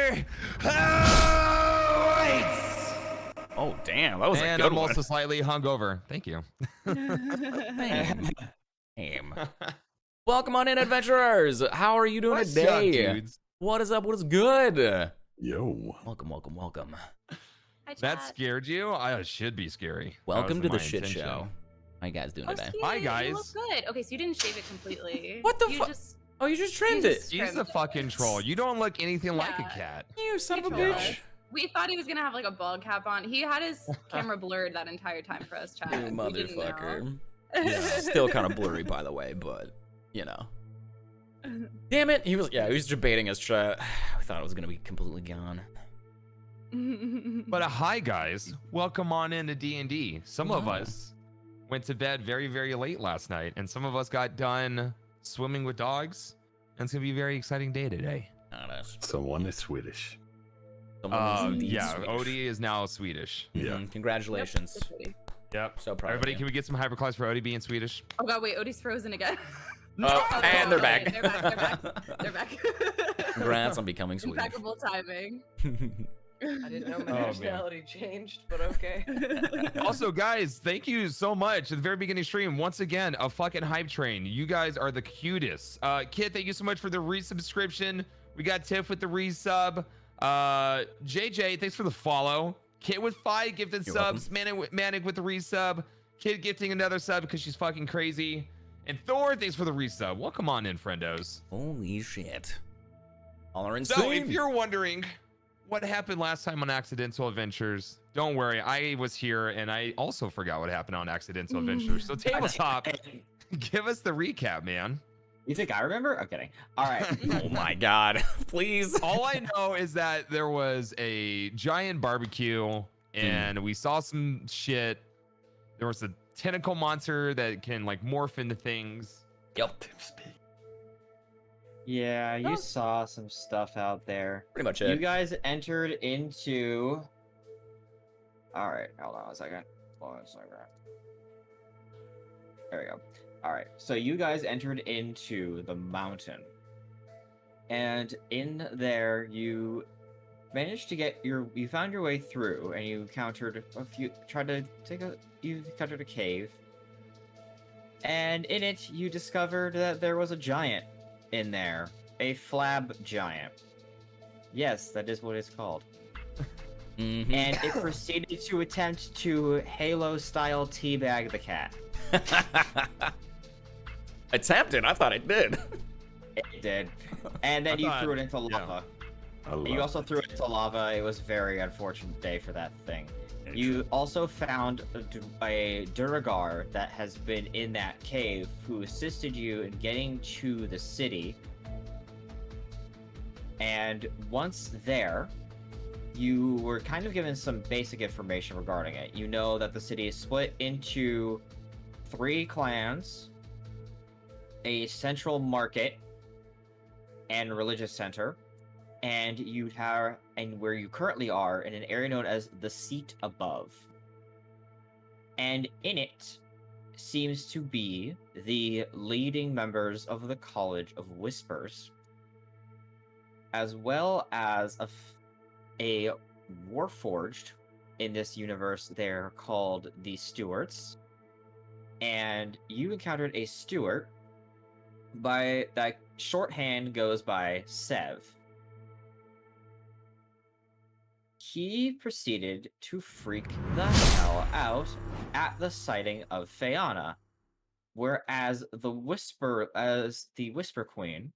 me! Oh, damn. That was a And good I'm one. also slightly hungover. Thank you. Damn. Welcome on in, adventurers. How are you doing What's today? up, dudes? What is up? What is good? Yo. Welcome. Hi, That chat. scared you? It should be scary. Welcome to the my shit intention. show. How you guys doing Oh, today? cute. Hi, You guys. look good. Okay, so you didn't shave it completely. What the You fuck? just Oh, you just trimmed it. just- He's a fucking troll. You don't look anything like a Yeah. cat. You son of a Control. bitch. We thought he was gonna have like a bald cap on. He had his camera blurred that entire time for us, chat. You We didn't know. motherfucker. Yeah, still kind of blurry, by the way, but you know. Damn it. He was debating us, chat. I thought it was gonna be completely gone. But hi, guys. Welcome on into D&D. Some of us went to bed very, very late last night, and some of us got done swimming with dogs. And it's gonna be a very exciting day today. Someone is Swedish. Yeah, Odie is now Swedish. Yeah. Congratulations. Yep. Yep. So proud. Everybody, of can we get some hyperclass for Odie being Swedish? Oh god, wait, Odie's frozen again. Oh, and they're back. They're back. They're back. Congrats on becoming Swedish. Impeccable timing. I didn't know my Oh, man. nationality changed, but okay. Also, guys, thank you so much. At the very beginning stream, once again, a fucking hype train. You guys are the cutest. Kit, thank you so much for the resubscription. We got Tiff with the resub. JJ, thanks for the follow. Kit with 5 gifted You're subs. Manic with the resub. Kit gifting another sub because she's fucking crazy. And Thor, thanks for the resub. Welcome on in, friendos. Holy shit. All are So, insane. if you're wondering what happened last time on Accidental Adventures, don't worry. I was here and I also forgot what happened on Accidental Adventures. So, Tabletop, give us the recap, man. You think I remember? I'm kidding. All right. Oh my god. Please. All I know is that there was a giant barbecue and we saw some shit. There was a tentacle monster that can like morph into things. Yep. Yeah, you saw some stuff out there. Pretty much You it. guys entered into. All right, hold on a second. There we go. All right, so you guys entered into the mountain, and in there you managed to get you found your way through, and you encountered you encountered a cave, and in it you discovered that there was a giant in there, a flab giant. Yes, that is what it's called. Mhm. And it proceeded to attempt to Halo-style teabag the cat. Attempted. I thought it did. It did. And then I you thought- threw it into lava. And you also threw it into lava. It was a very unfortunate day for that thing. You also found a Duragar that has been in that cave who assisted you in getting to the city. And once there, you were kind of given some basic information regarding it. You know that the city is split into 3 clans, a central market, and religious center. And where you currently are in an area known as the Seat Above. And in it seems to be the leading members of the College of Whispers, as well as a Warforged in this universe. They're called the Stewards. And you encountered a Steward by that shorthand goes by Sev. He proceeded to freak the hell out at the sighting of Fayana, whereas the Whisper Queen,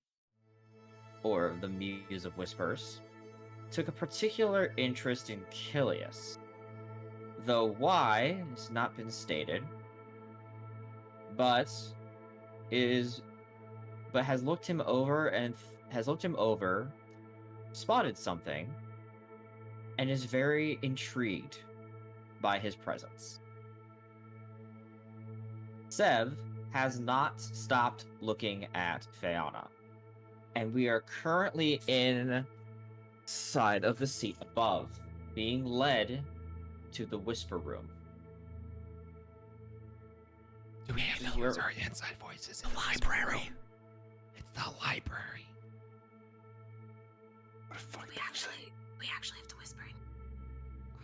or the Muse of Whispers, took a particular interest in Kilius, though why has not been stated, but has looked him over, spotted something, and is very intrigued by his presence. Sev has not stopped looking at Fayana, and we are currently inside of the Seat Above, being led to the Whisper Room. Do we have to use our inside voices in the library? It's the library. What the fuck? We actually have to whisper in.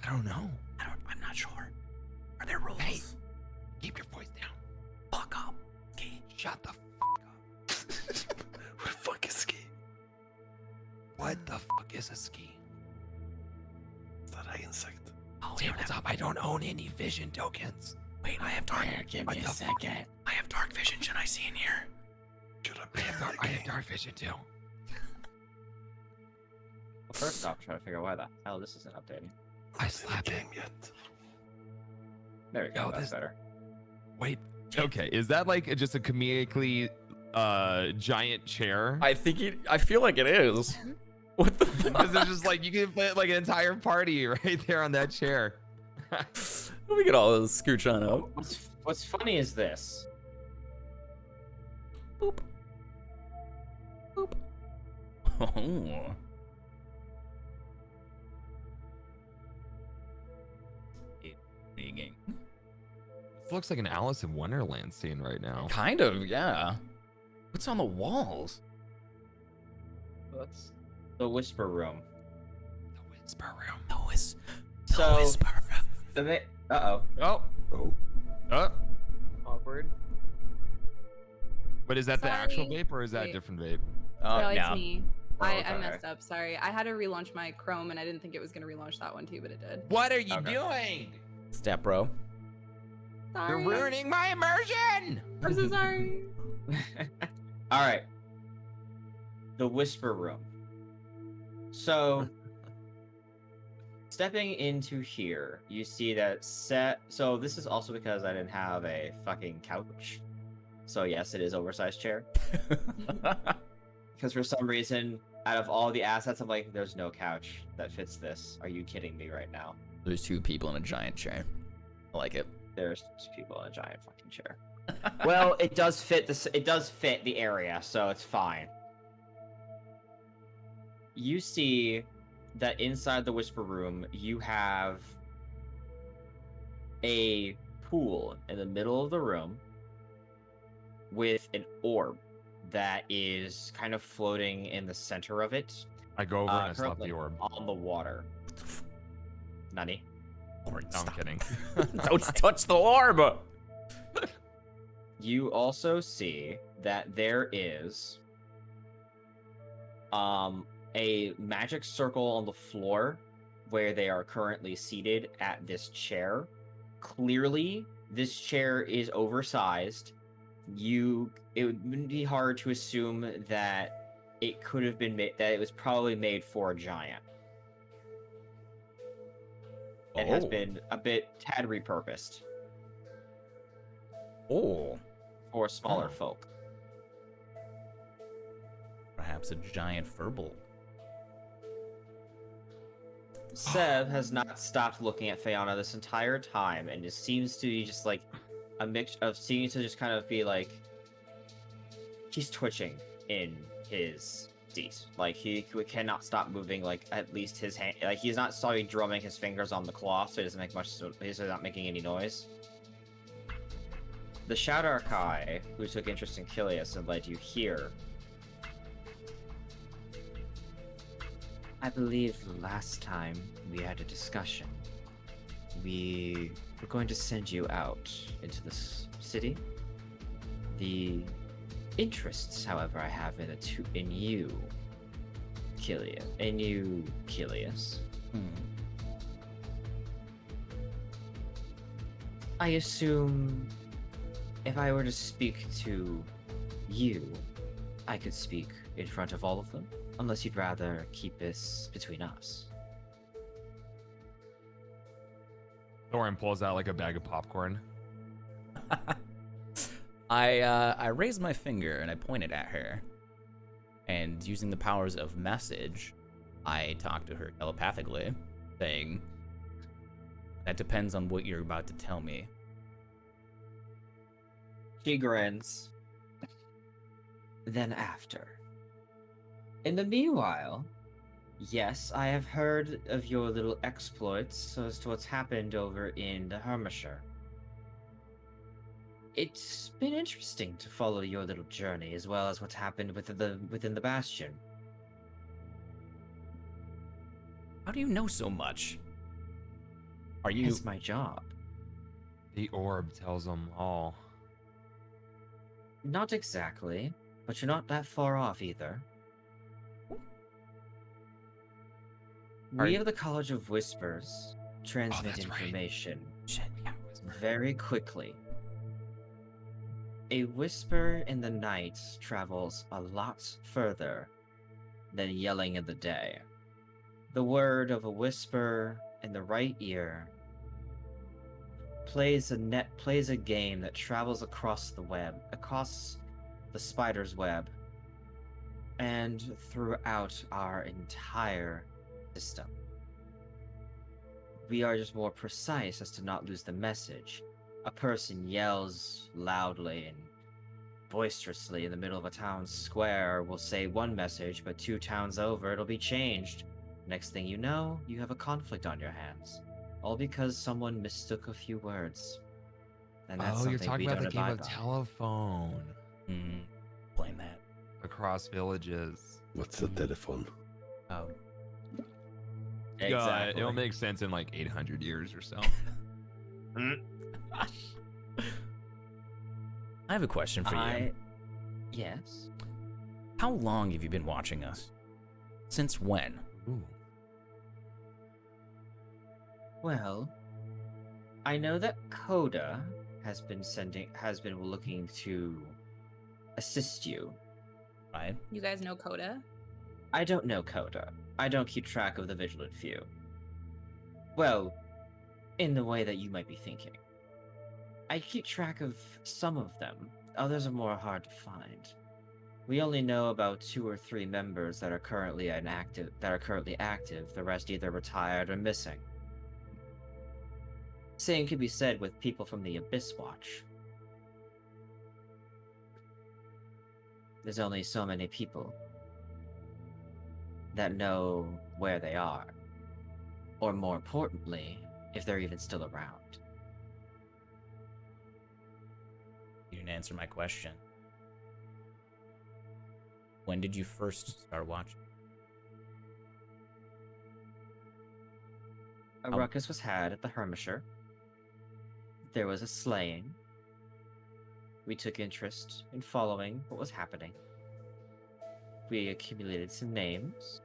I don't know. I'm not sure. Are there rules? Hey, keep your voice down. Fuck up. Okay. Shut the fuck up. What the fuck is ski? What the fuck is a ski? Is that an insect? Oh, Tabletop, I don't own any vision tokens. Wait, I have dark. Give me a second. I have dark vision. Should I see in here? Should I I be have dark vision too. Well, first off, trying to figure out why the hell this isn't updating. I slap it. game yet? There we go. Yo, That's this- better. Wait. Okay, is that like just a comedically giant chair? I feel like it is. What the Because fuck? it's just like you can fit like an entire party right there on that chair. Let me get all this scooch on up. What's funny is this. Boop. Boop. Oh. Intriguing. This looks like an Alice in Wonderland scene right now. Kind of, yeah. What's on the walls? What's the whisper room? The whisper room. So whisper room. Uh-oh. Oh. Oh, Oh. Awkward. But is that the actual Sorry. vape or is that a Wait. different vape? No, it's no. me. Oh, I okay. messed up. Sorry. I had to relaunch my Chrome, and I didn't think it was gonna relaunch that one too, but it did. What are you Okay. doing? Step bro. Sorry. You're ruining my immersion. I'm so sorry. All right. The whisper room. So, stepping into here, you see that So this is also because I didn't have a fucking couch. So yes, it is oversized chair. Because for some reason, out of all the assets, I'm like, there's no couch that fits this. Are you kidding me right now? There's two people in a giant chair. I like it. There's people in a giant fucking chair. Well, it does fit this. It does fit the area, so it's fine. You see that inside the whisper room, you have a pool in the middle of the room with an orb that is kind of floating in the center of it I go over and I slap currently the orb. on the water. Nani? No, I'm kidding. Don't touch the orb. You also see that there is a magic circle on the floor where they are currently seated at this chair. Clearly, this chair is oversized. It would be hard to assume that it could have been made, that it was probably made for a giant. It has Oh. been a tad repurposed Oh. for smaller Oh. folk. Perhaps a giant furball. Seb has not stopped looking at Fiona this entire time, and it seems to be just like a mix of seems to just kind of be like he's twitching in his seat. Like he cannot stop moving. Like at least his hand, like he's not sorry drumming his fingers on the cloth, so he doesn't make much. So he's not making any noise. The Shadow Archai, who took interest in Kilius and led you here, I believe last time we had a discussion, we were going to send you out into this city. The interests, however, I have in you, Kilius. I assume if I were to speak to you, I could speak in front of all of them. Unless you'd rather keep this between us. Thorin pulls out like a bag of popcorn. I raise my finger and I point it at her. And using the powers of message, I talk to her telepathically, saying, "That depends on what you're about to tell me." She grins. Then after. In the meanwhile, yes, I have heard of your little exploits as to what's happened over in the Hermishire. It's been interesting to follow your little journey as well as what's happened within the Bastion. How do you know so much? Are you? It's my job. The orb tells them all. Not exactly, but you're not that far off either. Are We you- of the College of Whispers transmit that's right. information Shit, yeah. very quickly. A whisper in the night travels a lot further than yelling in the day. The word of a whisper in the right ear plays a game that travels across the web, across the spider's web, and throughout our entire system. We are just more precise as to not lose the message. A person yells loudly and boisterously in the middle of a town square will say one message, but 2 towns over it'll be changed. Next thing you know, you have a conflict on your hands. All because someone mistook a few words. And that's Oh, you're something talking we about the don't game abide of by. telephone Blame that. across villages. What's the telephone? Oh. Yeah, it'll make sense in like 800 years or so. I have a question for you. Yes. How long have you been watching us? Since when? Ooh. Well, I know that Coda has been looking to assist you. Right? You guys know Coda? I don't know Coda. I don't keep track of the Vigilant Few. Well, in the way that you might be thinking. I keep track of some of them. Others are more hard to find. We only know about 2 or 3 members that are currently active. The rest either retired or missing. Same could be said with people from the Abyss Watch. There's only so many people that know where they are, or more importantly, if they're even still around. You didn't answer my question. When did you first start watching? A Oh. ruckus was had at the Hermisher. There was a slaying. We took interest in following what was happening. We accumulated some names.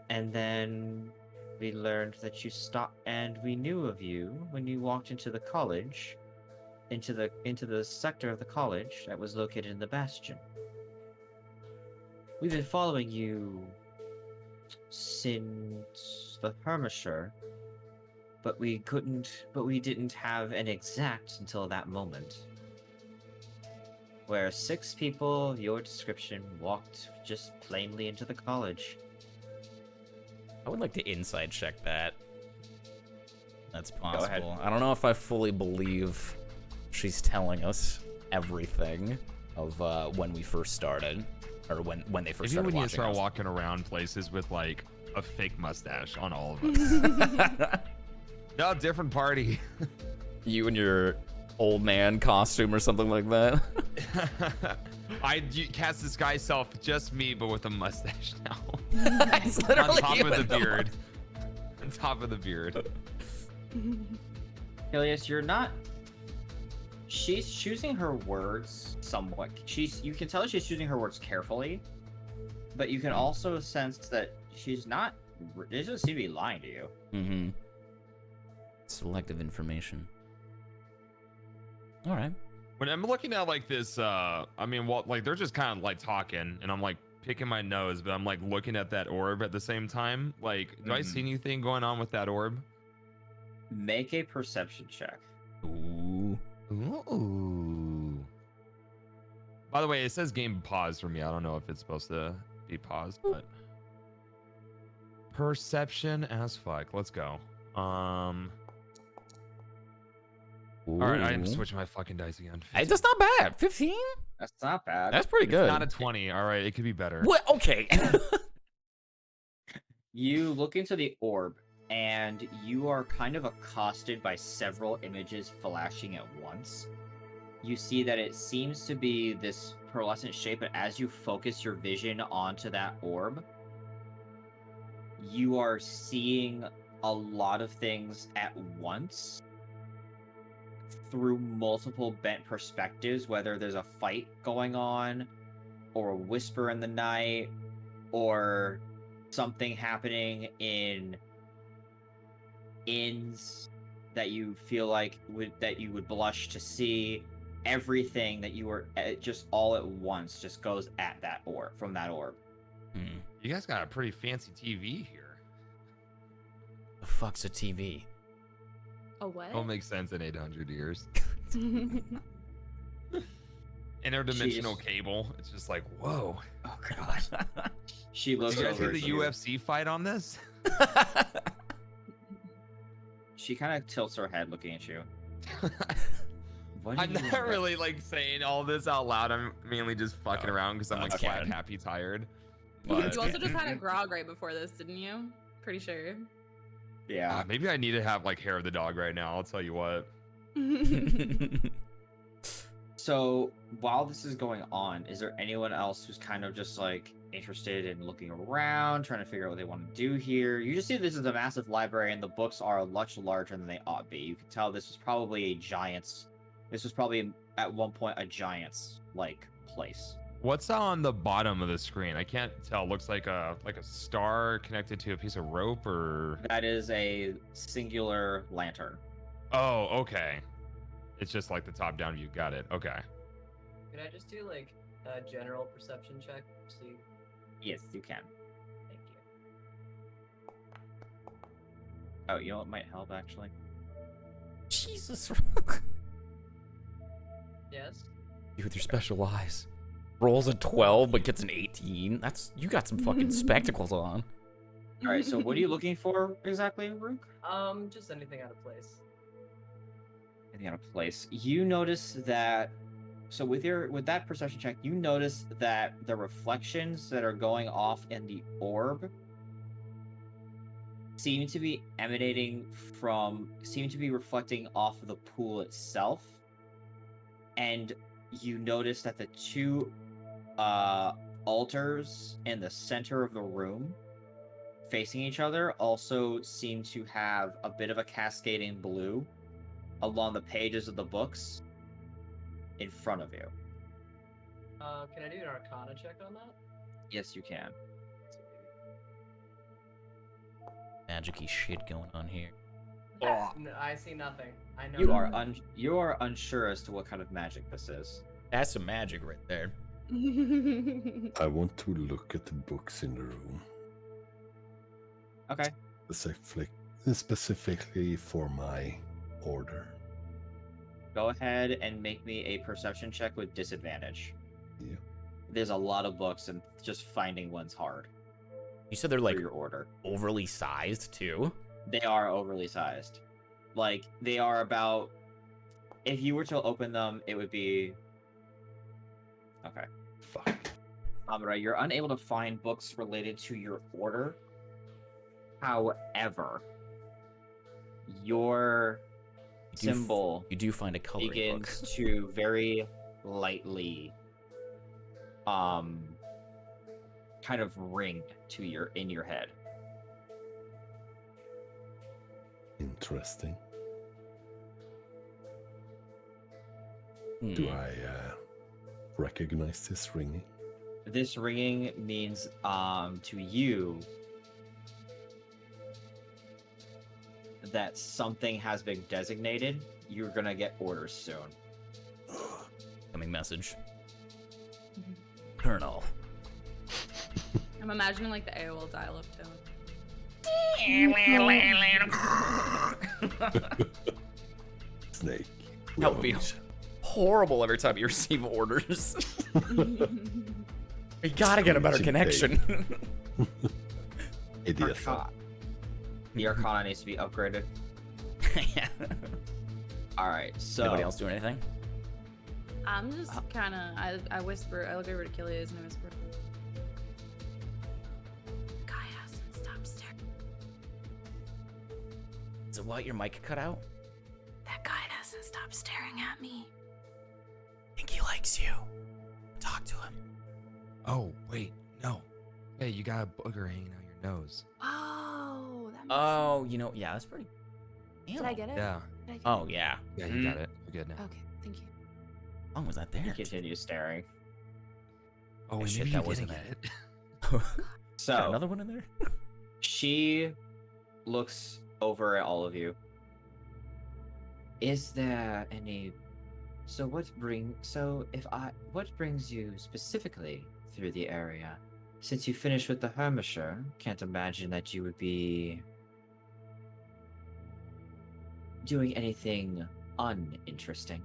And then we learned that you stopped, and we knew of you when you walked into the college, into the sector of the college that was located in the Bastion. We've been following you since the Hermisher, but we didn't have an exact until that moment, where 6 people of your description walked just plainly into the college. I would like to inside check that. That's ahead. possible. I don't know if I fully believe she's telling us everything of when we first started, or when they first Maybe started when you watching start us. walking around places with like a fake mustache on all of us. No, different party. You and your old man costume or something like that. Cast disguise self, just me, but with a mustache now. It's On literally top you of the with beard. On top of the beard. Ilias, you're not. She's choosing her words somewhat. You can tell she's choosing her words carefully, but you can also sense that she's not. She doesn't seem to be lying to you. Mm-hmm. Selective information. All right. When I'm looking at like this, like they're just kind of like talking, and I'm like picking my nose, but I'm like looking at that orb at the same time. Like, do I see anything going on with that orb? Make a perception check. Ooh. Ooh. By the way, it says game paused for me. I don't know if it's supposed to be paused, but perception as fuck. Let's go. All right, I am switching my fucking dice again. Hey, that's not bad. 15? That's not bad. That's pretty good. It's not a 20. All right, it could be better. What? Okay. You look into the orb, and you are kind of accosted by several images flashing at once. You see that it seems to be this pearlescent shape, but as you focus your vision onto that orb, you are seeing a lot of things at once through multiple bent perspectives, whether there's a fight going on, or a whisper in the night, or something happening in inns that you feel like that you would blush to see. Everything that you were just all at once just goes at that orb from that orb. You guys got a pretty fancy TV here. The fuck's a TV? A what? Don't make sense in 800 years. Interdimensional Jeez. cable. It's just like, whoa. Oh god. She looks Did you guys over see at the you. UFC fight on this? She kind of tilts her head looking at you. What do I'm you not really like saying all this out loud. I'm mainly just fucking Oh, around because I'm like okay. slap happy tired. You But also just had a grog right before this, didn't you? Pretty sure. Yeah. maybe I need to have like hair of the dog right now. I'll tell you what. So while this is going on, is there anyone else who's kind of just like interested in looking around, trying to figure out what they want to do here? You just see this is a massive library and the books are much larger than they ought to be. You can tell this was probably this was probably at one point a giant's like place. What's on the bottom of the screen? I can't tell. Looks like a star connected to a piece of rope or. That is a singular lantern. Oh, okay. It's just like the top down view. Got it. Okay. Could I just do like a general perception check? See, Yes, you can. thank you. Oh, you know what might help actually? Jesus. Yes. You with your special eyes. Rolls a 12 but gets an 18. You got some fucking spectacles on. All right, so what are you looking for exactly, Rook? Just anything out of place. Anything out of place. You notice that. So with that perception check, you notice that the reflections that are going off in the orb seem to be reflecting off of the pool itself, and you notice that the two altars in the center of the room facing each other also seem to have a bit of a cascading blue along the pages of the books in front of you. Can I do an Arcana check on that? Yes, you can. Magic-y shit going on here. No, I see nothing. I know. You are unsure as to what kind of magic this is. That's some magic right there. I want to look at the books in the room. Okay. Specifically for my order. Go ahead and make me a perception check with disadvantage. Yeah. There's a lot of books, and just finding one's hard You said they're for like your order. overly sized too? They are overly sized. Like, they are about... If you were to open them, it would be... Okay. Fuck. Amara, you're unable to find books related to your order. However, your symbol You do find a coloring book. begins to very lightly kind of ring to in your head. Interesting. Hmm. Do I recognize this ringing? This ringing means to you that something has been designated. You're gonna get orders soon. Coming message. Colonel. I'm imagining like the AOL dial-up tone. Snake. That would be Roach. horrible every time you receive orders. We gotta get a better Screeching connection. Idiot. The Arcana needs to be upgraded. Yeah. Alright, so Nobody else do anything? I'm just kind of, I whisper, I look over to Kilias and I whisper. Guy hasn't stopped staring. Is it what, your mic cut out? That guy hasn't stopped staring at me. I think he likes you. Talk to him. Oh, wait. No. Hey, you got a booger hanging out your Knows. Oh, that makes Oh, you know, yeah, that's pretty. sense. Did I get it? Yeah. Did I get Oh it? yeah. Yeah, you got it. You're good now. Okay, thank you. How long was that He there? continues staring. Oh, Yeah, and shit, maybe that you wasn't didn't get it. Got So another one in there? she looks over at all of you. Is there any? So what brings you specifically through the area? Since you finished with the Hermisher, can't imagine that you would be doing anything uninteresting.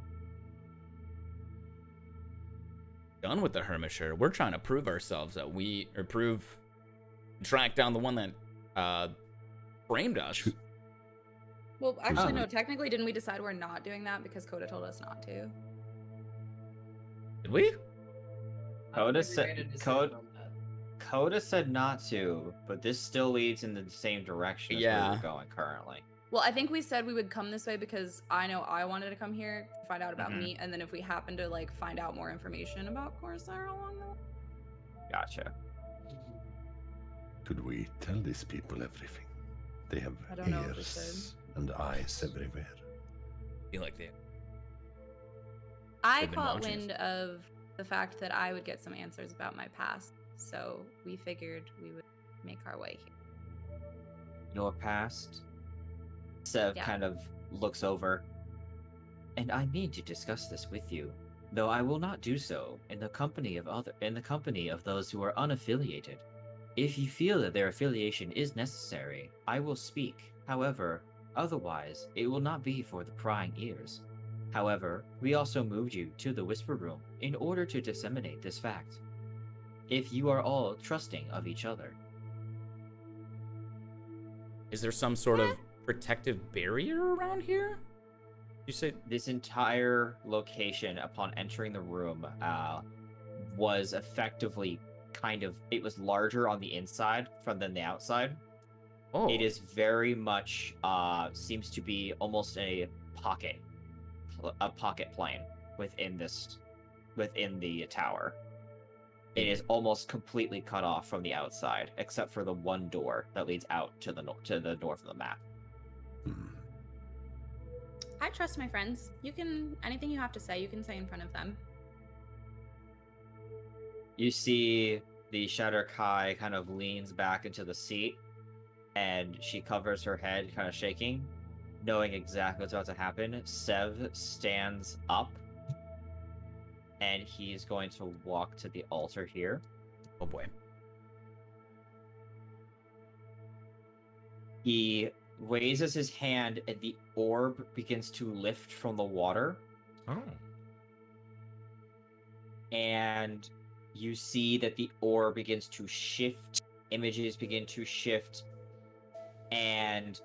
Done with the Hermisher. We're trying to prove ourselves that track down the one that framed us. Well, actually, Oh. no. Technically, didn't we decide we're not doing that because Coda told us not to? Did we? I don't Coda think we made a said decision on that. Coda said not to, but this still leads in the same direction as where Yeah. we're going currently. Well, I think we said we would come this way because I know I wanted to come here to find out about Mhm. me, and then if we happen to like find out more information about Corsair along the way. Gotcha. Could we tell these people everything? They have I don't know if we ears and eyes everywhere. Feel like they. I They've been caught watching us. wind of the fact that I would get some answers about my past, so we figured we would make our way here. Your past? Sev Yeah. kind of looks over. And I need to discuss this with you, though I will not do so in the company of those who are unaffiliated. If you feel that their affiliation is necessary, I will speak. However, otherwise, it will not be for the prying ears. However, we also moved you to the Whisper Room in order to disseminate this fact. If you are all trusting of each other. Is there some sort of protective barrier around here? You say This entire location, upon entering the room, was effectively it was larger on the inside than the outside. oh, It is very much seems to be almost a pocket plane within the tower. It is almost completely cut off from the outside, except for the one door that leads out to the north of the map. Hmm. I trust my friends. Anything you have to say, you can say in front of them. You see the Shatter Kai kind of leans back into the seat, and she covers her head, kind of shaking, knowing exactly what's about to happen. Sev stands up, and he's going to walk to the altar here. oh boy. He raises his hand, and the orb begins to lift from the water, Oh. and you see that the orb begins to shift, images begin to shift, and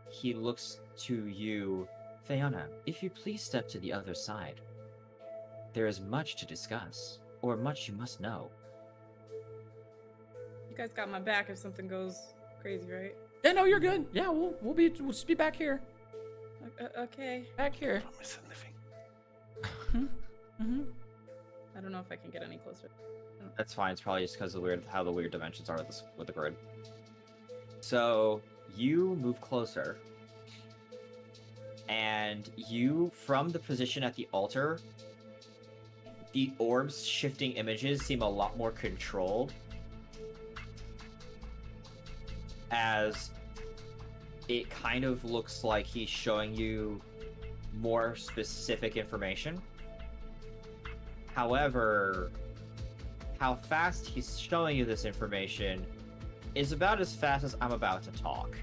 he looks to you. Fiona, if you please step to the other side. There is much to discuss, or much you must know. You guys got my back if something goes crazy, right? Yeah, no, you're good. Yeah, we'll just be back here. Okay. Back here. Promise anything. Mm-hmm. I don't know if I can get any closer. That's fine. It's probably just because of how the weird dimensions are with the grid. So you move closer, and you, from the position at the altar, the orb's shifting images seem a lot more controlled, as it kind of looks like he's showing you more specific information. However, how fast he's showing you this information is about as fast as I'm about to talk.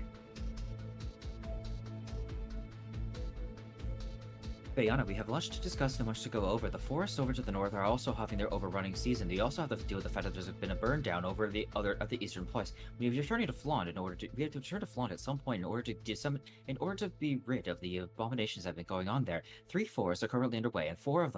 Bayana, we have much to discuss and much to go over. The forests over to the north are also having their overrunning season. They also have to deal with the fact that there's been a burn down over the other of the eastern place. We have returning to Flaunt we have to return to Flaunt at some point in order to be rid of the abominations that have been going on there. 3 forests are currently underway, and 4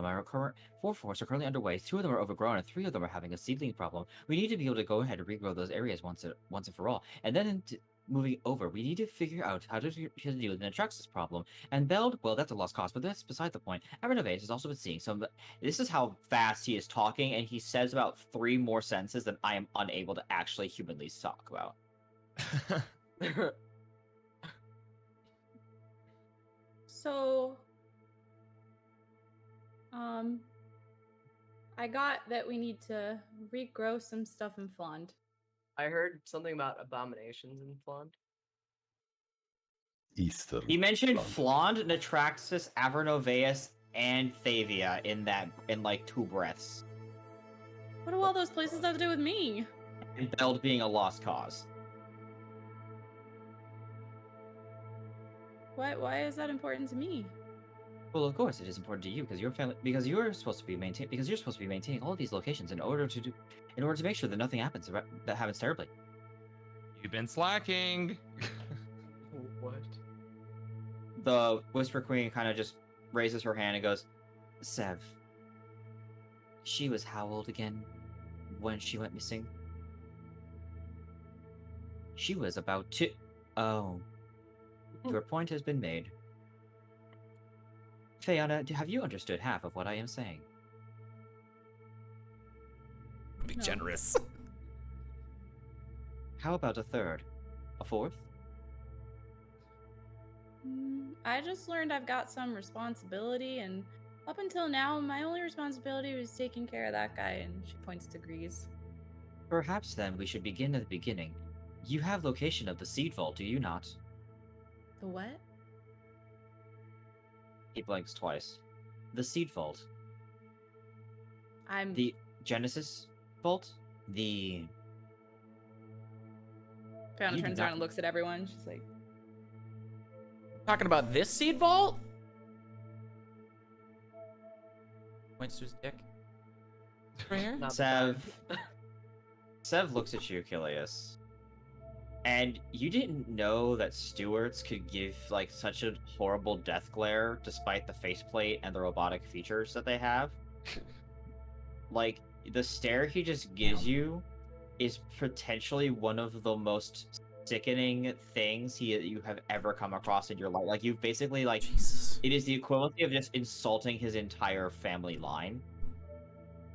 forests are currently underway. 2 of them are overgrown, and 3 of them are having a seedling problem. We need to be able to go ahead and regrow those areas once and for all. And then moving over, we need to figure out how to deal with the Atraxis problem. And Beld, well, that's a lost cause, but that's beside the point. Arenovate has also been seeing some. This is how fast he is talking, and he says about 3 more sentences than I am unable to actually humanly talk about. So, I got that we need to regrow some stuff in Flond. I heard something about abominations in Flond. Easter. He mentioned Flond. Flond, Natraxis, Avernoveus, and Thavia in like 2 breaths. What do all those places have to do with me? And Beld being a lost cause. Why is that important to me? Well, of course, it is important to you because you're supposed to be maintaining all of these locations in order to make sure that nothing happens that happens terribly. You've been slacking. What? The Whisper Queen kind of just raises her hand and goes, Sev, she was how old again when she went missing? She was about 2. Oh. Your point has been made. Fayana, have you understood half of what I am saying? Be No. generous. How about a third? A fourth? I just learned I've got some responsibility, and up until now, my only responsibility was taking care of that guy, and she points to Grease. Perhaps then we should begin at the beginning. You have location of the seed vault, do you not? The what? He blinks twice. The seed vault. I'm. The Genesis vault? The... Fiona you do turns not- around and looks at everyone. She's like, Talking about this seed vault? Points to his dick. Right here? Not Sev. bad. Sev looks at you, Kilius. And you didn't know that Stewarts could give like such a horrible death glare despite the faceplate and the robotic features that they have. Like, the stare he just gives you is potentially one of the most sickening things you have ever come across in your life. Like, you've basically, like, Jesus. it is the equivalent of just insulting his entire family line,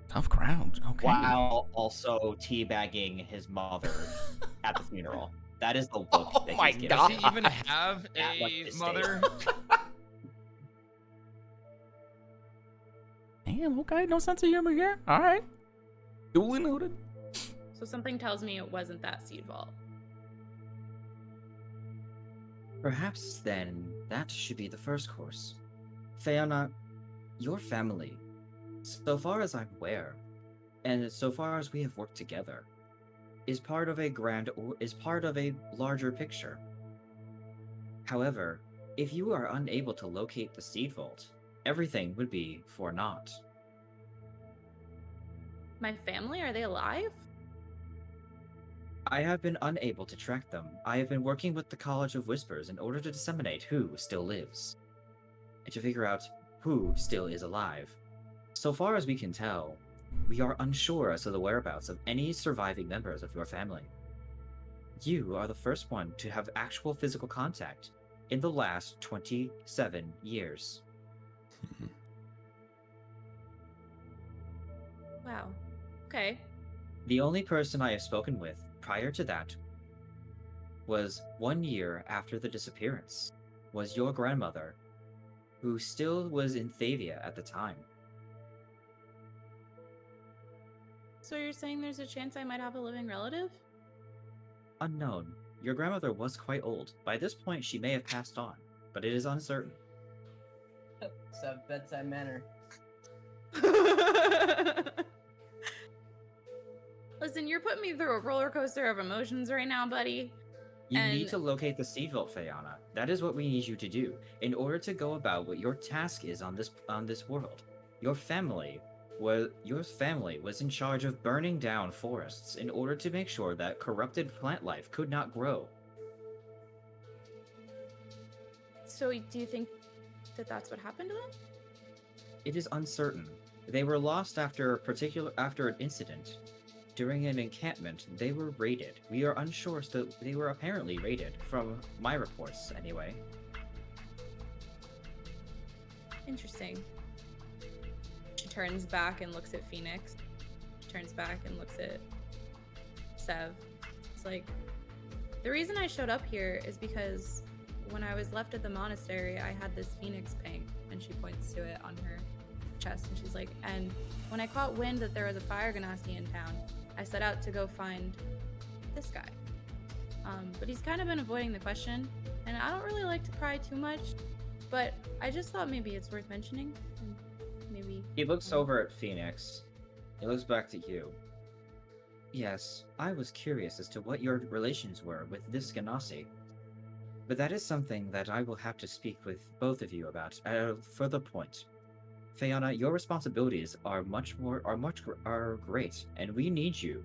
Tough crowd. Okay. while also teabagging his mother at the funeral. That is the look Oh that my he's giving. Does God. he even have At, like, a this mother? Damn, okay. No sense of humor here. All right. Duly noted. so something tells me it wasn't that seed vault. Perhaps then that should be the first course. Fayana, your family, so far as I'm aware, and so far as we have worked together, is part of a larger picture. However, if you are unable to locate the seed vault, everything would be for naught. My family? Are they alive? I have been unable to track them. I have been working with the College of Whispers in order to disseminate who still lives, and to figure out who still is alive. So far as we can tell, we are unsure as to the whereabouts of any surviving members of your family. You are the first one to have actual physical contact in the last 27 years. Wow. Okay. The only person I have spoken with prior to that was 1 year after the disappearance, was your grandmother, who still was in Thavia at the time. So you're saying there's a chance I might have a living relative? Unknown. Your grandmother was quite old. By this point, she may have passed on, but it is uncertain. Sev bedside manner. Listen, you're putting me through a roller coaster of emotions right now, buddy. You need And- to locate the seed vault, Fayana. That is what we need you to do in order to go about what your task is on this world. Your family was in charge of burning down forests in order to make sure that corrupted plant life could not grow. So do you think that that's what happened to them? It is uncertain. They were lost after an incident. During an encampment, they were raided. We are unsure as to they were apparently raided, from my reports anyway. Interesting. She turns back and looks at Phoenix. She turns back and looks at Sev. It's like, The reason I showed up here is because when I was left at the monastery, I had this phoenix ping, and she points to it on her chest, and she's like, and when I caught wind that there was a fire ganassi in town, I set out to go find this guy. But he's kind of been avoiding the question, and I don't really like to pry too much, but I just thought maybe it's worth mentioning. And maybe He looks over at Phoenix. He looks back to you. Yes, I was curious as to what your relations were with this Ganassi. But that is something that I will have to speak with both of you about at a further point. Fiona, your responsibilities are great, and we need you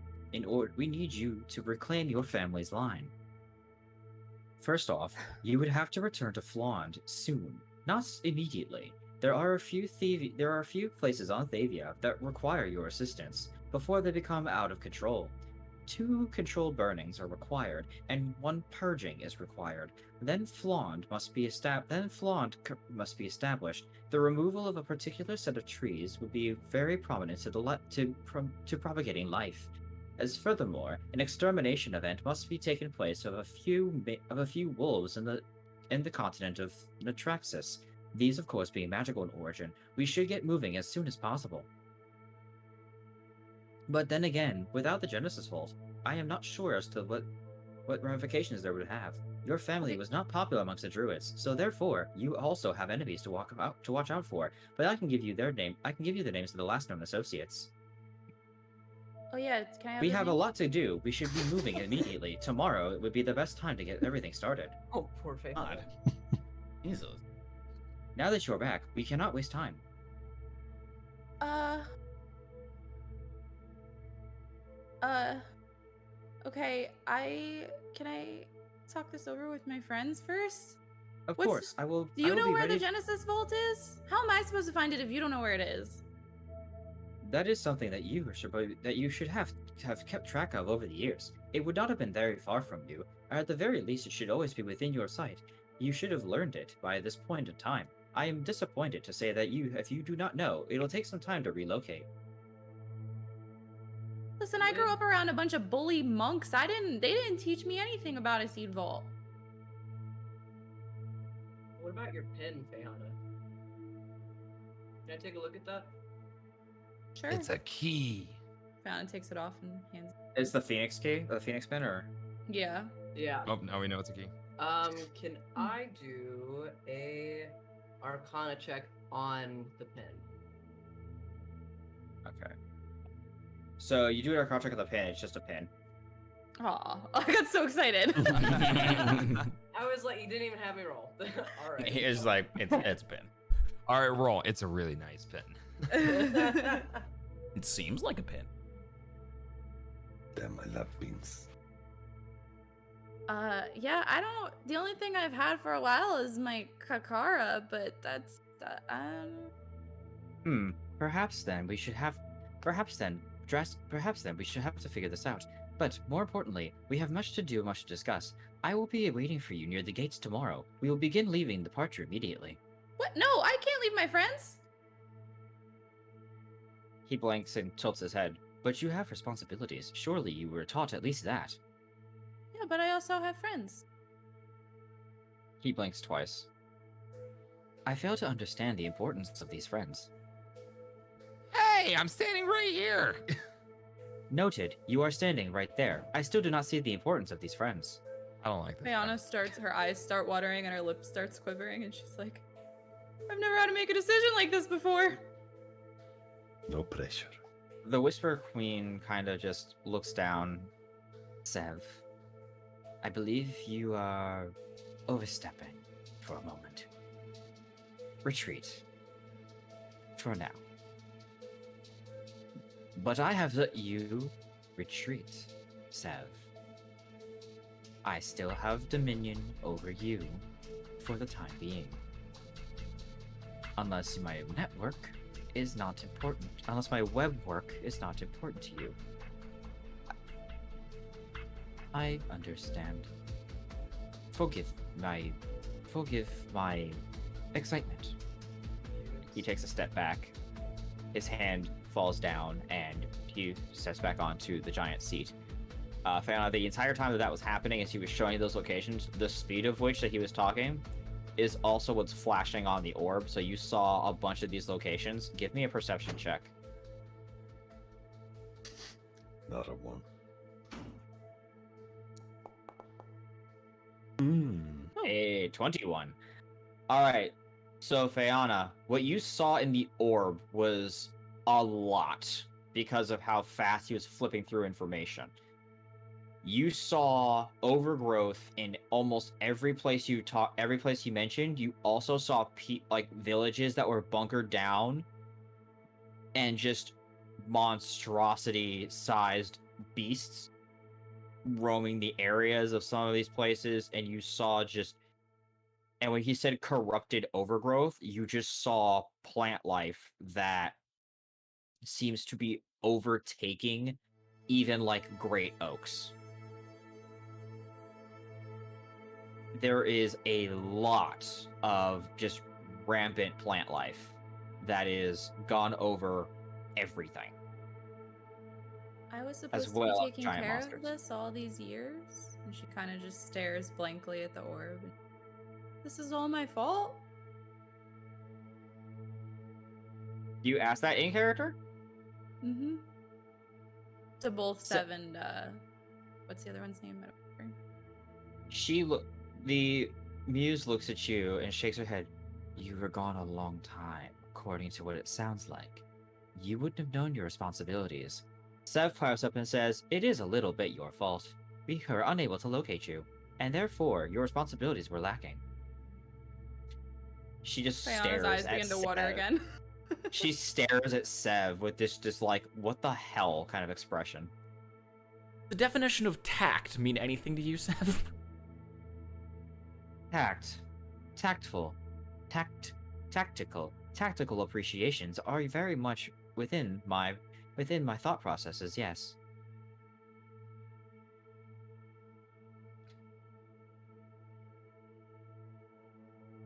to reclaim your family's line. First off, you would have to return to Flond soon, not immediately. There are a few places on Thavia that require your assistance before they become out of control. 2 controlled burnings are required, and 1 purging is required. Then Flond must be established. The removal of a particular set of trees would be very prominent to propagating life. As furthermore, an extermination event must be taken place of a few wolves in the continent of Natraxis. These, of course, being magical in origin. We should get moving as soon as possible. But then again, without the Genesis Vault, I am not sure as to what ramifications there would have. Your family was not popular amongst the Druids, so therefore you also have enemies to watch out for. But I can give you their name. I can give you the names of the last known associates. Oh yeah, can I have We his have a name? lot to do. We should be moving immediately. Tomorrow it would be the best time to get everything started. Oh, poor Faye. God. Jesus. Now that you're back, we cannot waste time. Okay, can I talk this over with my friends first? Of What's- course, I will. Do you know where the Genesis Vault is? How am I supposed to find it if you don't know where it is? That is something that you should have kept track of over the years. It would not have been very far from you, or at the very least, it should always be within your sight. You should have learned it by this point in time. I am disappointed to say that if you do not know, it'll take some time to relocate. Listen, I grew up around a bunch of bully monks. They didn't teach me anything about a seed vault. What about your pen, Fayana? Can I take a look at that? Sure. It's a key. Fountain takes it off and hands Is the Phoenix key, the Phoenix pen, or? Yeah. Yeah. Oh, now we know it's a key. Can I do a Arcana check on the pen? Okay. So you do an Arcana check on the pen. It's just a pen. Aw, I got so excited. I was like, you didn't even have me roll. All right. It's like, it's been. All right, roll. It's a really nice pen. It seems like a pin. Damn, I love beans. Yeah, the only thing I've had for a while is my Kakara, but that's, Perhaps then we should have to figure this out. But more importantly, we have much to do, much to discuss. I will be waiting for you near the gates tomorrow. We will begin leaving the departure immediately. What? No, I can't leave my friends. He blinks and tilts his head. But you have responsibilities. Surely you were taught at least that. Yeah, but I also have friends. He blinks twice. I fail to understand the importance of these friends. Hey, I'm standing right here. Noted, you are standing right there. I still do not see the importance of these friends. I don't like this. Fiona her eyes start watering and her lips starts quivering, and she's like, I've never had to make a decision like this before. No pressure. The Whisper Queen kind of just looks down. Sev, I believe you are overstepping for a moment. Retreat. For now. But I have let you retreat, Sev. I still have dominion over you for the time being. Unless my network is not important. Unless my web work is not important to you. I understand. Forgive my excitement. He takes a step back. His hand falls down and he steps back onto the giant seat. Found out the entire time that that was happening, as he was showing you those locations, the speed of which that he was talking is also what's flashing on the orb. So you saw a bunch of these locations. Give me a perception check. Not a one. A 21. All right. So, Fayana, what you saw in the orb was a lot because of how fast he was flipping through information. You saw overgrowth in almost every place every place you mentioned. You also saw like villages that were bunkered down and just monstrosity-sized beasts roaming the areas of some of these places, and you saw just, and when he said corrupted overgrowth, you just saw plant life that seems to be overtaking even like great oaks. There is a lot of just rampant plant life that is gone over everything. I was supposed to well be as taking giant care monsters. of this all these years, and she kind of just stares blankly at the orb. This is all my fault? You asked that in character? Mm-hmm. To both So- Sev and, what's the other one's name? I don't remember. The muse looks at you and shakes her head. You were gone a long time, according to what it sounds like. You wouldn't have known your responsibilities. Sev pipes up and says, it is a little bit your fault. We were unable to locate you, and therefore your responsibilities were lacking. She just Fayana's stares eyes at begin to water Sev. again. She stares at Sev with this just like, what the hell kind of expression. The definition of tact mean anything to you, Sev? Tactful, tactical appreciations are very much within my thought processes. Yes.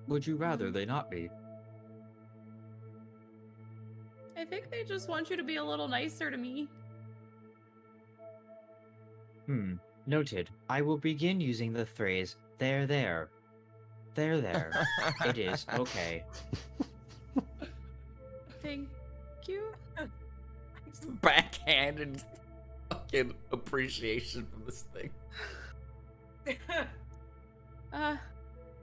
Would you rather they not be? I think they just want you to be a little nicer to me. Noted. I will begin using the phrase there. There. It is okay. Thank you. Backhanded fucking appreciation from this thing.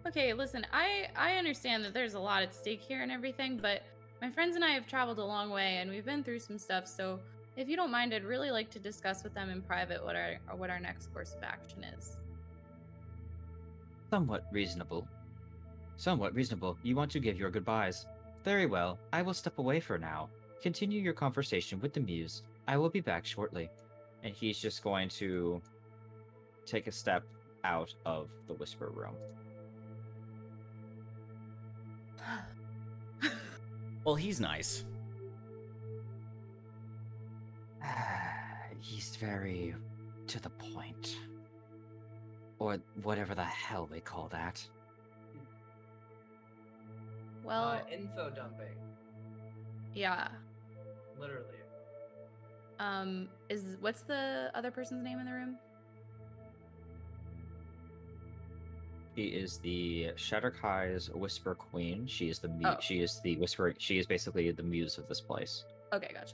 Okay, listen, I understand that there's a lot at stake here and everything, but my friends and I have traveled a long way and we've been through some stuff, so if you don't mind, I'd really like to discuss with them in private what our next course of action is. Somewhat reasonable. You want to give your goodbyes. Very well. I will step away for now. Continue your conversation with the muse. I will be back shortly. And he's just going to take a step out of the whisper room. Well, he's nice. He's very to the point. Or whatever the hell they call that. Well, Info dumping, yeah. literally. What's the other person's name in the room? She is the Shatterkai's Whisper Queen. She is the Oh. She is the Whisper. She is basically the muse of this place. Okay, gotcha.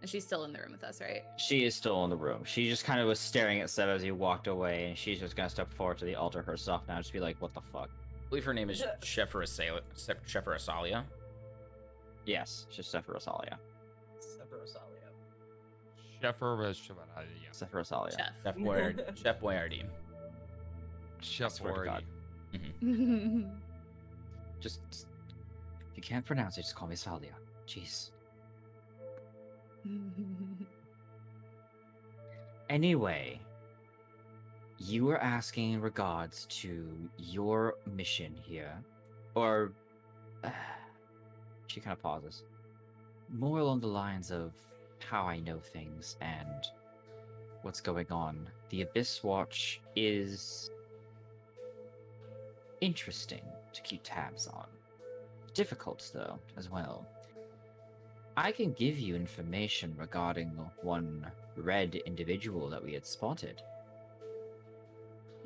And she's still in the room with us, right? She is still in the room. She just kind of was staring at Seb as he walked away, and she's just gonna step forward to the altar herself now, just be like, "What the fuck?" I believe her name is Sheffer Asalia. Yes, she's Sefer Rosalia. Rosalia. Sefer Rosalia. Chef. Chef Boyardee. Chef swear to God. Wardy. Just if you can't pronounce it, just call me Salia. Jeez. Anyway, you were asking in regards to your mission here, or she kind of pauses. More along the lines of how I know things and what's going on. The Abyss Watch is interesting to keep tabs on. Difficult, though, as well. I can give you information regarding one red individual that we had spotted.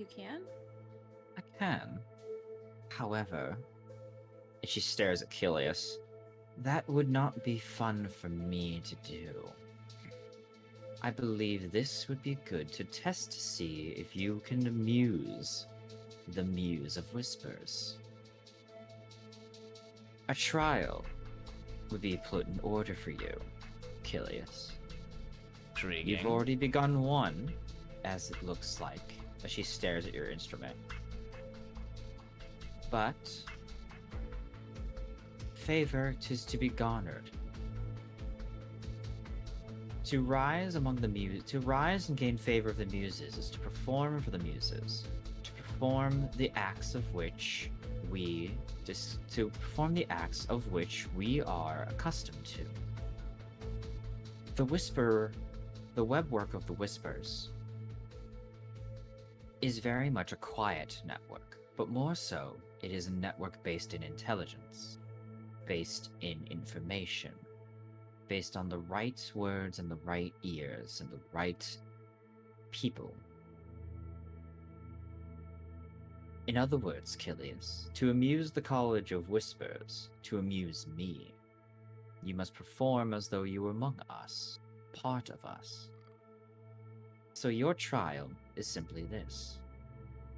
You can? I can. However, and she stares at Kilius, that would not be fun for me to do. I believe this would be good to test to see if you can amuse the Muse of Whispers. A trial would be put in order for you, Kilius. Intriguing. You've already begun one, as it looks like, as she stares at your instrument. But favor 'tis to be garnered. To rise among the to rise and gain favor of the muses is to perform for the muses, to perform the acts of which we are accustomed to. The webwork of the Whispers is very much a quiet network, but more so, it is a network based in intelligence, based in information, based on the right words and the right ears and the right people. In other words, Kilius, to amuse the College of Whispers, to amuse me, you must perform as though you were among us, part of us. So your trial is simply this.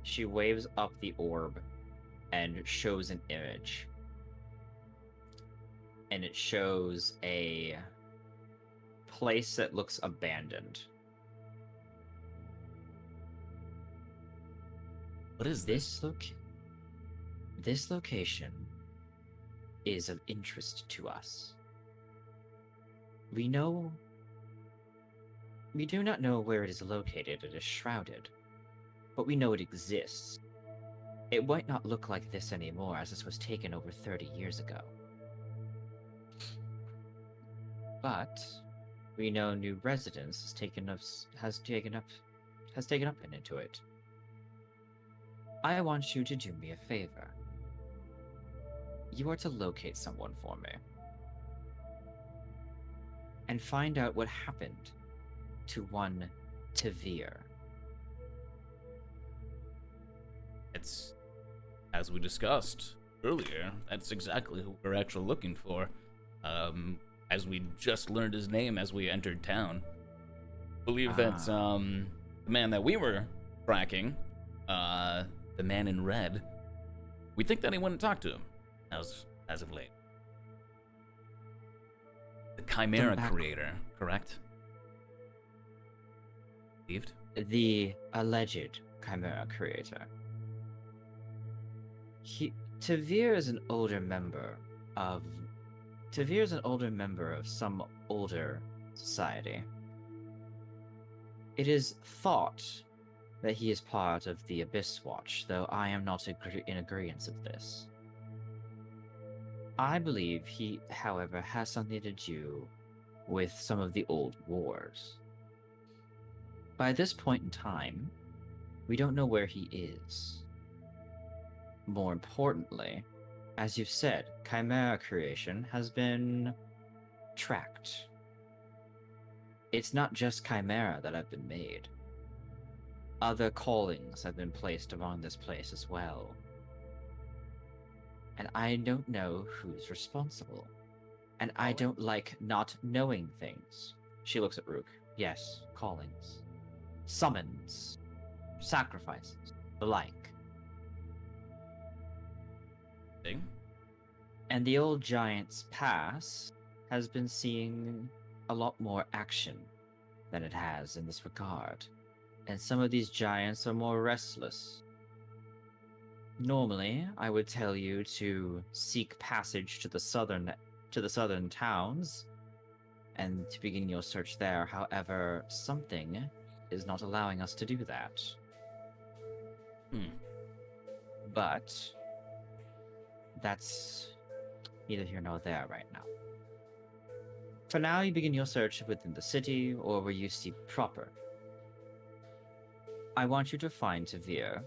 She waves up the orb and shows an image. And it shows a place that looks abandoned. What is this? This location is of interest to us. We do not know where it is located. It is shrouded, but we know it exists. It might not look like this anymore, as this was taken over 30 years ago. But we know new residents has taken up into it. I want you to do me a favor. You are to locate someone for me and find out what happened to one Tavir. It's, as we discussed earlier, that's exactly who we're actually looking for. As we just learned his name as we entered town. Believe that the man that we were tracking, the man in red, we think that he wouldn't talk to him as of late. The Chimera creator, correct? Believed? The alleged Chimera creator. Tavir is an older member of some older society. It is thought that he is part of the Abyss Watch, though I am not in agreement of this. I believe he, however, has something to do with some of the old wars. By this point in time, we don't know where he is. More importantly, as you've said, Chimera creation has been tracked. It's not just Chimera that have been made. Other callings have been placed among this place as well. And I don't know who's responsible. And I don't like not knowing things. She looks at Rook. Yes, callings. Summons. Sacrifices. The like. And the old giant's pass has been seeing a lot more action than it has in this regard. And some of these giants are more restless. Normally, I would tell you to seek passage to the southern towns and to begin your search there. However, something is not allowing us to do that. But that's neither here nor there right now. For now, you begin your search within the city or where you see proper. I want you to find Tavir,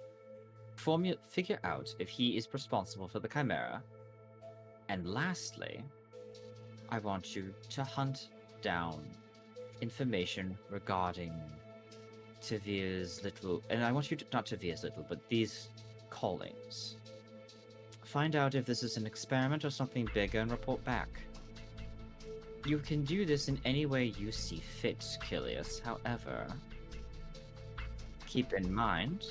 figure out if he is responsible for the Chimera, and lastly, I want you to hunt down information regarding Tavir's little, and I want you to, not Tavir's little, but these callings. Find out if this is an experiment or something bigger and report back. You can do this in any way you see fit, Kilius. However, keep in mind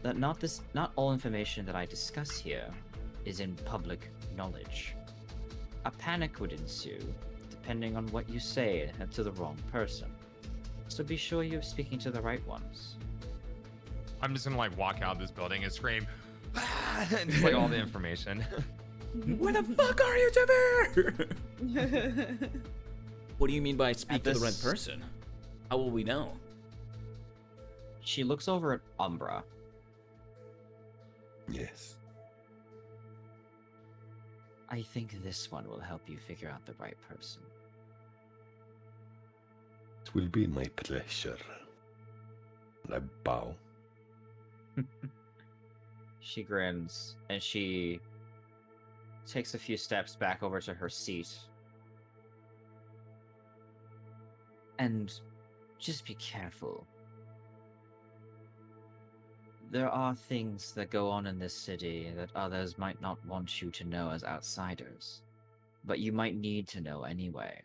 that not all information that I discuss here is in public knowledge. A panic would ensue, depending on what you say to the wrong person. So be sure you're speaking to the right ones. I'm just gonna like walk out of this building and scream, "Ah!" and just like all the information. Where the fuck are you, Tavir? What do you mean by speak to the right person? How will we know? She looks over at Umbra. Yes. I think this one will help you figure out the right person. It will be my pleasure. And I bow. She grins and she takes a few steps back over to her seat. And just be careful. There are things that go on in this city that others might not want you to know as outsiders, but you might need to know anyway.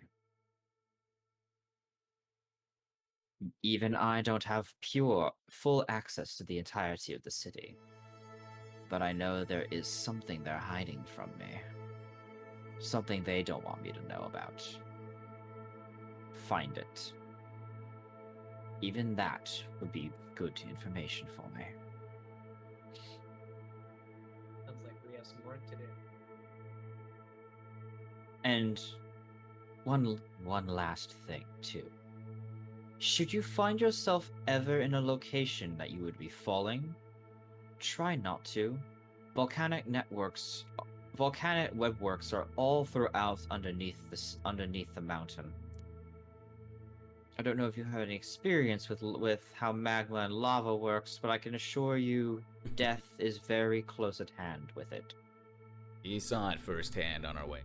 Even I don't have full access to the entirety of the city, but I know there is something they're hiding from me. Something they don't want me to know about. Find it. Even that would be good information for me. Sounds like we have some work to do. And one last thing, too. Should you find yourself ever in a location that you would be falling, try not to. Volcanic webworks are all throughout underneath the mountain. I don't know if you have any experience with how magma and lava works, but I can assure you death is very close at hand with it. You saw it firsthand on our way.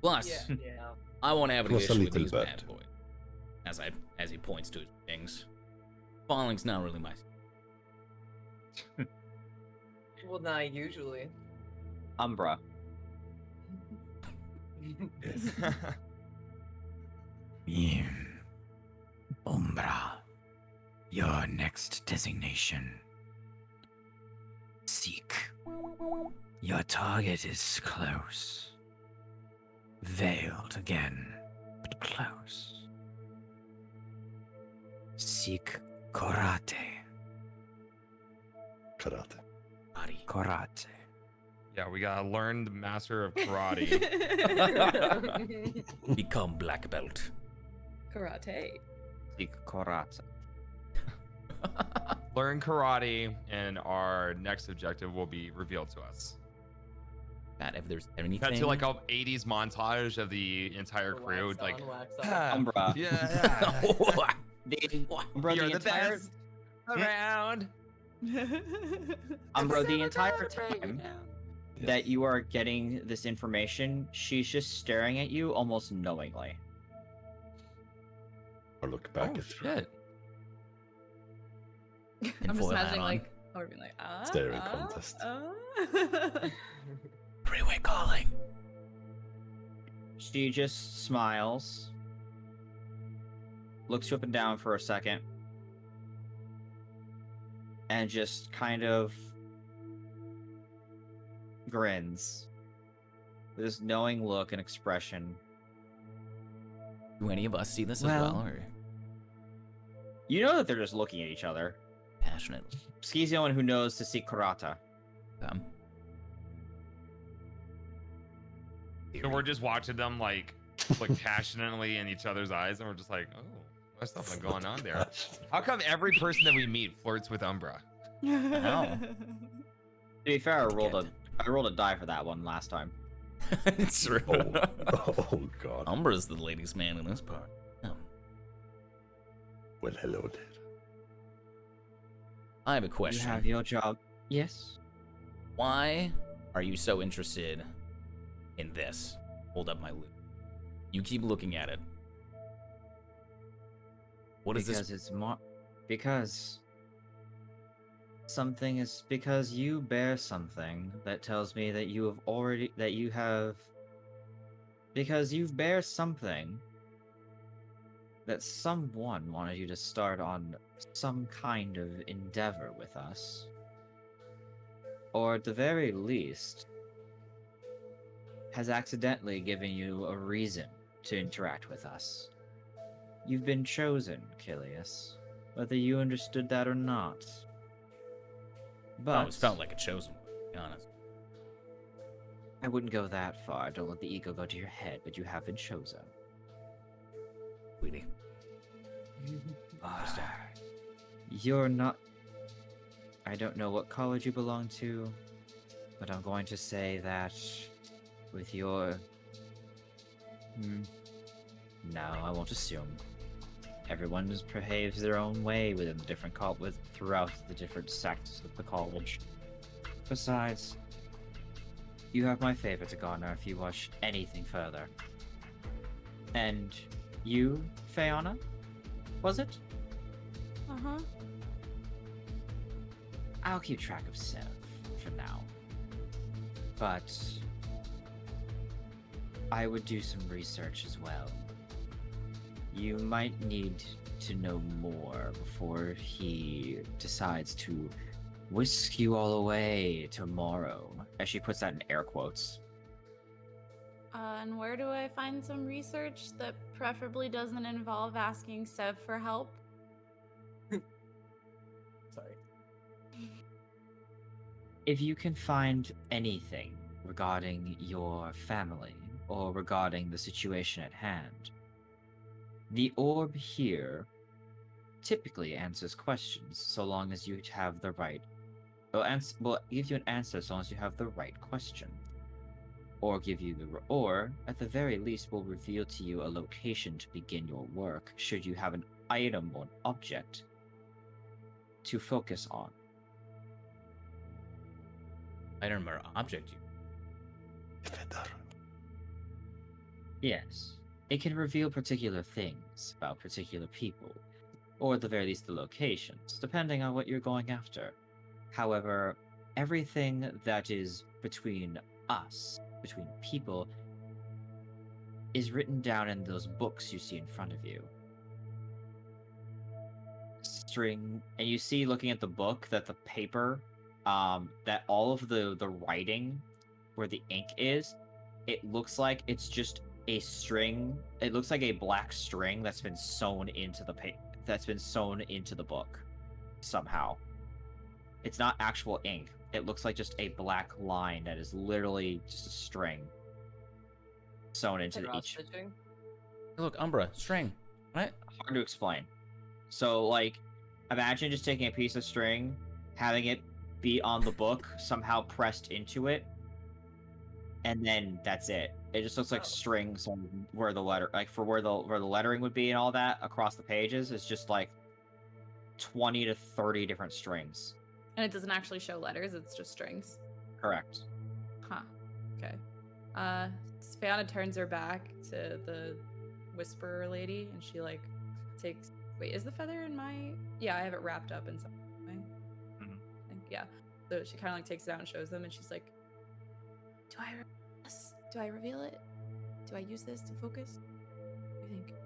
Plus, Yeah. I won't have an Plus a issue with little these bit. bad boys. As he points to his things. Falling's not really my. Well, not usually. Umbra. Yes. Umbra, your next designation. Seek. Your target is close. Veiled again, but close. Seek Korate. Karate. Korate. Yeah, we gotta learn the master of karate. Become black belt. Karate. Seek Korata. Learn karate, and our next objective will be revealed to us. That if there's anything. Cut to like a 80s montage of the entire crew, Wax like on, wax off. "Ah, Umbra. yeah, Umbra, you're the the entire best around. Umbra, the entire time that you are getting this information, she's just staring at you almost knowingly. Or look back Oh at shit! I'm just foil hat imagining on. like, or being like, Staring contest. Freeway calling. She just smiles, looks you up and down for a second, and just kind of grins with this knowing look and expression. Do any of us see this as Well- well, or You know that they're just looking at each other. passionately? Ski's the only one who knows to see Karata. So we're just watching them like passionately in each other's eyes, and we're just like, oh, what's something going on there? How come every person that we meet flirts with Umbra? To be fair, I rolled a die for that one last time. It's true. Oh god. Umbra's the ladies' man in this part. Oh. Well, hello there. I have a You question. have your job. Yes. Why are you so interested in this? Hold up my loot. You keep looking at it. What is because this? it's more. Because something is. Because you bear something that tells me that you have already. That you have. Because you bear something that someone wanted you to start on some kind of endeavor with us. Or at the very least, has accidentally given you a reason to interact with us. You've been chosen, Kilius, whether you understood that or not. But Always felt like a chosen one, to be honest. I wouldn't go that far. Don't let the ego go to your head, but you have been chosen. Sweetie. You're not. I don't know what college you belong to, but I'm going to say that with your. No, I won't assume. Everyone just behaves their own way within the different throughout the different sects of the college. Besides, you have my favor to garner if you wish anything further. And you, Fayana? Was it? Uh-huh. I'll keep track of Sev for now. But I would do some research as well. You might need to know more before he decides to whisk you all away tomorrow. As she puts that in air quotes. And where do I find some research that preferably doesn't involve asking Sev for help? Sorry. If you can find anything regarding your family or regarding the situation at hand, the orb here typically answers questions so long as you have the right. Will give you an answer so long as you have the right question, or or at the very least will reveal to you a location to begin your work should you have an item or an object to focus on. Item or object. Defender. Yes, it can reveal particular things about particular people, or at the very least the locations, depending on what you're going after. However, everything that is between us, between people, is written down in those books you see in front of you. String, and you see looking at the book that the paper, that all of the writing where the ink is, it looks like it's just a string. It looks like a black string that's been sewn into the book somehow. It's not actual ink. It looks like just a black line that is literally just a string sewn into each. Stitching? Look, Umbra, string. What? Hard to explain. So, like, imagine just taking a piece of string, having it be on the book, somehow pressed into it, and then that's it. It just looks like strings on where the letter, like for where the lettering would be and all that across the pages. It's just like 20 to 30 different strings. And it doesn't actually show letters, it's just strings. Correct. Huh. Okay. Savannah turns her back to the whisperer lady and she like takes wait, is the feather in my yeah, I have it wrapped up in something. I think, yeah. So she kinda like takes it out and shows them and she's like, Do I reveal this? Do I reveal it? Do I use this to focus? What do you think?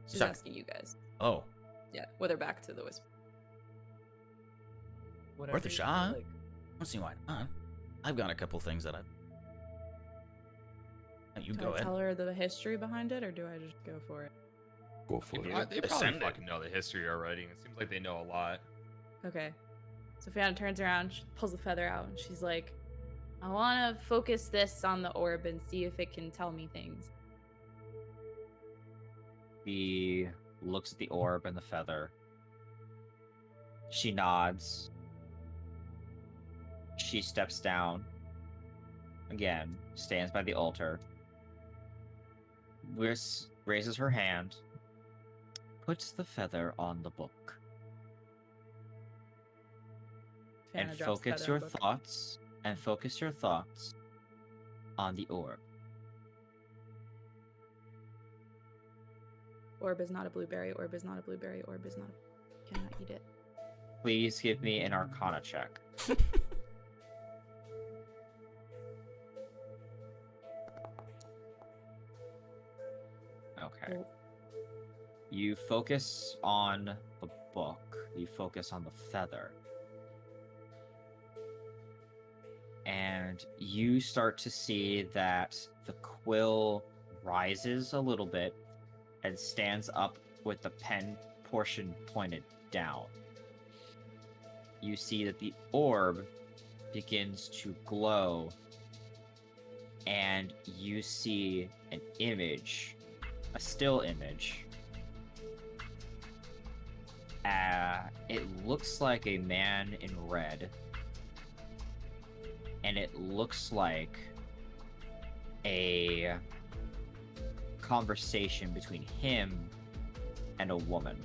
She's Suck. asking you guys. Oh, Yeah, with her back to the whisper. Whatever worth a you shot. feel like. I don't see why not. I've got a couple things that you Do go I ahead. tell her the history behind it or do I just go for it? Go for it. They probably Ascend it. fucking know the history already. It seems like they know a lot. Okay. So Fiona turns around, she pulls the feather out, and she's like, I want to focus this on the orb and see if it can tell me things. He looks at the orb and the feather. She nods. She steps down. Again, stands by the altar. Raises her hand. Puts the feather on the book. Fiona And drops the focus feather your on the book. thoughts. And focus your thoughts on the orb. Orb is not a blueberry. Orb is not a blueberry. Orb is not a... Cannot eat it. Please give me an Arcana check. Okay. Cool. You focus on the book. You focus on the feather. And you start to see that the quill rises a little bit and stands up with the pen portion pointed down. You see that the orb begins to glow, and you see an image, a still image. It looks like a man in red, and it looks like a conversation between him and a woman.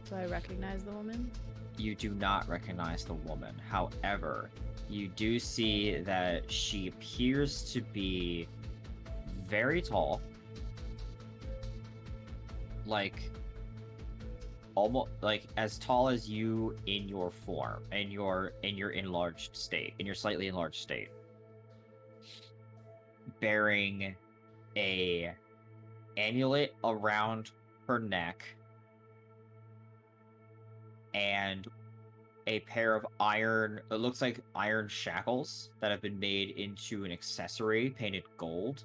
Do I recognize the woman? You do not recognize the woman. However, you do see that she appears to be very tall, like almost like as tall as you in your form, in your enlarged state, in your slightly enlarged state, bearing a amulet around her neck and a pair of iron, it looks like iron shackles that have been made into an accessory painted gold.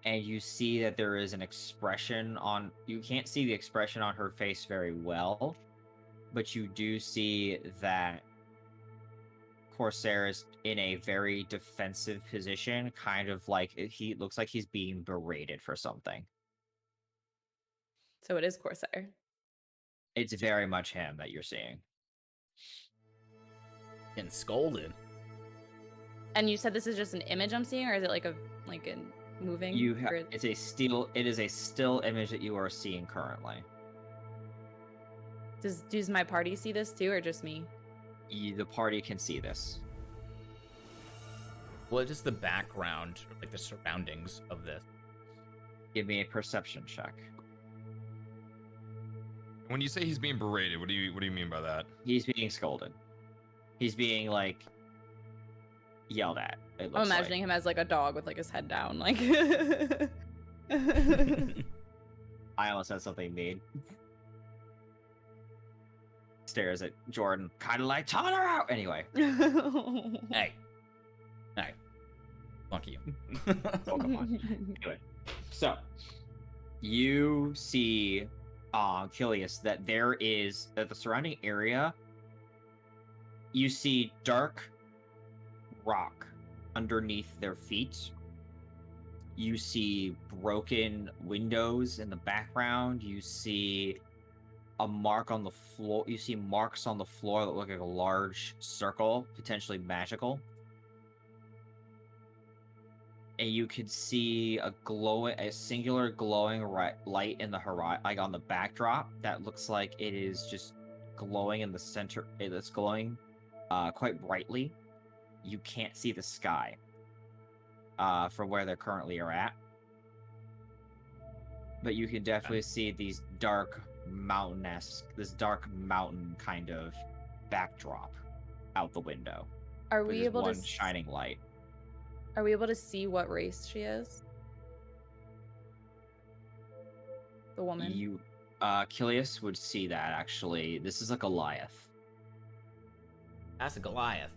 And you see that there is an expression on, you can't see the expression on her face very well, but you do see that Corsair is in a very defensive position, kind of like he looks like he's being berated for something. So it is Corsair. It's very much him that you're seeing. Getting scolded. And you said this is just an image I'm seeing, or is it like a moving? or- It is a still image that you are seeing currently. Does my party see this too, or just me? The party can see this. What is the background, or like the surroundings of this? Give me a perception check. When you say he's being berated, what do you mean by that? He's being scolded. He's being like yelled at. I'm imagining him as like a dog with like his head down, like. I almost said something mean. Stares at Jordan, kind of like, "Tell her out!" Anyway. Hey. Hey. Fuck you. Oh, come on. Anyway. So, you see, Kilius, that there is, that the surrounding area, you see dark rock underneath their feet. You see broken windows in the background. You see a mark on the floor. You see marks on the floor that look like a large circle, potentially magical. And you could see a singular glowing light in the horizon, like on the backdrop, that looks like it is just glowing in the center. It's glowing quite brightly. You can't see the sky from where they currently are at, but you can definitely see these dark this dark mountain kind of backdrop out the window. Are with we this able one to? shining light? Are we able to see what race she is? The woman. You, Kilius would see that actually. This is a Goliath. That's a Goliath.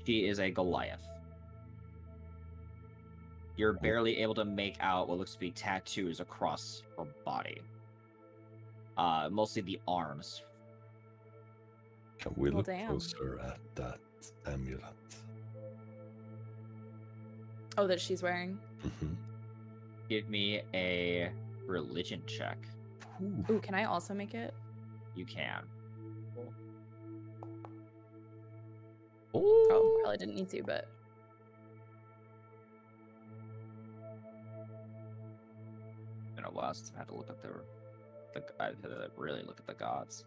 She is a Goliath. You're barely able to make out what looks to be tattoos across her body. Mostly the arms. Can we Well, look damn. closer at that amulet? Oh, that she's wearing. Mhm. Give me a religion check. Ooh. Ooh, can I also make it? You can. Oh, probably didn't need to, but Been a while since I had to look up I had to really look at the gods.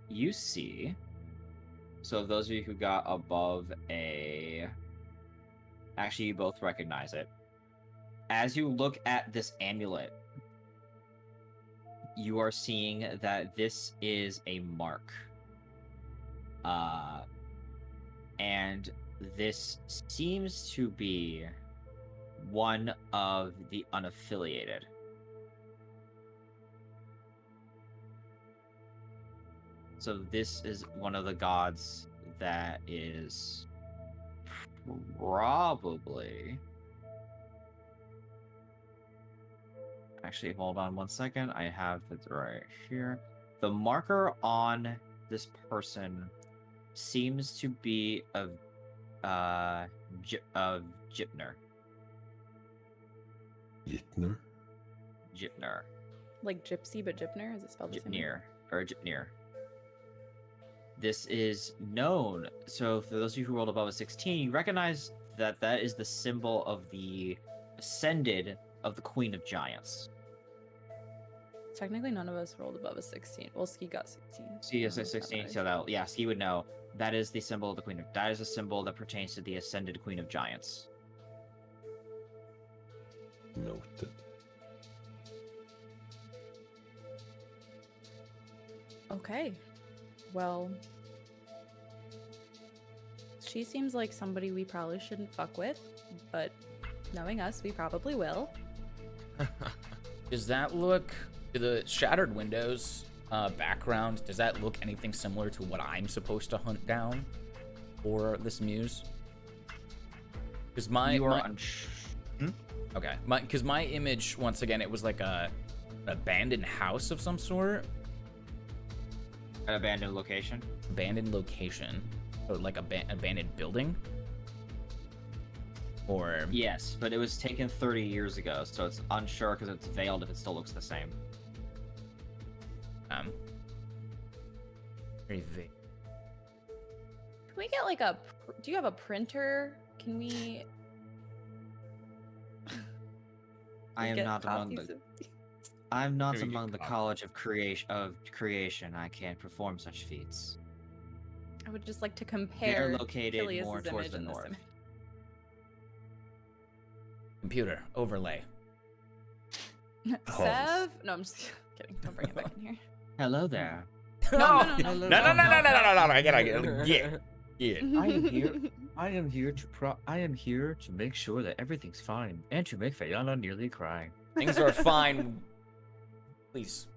You see So those of you who got above a... Actually, you both recognize it. As you look at this amulet, you are seeing that this is a mark. And this seems to be one of the unaffiliated. So this is one of the gods that is probably... Actually, hold on one second. I have it right here. The marker on this person seems to be of Gypner. Yitner? Gypner. Like gypsy, but Gypner? Is it spelled the same? Gypnir. Or Gypnir. This is known. So for those of you who rolled above a 16, you recognize that that is the symbol of the ascended of the Queen of Giants. Technically, none of us rolled above a 16. Well, Ski got 16. Ski is so a that's 16, right. so that, yeah, Ski would know. That is the symbol of the Queen of... That is a symbol that pertains to the ascended Queen of Giants. Noted. Okay. Well, she seems like somebody we probably shouldn't fuck with, but knowing us, we probably will. Does that look, to the shattered windows background, does that look anything similar to what I'm supposed to hunt down for this muse? Because You are okay, because my image, once again, it was like an abandoned house of some sort. an abandoned location. Abandoned location, or like a abandoned building, or Yes, but it was taken 30 years ago, so it's unsure because it's veiled if it still looks the same. very vague. Can we get like a... Do you have a printer? Can we... I am get not among copies the... of- I'm not Maybe among get the copies. College of Creation. I can't perform such feats. I would just like to They're compare located Kilius's more towards image the and this north. image. Computer overlay. Sev? No, I'm just kidding. Don't bring it back in here. Hello there. No, no, no, no, no, no, I get it. Yeah. I am here. I am here to make sure that everything's fine and to make Fayana nearly cry. Things are fine. Please.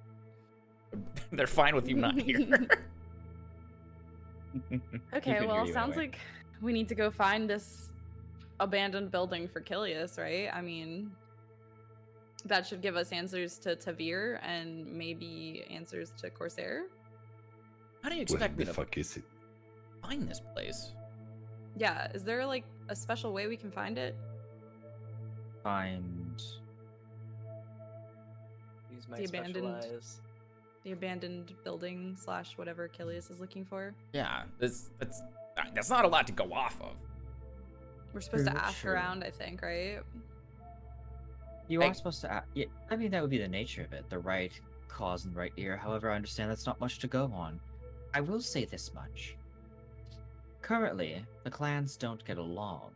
They're fine with you not here. Okay, well, sounds like we need to go find this abandoned building for Kilius, right? I mean, that should give us answers to Tavir and maybe answers to Corsair. How do you Where expect me the to fuck is it? find this place? Yeah, is there like a special way we can find it? Find. Use my The abandoned- specialize. The abandoned building / whatever Kilius is looking for. Yeah, that's not a lot to go off of. We're supposed to ask Sure. around, I think, right? You Hey. are supposed to. Yeah, I mean, that would be the nature of it. The right cause and right ear. However, I understand that's not much to go on. I will say this much. Currently, the clans don't get along.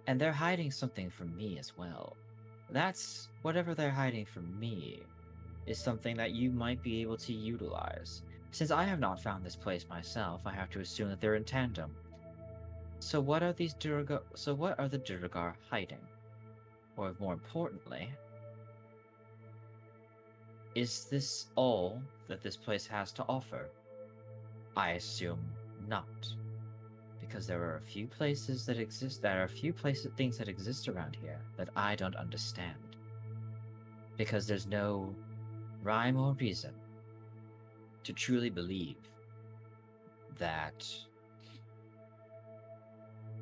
And they're hiding something from me as well. That's whatever they're hiding from me is something that you might be able to utilize. Since I have not found this place myself, I have to assume that they're in tandem. So what are the Duergar hiding? Or more importantly, is this all that this place has to offer? I assume not. Because there are a few places that exist, things that exist around here that I don't understand. Because there's no rhyme or reason to truly believe that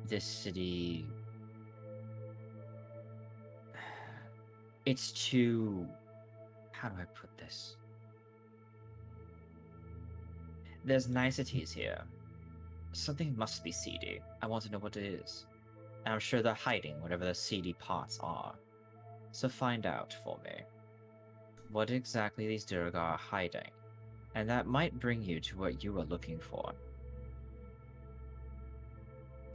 this city... It's too... How do I put this? There's niceties here. Something must be seedy. I want to know what it is. And I'm sure they're hiding whatever the seedy parts are. So find out for me what exactly these Duergar are hiding. And that might bring you to what you are looking for.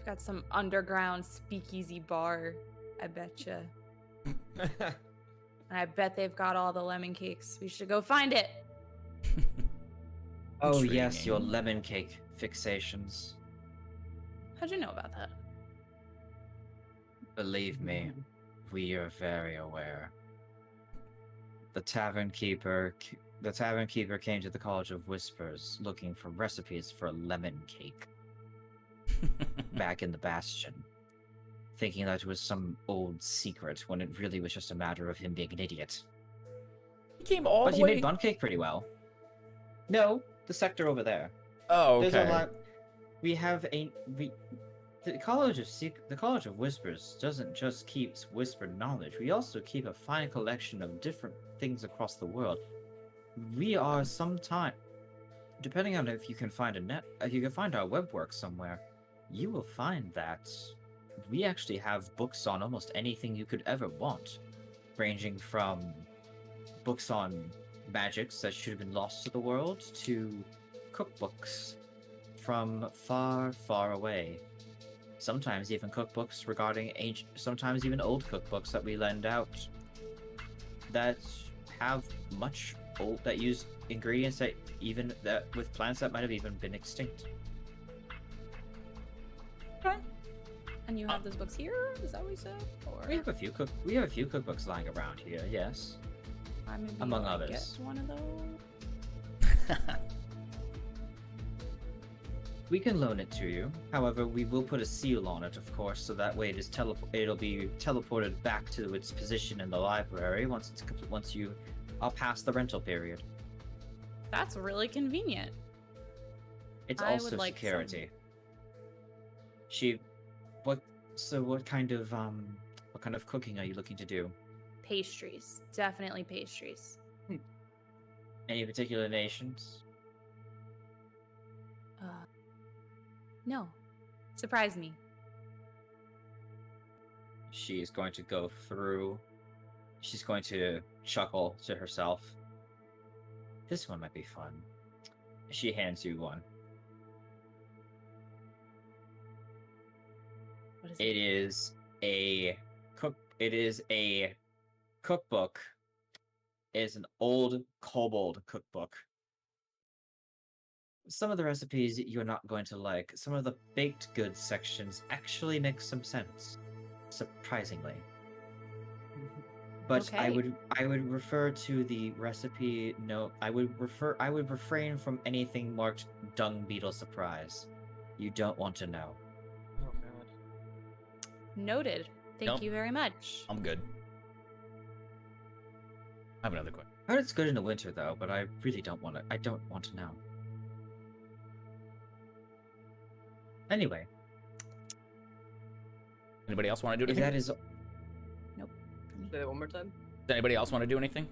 We've got some underground speakeasy bar, I betcha. And I bet they've got all the lemon cakes. We should go find it. Oh yes, your Intriguing. lemon cake fixations. How'd you know about that? Believe me, we are very aware. The tavern keeper came to the College of Whispers looking for recipes for a lemon cake back in the Bastion, thinking that it was some old secret when it really was just a matter of him being an idiot. He came all But the he way. made bun cake pretty well. No, the sector over there. Oh, okay. There's a lot. We have the College of Whispers doesn't just keep whispered knowledge. We also keep a fine collection of different things across the world. We are sometime, depending on if you can find if you can find our web work somewhere, you will find that we actually have books on almost anything you could ever want, ranging from books on magics that should have been lost to the world to cookbooks from far, far away. Sometimes even cookbooks regarding sometimes even old cookbooks that we lend out that have that use ingredients that with plants that might have even been extinct. And you have those books here? Is that what you said? Or We have a few cookbooks lying around here. Yes. I maybe among wanna others. Get one of those. We can loan it to you. However, we will put a seal on it, of course, so that way it'll be teleported back to its position in the library once you are past the rental period. That's really convenient. It's I also would like some. security. What kind of cooking are you looking to do? Pastries. Definitely pastries. Any particular nations? No. Surprise me. She's going to go through. She's going to chuckle to herself. This one might be fun. She hands you one. What is It is a cookbook. It is an old kobold cookbook. Some of the recipes you're not going to like. Some of the baked goods sections actually make some sense, surprisingly. But I Okay. would refer to the recipe note. I would refrain from anything marked dung beetle surprise. You don't want to know. Oh god. Noted. Thank Nope. you very much. I'm good. I have another question. I heard it's good in the winter though, but I really don't want to. I don't want to know. Anyway, Anybody else want to do if anything? that is Say that one more time. Does anybody else want to do anything?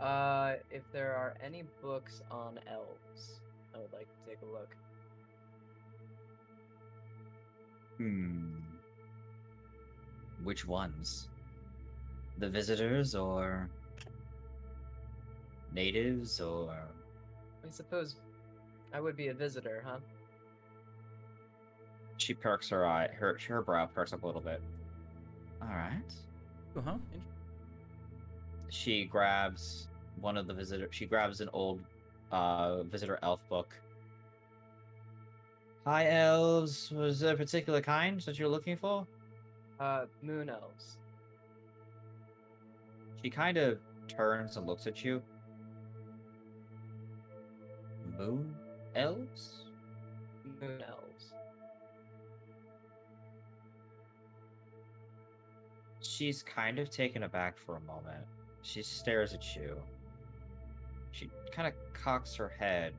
If there are any books on elves, I would like to take a look. Which ones? The visitors or natives or I suppose I would be a visitor, huh? she perks her eye, her brow perks up a little bit. All right. Uh-huh. She grabs one of the visitor. She grabs an old visitor elf book. Hi, elves. Was there a particular kind that you're looking for? Moon elves. She kind of turns and looks at you. Moon elves? Moon elves. She's kind of taken aback for a moment. She stares at you. She kind of cocks her head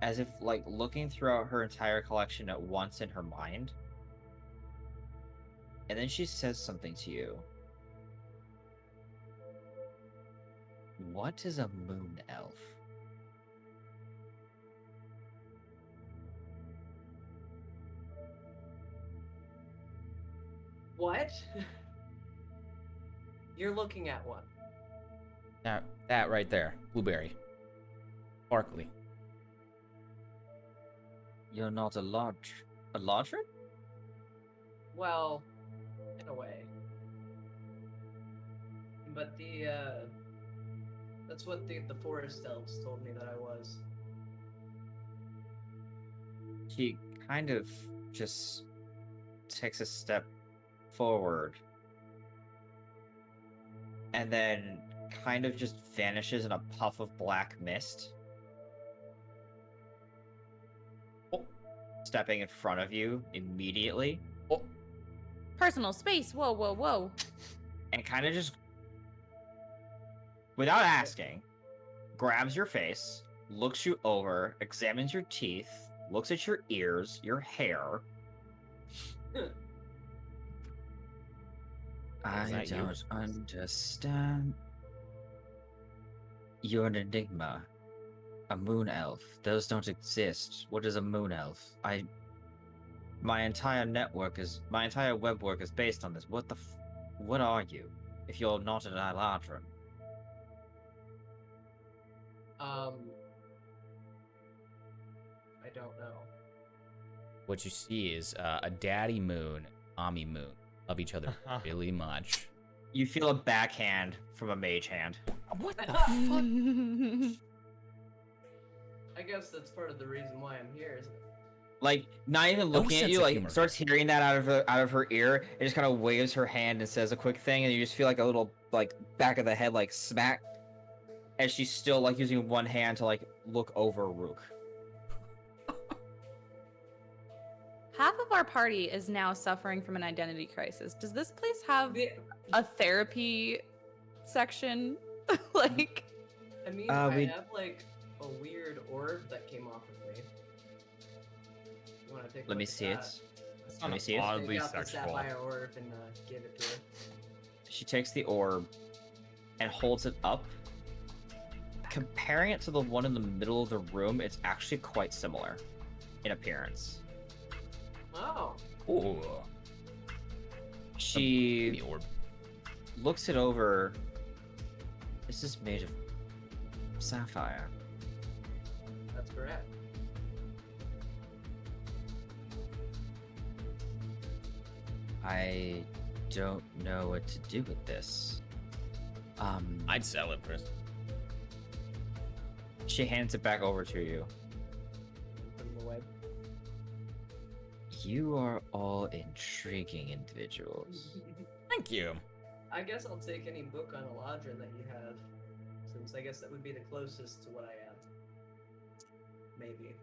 as if like looking throughout her entire collection at once in her mind. And then she says something to you. What is a moon elf? What? You're looking at one. That right there. Blueberry. Sparkly. You're not a Eladrin? Well, in a way. But that's what the forest elves told me that I was. She kind of just takes a step forward and then kind of just vanishes in a puff of black mist. Stepping in front of you immediately Personal space. Whoa, whoa, whoa. and kind of just, without asking, grabs your face, looks you over, examines your teeth, looks at your ears, your hair. I that you? don't understand. You're an enigma. A moon elf. Those don't exist. What is a moon elf? My entire web work is based on this. What are you? If you're not an Eladrin? I don't know. What you see is a daddy moon, mommy moon, love each other really much. You feel a backhand from a mage hand. What the fuck? I guess that's part of the reason why I'm here, isn't it? Like, not even No looking at sense you, of like humor. starts hearing that out of her ear, and just kind of waves her hand and says a quick thing, and you just feel like a little like back of the head like smack, as she's still like using one hand to like look over Rook. Half of our party is now suffering from an identity crisis. Does this place have a therapy section? Like, I mean, we- I have like a weird orb that came off of me. You wanna take a Let me look at see it. that? Let me see it. Oddly Take out the sexual. sapphire orb and give it to her. She takes the orb and holds it up. Comparing it to the one in the middle of the room, it's actually quite similar in appearance. Oh, Ooh. She The orb. looks it over. This is made of sapphire. that's correct. I don't know what to do with this. I'd sell it, Chris. She hands it back over to you. Put it away. You are all intriguing individuals. Thank you. I guess I'll take any book on Eladrin that you have, since I guess that would be the closest to what I am. Maybe.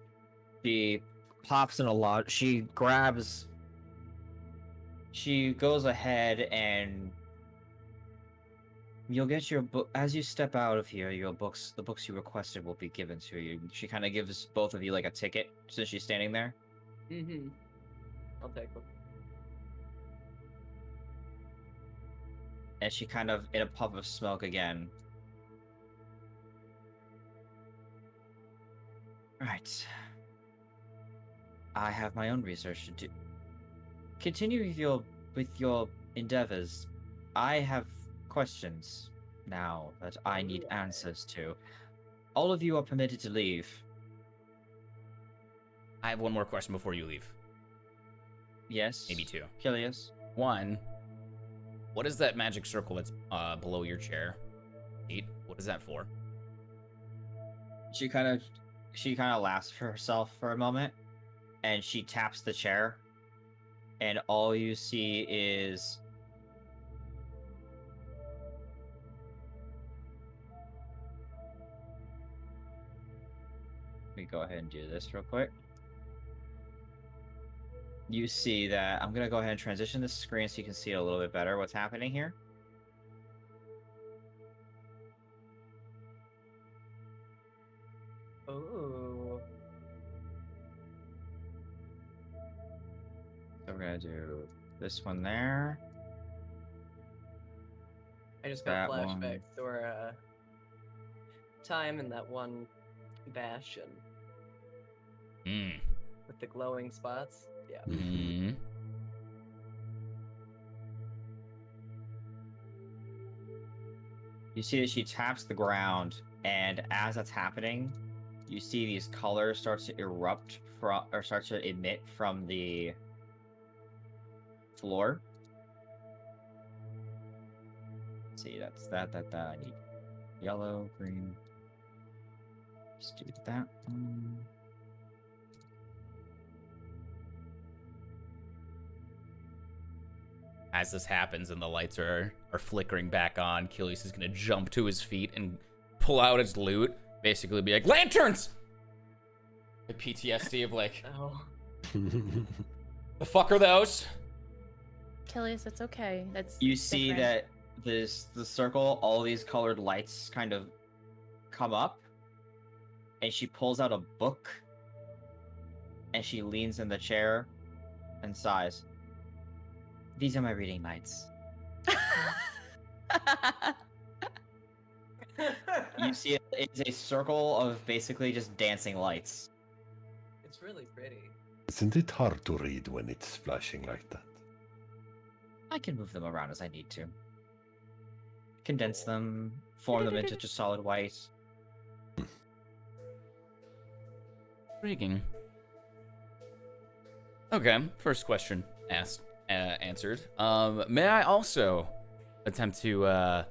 She pops in a lot. She goes ahead and you'll get your book as you step out of here. The books you requested will be given to you. She kind of gives both of you like a ticket since she's standing there. Mm-hmm. I'll take one. And she kind of, in a puff of smoke again. Right. I have my own research to do. Continue with your endeavors. I have questions now that I need answers to. All of you are permitted to leave. I have one more question before you leave. Yes. Maybe two. Kilius. One, what is that magic circle that's below your chair? Eight. What is that for? She kind of laughs for herself for a moment, and she taps the chair, and all you see is let me go ahead and do this real quick. You see that I'm gonna go ahead and transition this screen so you can see it a little bit better what's happening here. Oh. So we're gonna do this one there. I just got That flashbacks one. to our time in that one bastion Hmm. with the glowing spots. Yeah. Hmm. You see that she taps the ground, and as that's happening, you see these colors start to erupt from, or start to emit from the floor. Let's see, that's that. I need yellow, green. Just do that one. As this happens and the lights are flickering back on, Kilius is gonna jump to his feet and pull out his loot, basically be like, lanterns! The PTSD of like, Oh. the fuck are those? Kilius, it's okay. That's You see different. that the circle, all these colored lights kind of come up, and she pulls out a book, and she leans in the chair and sighs. These are my reading lights. You see it's a circle of basically just dancing lights. It's really pretty. Isn't it hard to read when it's flashing like that? I can move them around as I need to. Condense them, form them into just solid white. Intriguing. Okay, first question answered. May I also attempt to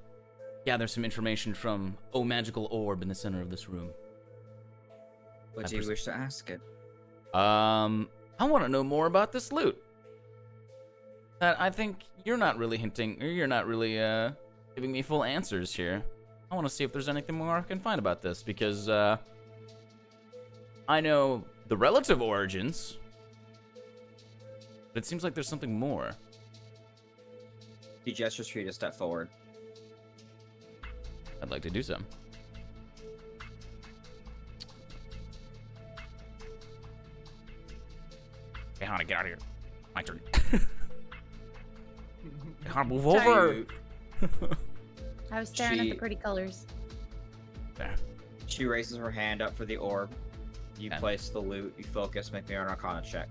gather some information from magical orb in the center of this room? What do you wish to ask it? I want to know more about this loot. I think you're not really hinting, or you're not really giving me full answers here. I want to see if there's anything more I can find about this, because I know the relative origins, but it seems like there's something more. He gestures for you to step forward. I'd like to do so. Hey, Hana, get out of here. My turn. Hey, Hana, move over. I was staring at the She- pretty colors. There. She raises her hand up for the orb. You Okay. place the loot, you focus, make me an Arcana check.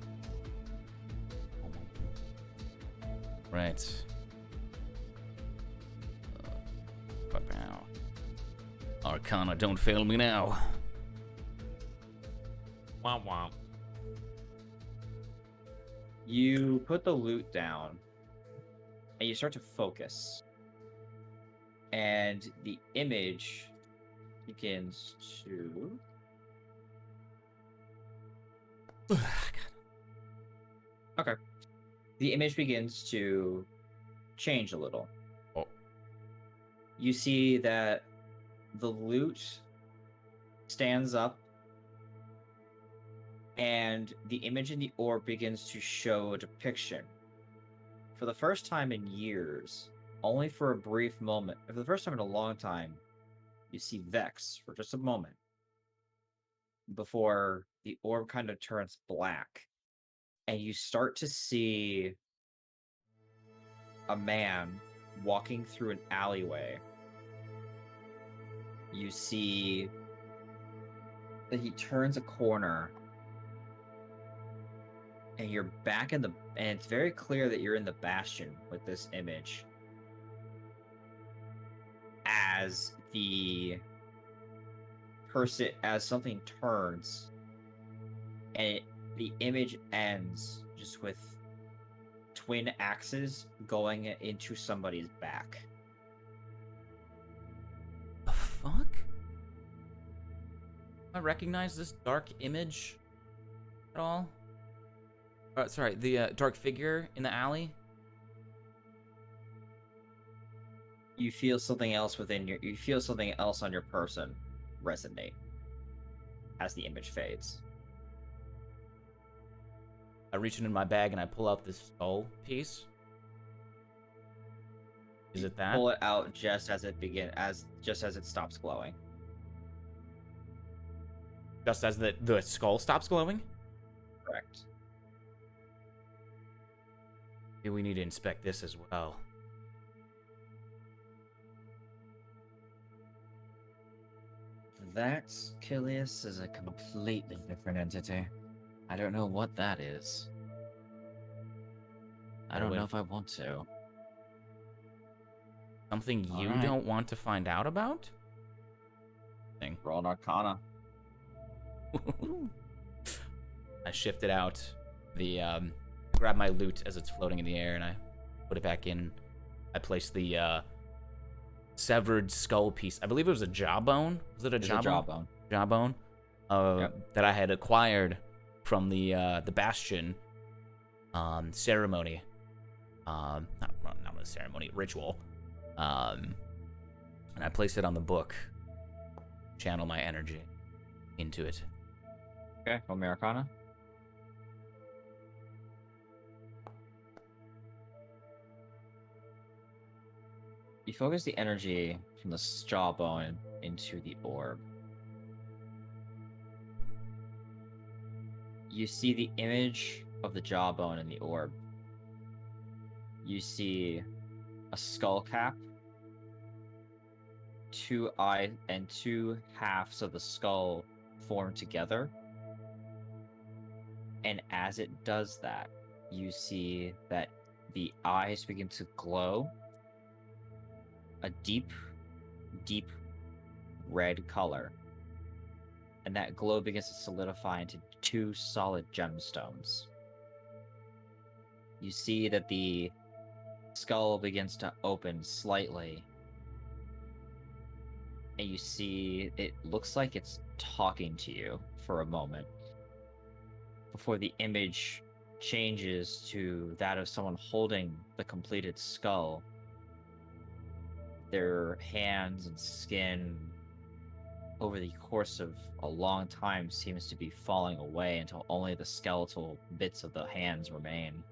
Right. What now? Arcana, don't fail me now. Womp womp. You put the loot down, and you start to focus. And the image begins to... Okay. The image begins to change a little. Oh. You see that the loot stands up, and the image in the orb begins to show a depiction. For the first time in years, only for a brief moment, for the first time in a long time, you see Vex for just a moment before the orb kind of turns black, and you start to see a man walking through an alleyway. You see that he turns a corner, and you're back in the, and it's very clear that you're in the Bastion with this image as the person, as something turns, and the image ends just with twin axes going into somebody's back. The fuck? I recognize this dark image at all? Sorry, the dark figure in the alley? You feel something else within your, you feel something else on your person resonate as the image fades. I reach into my bag and I pull out this skull piece. Is it that? Pull it out just as it just as it stops glowing. Just as the skull stops glowing? Correct. Maybe we need to inspect this as well. That, Kilius, is a completely different entity. I don't know what that is. I don't know if I want to. Something you Alright. don't want to find out about? Roll an Arcana. I shifted out the grab my loot as it's floating in the air, and I put it back in. I placed the severed skull piece. I believe it was a jawbone. Was it a It's a jawbone? jawbone. Jawbone. That I had acquired from the Bastion ceremony. Not a ceremony, ritual. And I placed it on the book. Channel my energy into it. Okay, Americana. You focus the energy from the jawbone into the orb. You see the image of the jawbone in the orb. You see a skull cap, 2 eyes, and 2 halves of the skull form together. And as it does that, you see that the eyes begin to glow a deep, deep red color. And that glow begins to solidify into 2 solid gemstones. You see that the skull begins to open slightly. And you see it looks like it's talking to you for a moment before the image changes to that of someone holding the completed skull. Their hands and skin over the course of a long time seems to be falling away until only the skeletal bits of the hands remain.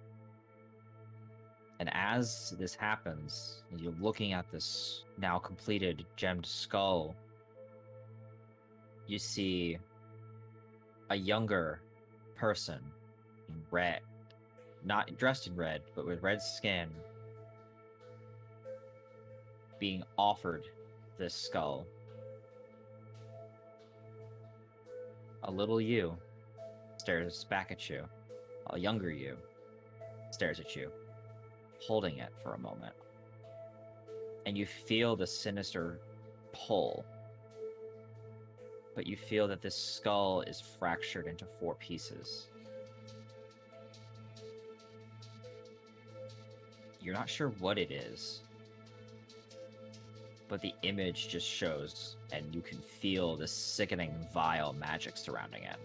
And as this happens, you're looking at this now completed gemmed skull, you see a younger person in red, not dressed in red, but with red skin, being offered this skull. A little you stares back at you. A younger you stares at you, holding it for a moment. And you feel the sinister pull. But you feel that this skull is fractured into 4 pieces. You're not sure what it is, but the image just shows, and you can feel the sickening, vile magic surrounding it.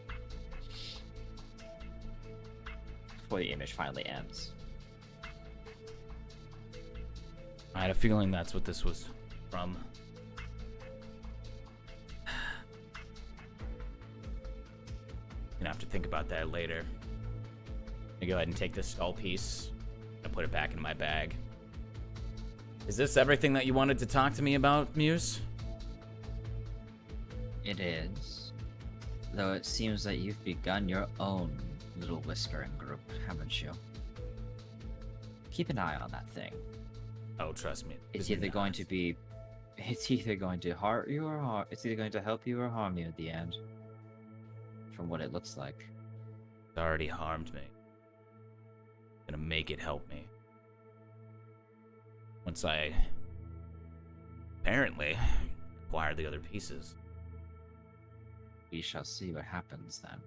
Before the image finally ends. I had a feeling that's what this was from. Gonna have to think about that later. I'm gonna go ahead and take this skull piece and put it back in my bag. Is this everything that you wanted to talk to me about, Muse? It is. Though it seems that you've begun your own little whispering group, haven't you? Keep an eye on that thing. Oh, trust me. It's either going to be... It's either going to hurt you or it's either going to help you or harm you at the end. From what it looks like. It's already harmed me. Gonna make it help me. Once I apparently acquire the other pieces. We shall see what happens then.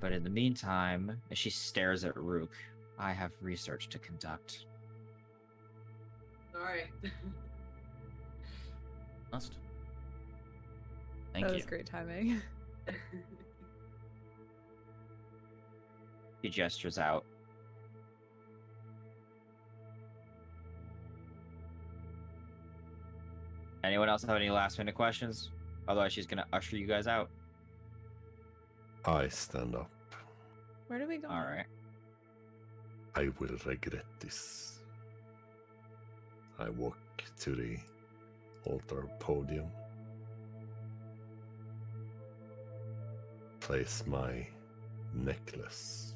But in the meantime, as she stares at Rook, I have research to conduct. Alright. Must. Thank That you. was great timing. She gestures out. Anyone else have any last minute questions? Otherwise, she's gonna usher you guys out. I stand up. Where do we go? All right. I will regret this. I walk to the altar podium. Place my necklace.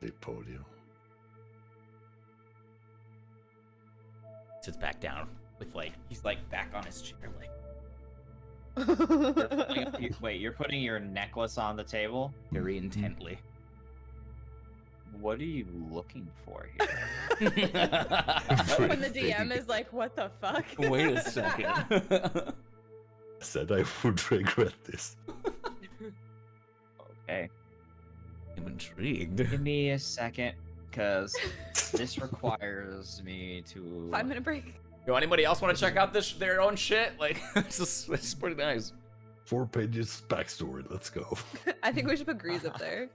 The podium. Sits back down with he's back on his chair Wait, you're putting your necklace on the table? very intently. What are you looking for here? When the DM is like, what the fuck? Wait a second. said I would regret this. Okay. I'm intrigued. Give me a second, because this requires me to. 5-minute break. Yo, anybody else want to check out their own shit? Like, this is pretty nice. 4 pages backstory. Let's go. I think we should put Grease up there.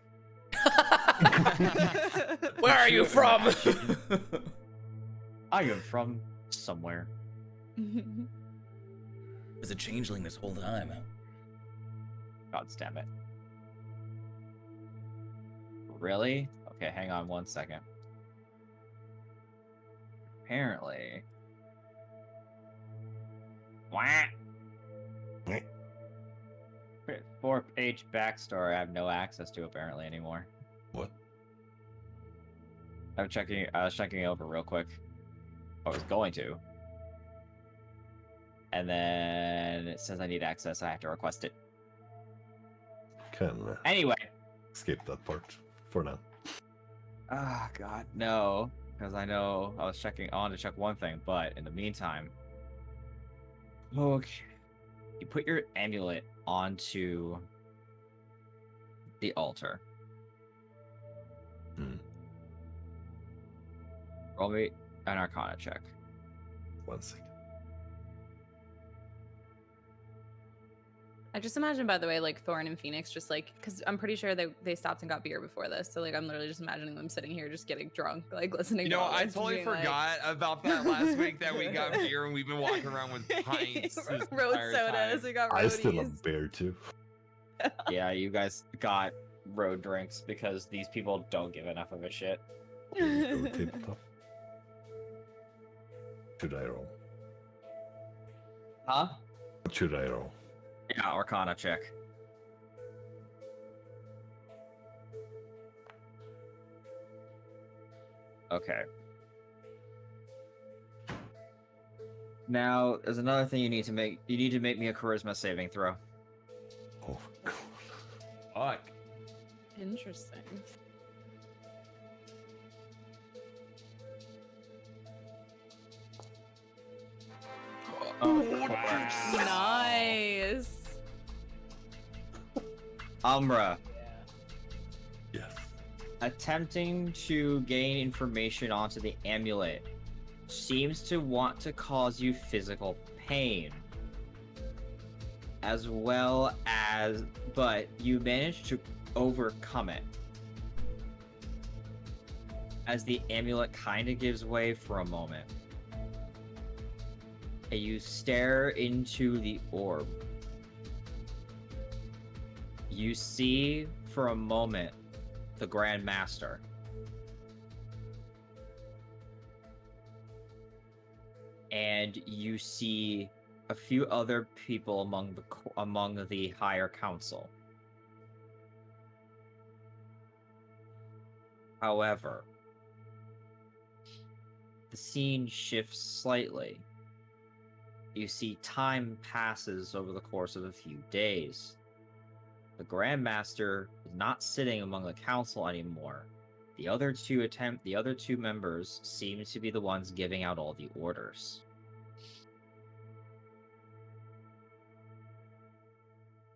Where are you from? I am from somewhere. Is a changeling this whole time. God damn it. Really? Okay, hang on 1 second. Apparently. Wah! Wah. 4-page backstory I have no access to apparently anymore. What? I was checking it over real quick. I was going to. And then it says I need access, I have to request it. Can Anyway. skip that part for now. Oh god, no. Because I know I wanted to check one thing, but in the meantime. Okay. You put your amulet onto the altar. Roll me an Arcana check. 1 second. I just imagine, by the way, like Thorn and Phoenix, just like, because I'm pretty sure they stopped and got beer before this. So like, I'm literally just imagining them sitting here, just getting drunk, like listening. You to know, all I this and totally being like- forgot about that last week that we got beer and we've been walking around with pints. this road entire sodas. time. We got I still roadies. have bear too. Yeah, you guys got road drinks because these people don't give enough of a shit. Go tabletop. Should I roll? Huh? What should I roll? Yeah, Arcana check. Okay. Now, there's another thing you need to make. You need to make me a charisma saving throw. Oh, God. Fuck. Interesting. Nice. Umbra, Yes. attempting to gain information onto the amulet seems to want to cause you physical pain. As well as, but you manage to overcome it. As the amulet kind of gives way for a moment. And you stare into the orb. You see for a moment the Grand Master. And you see a few other people among the higher council. However, the scene shifts slightly. You see time passes over the course of a few days. The Grand Master is not sitting among the council anymore. The other two members seem to be the ones giving out all the orders.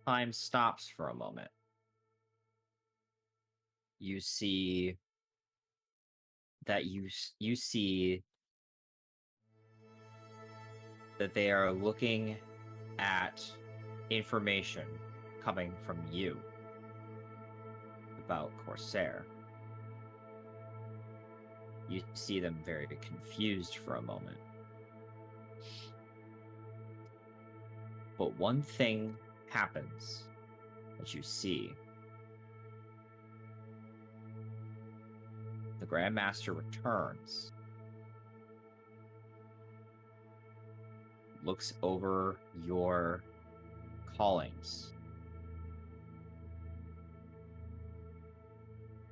Time stops for a moment. You see that you see that they are looking at information coming from you about Corsair. You see them very confused for a moment. But one thing happens that you see. The Grand Master returns, looks over your callings,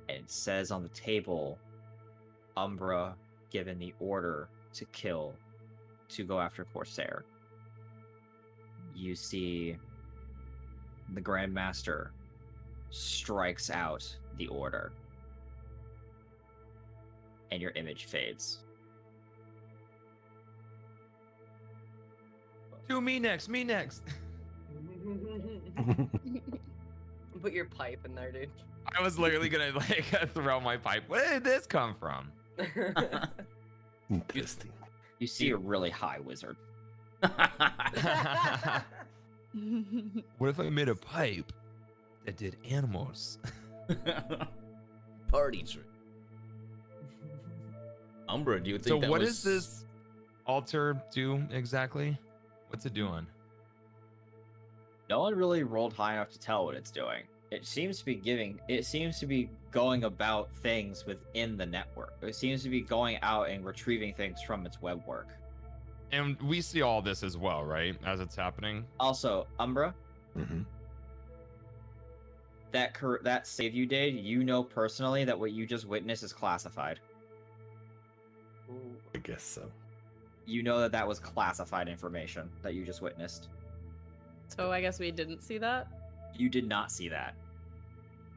and it says on the table, Umbra given the order to go after Corsair. You see the Grand Master strikes out the order, and your image fades. Do me next, me next. Put your pipe in there, dude. I was literally gonna like throw my pipe. Where did this come from? Interesting. You see a really high wizard. What if I made a pipe that did animals? Party trick. Umbra, do you think So that what was... does this altar do exactly? What's it doing? No one really rolled high enough to tell what it's doing. It seems to be going about things within the network. It seems to be going out and retrieving things from its web work. And we see all this as well, right? As it's happening. Also, Umbra, Mhm. that save you did, you know personally that what you just witnessed is classified. I guess so. You know that was classified information that you just witnessed. So I guess we didn't see that. You did not see that.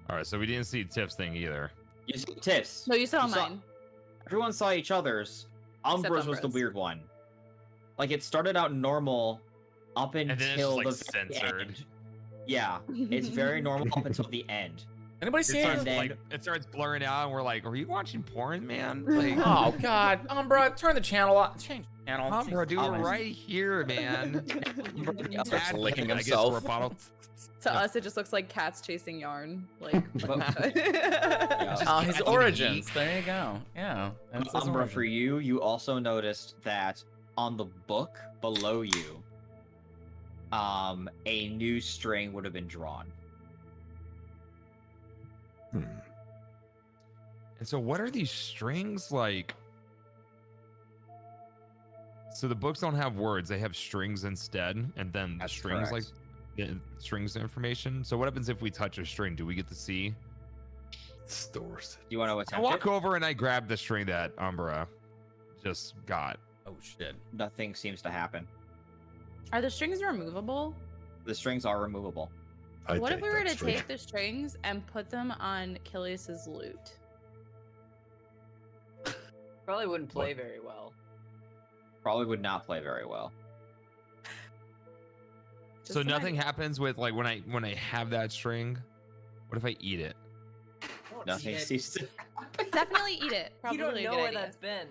All right, so we didn't see Tiff's thing either. You saw Tiff's. No, you saw You saw- mine. Everyone saw each other's. Umbra's was the Umbra's. weird one. Like it started out normal up then until it's just, the like, very censored. end. Yeah, it's very normal up until the end. Anybody It see starts, it? then- like, it starts blurring out, and we're like, "Are you watching porn, man?" Like, Oh God, Umbra, turn the channel off. Change the channel. Umbra, dude, Oh, right here, man. Starts Bad licking kid, I guess, himself. for a bottle. To us, it just looks like cats chasing yarn. Like, Yeah. His Cats eat. origins. There you go. Yeah. That's his Umbra, origin. for you also noticed that on the book below you, a new string would have been drawn. Hmm. And so, what are these strings like? So the books don't have words; they have strings instead, and then the That's strings correct. like strings of information. So what happens if we touch a string? Do we get to see? Stores. Do you want to I attempt walk it? over and I grab the string that Umbra just got. Oh shit. Nothing seems to happen. Are the strings removable? The strings are removable. I What if take we were that to string. take the strings and put them on Kilius's loot? Probably wouldn't play very well. Probably would not play very well. Just So an nothing idea. happens with like when I have that string. What if I eat it? Don't Nothing eat it. seems to. Definitely eat it. You Probably don't a know good where idea. that's been.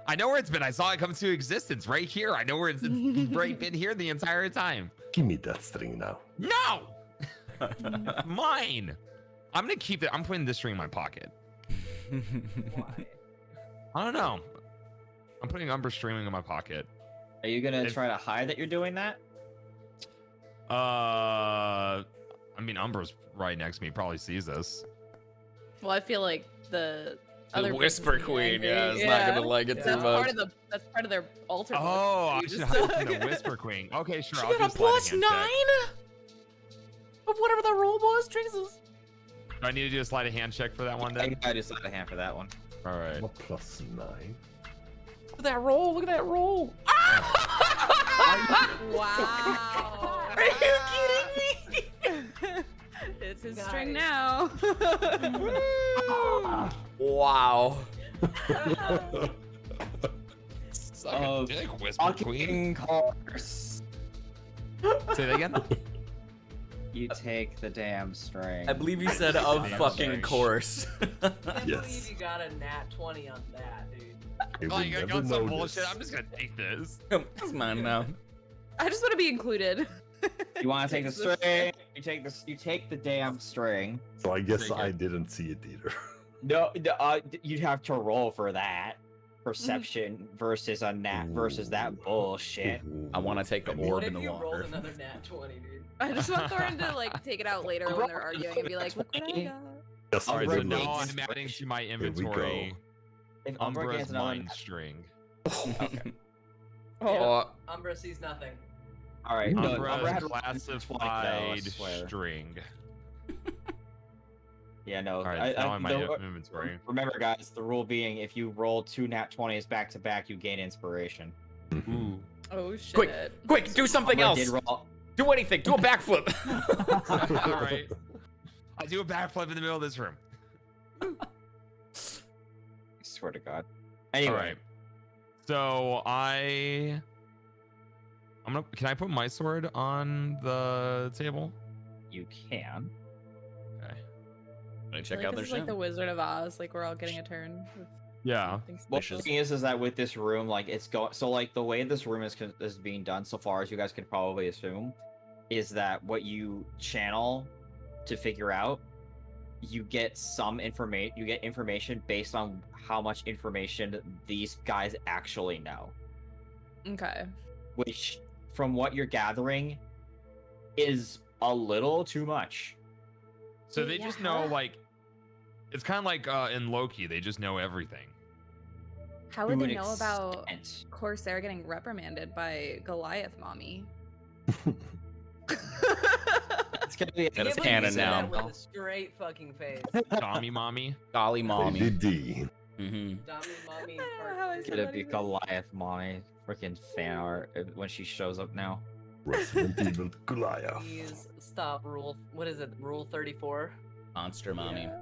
I know where it's been. I saw it come to existence right here. I know where it's right been here the entire time. Give me that string now. No, mine. I'm gonna keep it. I'm putting this string in my pocket. Why? I don't know. I'm putting Umber streaming in my pocket. Are you gonna If- try to hide that you're doing that? I mean, Umber's right next to me. Probably sees this. Well, I feel like the The other Whisper person's gonna be Queen, yeah, angry. is not gonna like it Yeah. too That's part much. of the. That's part of their altar. book. Oh, I You should just- hide from the Whisper Queen. Okay, sure. She I'll got do a sliding plus hand check. 9 of whatever the roll was. Jesus. Do I need to do a sleight of hand check for that one I then? just had a hand for that one. All right. What plus 9? Look at that roll. Look at that roll. Wow. Are you kidding me? It's his Nice. string now. Wow. Suck Oh, a dick, Whisper Queen. Fucking course. Say that again. You take the damn string. I believe you said of Damn fucking right. course. I can't Yes. believe you got a nat 20 on that, dude. You will Like, I never got some know bullshit. this. I'm just gonna take this. It's mine now. I just want to be included. You want to take the string? You take the damn string. So I guess Very I good. didn't see it either. No, you'd have to roll for that. Perception versus a nat versus that bullshit. I want to take the I mean, orb What in if the you rolled water. another nat 20, dude? I just want Thorin to like take it out later when they're arguing and be like, "Look what I got." Just All All right, for so the Umbra now notes. I'm adding to my we inventory If Umbra Umbra's gets another mind string. Okay. Oh, Umbra sees nothing. All right. No, Umbra's Umbra had classified swear. string. Yeah, no. All right, it's now in my the- inventory. Remember, guys, the rule being if you roll 2 nat 20s back to back, you gain inspiration. Ooh. Oh shit! quick, do something Umbra else. did roll. Do anything. Do a backflip. All right. I do a backflip in the middle of this room. I swear to God. All Anyway, right. So I'm Can I put my sword on the table? You can. Okay. Wanna I check feel out like their this is like shit? the Wizard of Oz. Like we're all getting a turn. With Yeah. something Well, the special. thing is that with this room, like it's going. So like the way this room is being done so far, as you guys can probably assume, is that what you channel to figure out, you get some information. You get information based on how much information these guys actually know. Okay. Which, from what you're gathering, is a little too much. So Wait, they yeah, just how know the- like it's kind of like in Loki, they just know everything. How would To they an know about extent. Corsair getting reprimanded by Goliath mommy? It's gonna be. That is Can't believe you canon said that now. with a straight fucking face. Tommy mommy. Golly mommy. Lady D. Mm-hmm. Dummy mommy. How I part said two. Gonna that be even. Goliath mommy. Freaking fan art when she shows up now. Resident Evil Goliath. Please stop. What is it? Rule 34. Monster mommy. Yeah.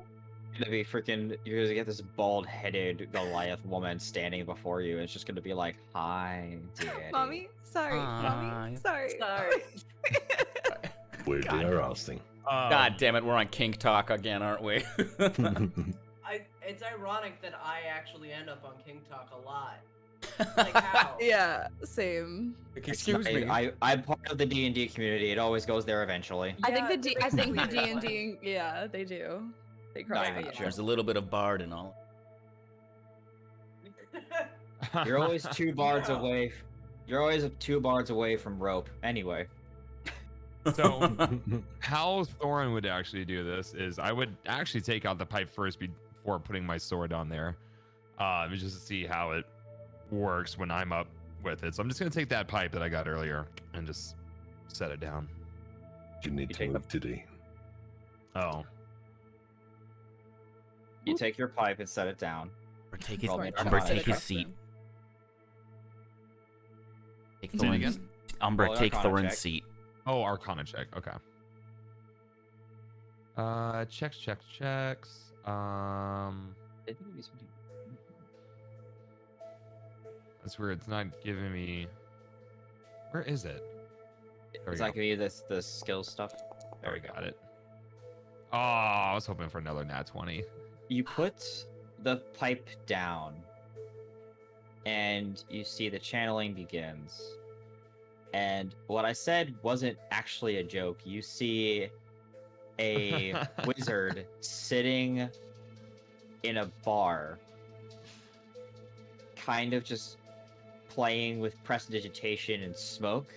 Gonna be freaking. You're gonna get this bald-headed Goliath woman standing before you. It's just gonna be like, "Hi, daddy." Mommy, sorry. Mommy, Hi. sorry. Sorry. Weirdly God. arousing. God damn it, we're on Kink Talk again, aren't we? It's ironic that I actually end up on King Talk a lot. Like how? Yeah, same. Excuse me. I'm part of the D&D community. It always goes there eventually. I think Yeah, the D that I makes think the sense. D and D. Yeah, they do. They cross even paths. sure. There's a little bit of bard and all. You're always two bards No. away. You're always 2 bards away from rope. Anyway, So how Thorin would actually do this is I would actually take out the pipe first before putting my sword on there, just to see how it works when I'm up with it. So I'm just gonna take that pipe that I got earlier and just set it down. You need You to take move today. Oh, you take your pipe and set it down. Or take his, Roll me an Umber, Arcana take his check. seat. Take Say it Thorin's. again? Umber, Roll an take Arcana Thorin's check. seat. oh, Arcana check. Okay. Checks. That's weird. It's not giving me. Where is it? There we Is go. that giving you the skills stuff? There we got it. Oh, I was hoping for another nat 20. You put the pipe down, and you see the channeling begins. And what I said wasn't actually a joke. You see a wizard sitting in a bar, kind of just playing with prestidigitation and smoke,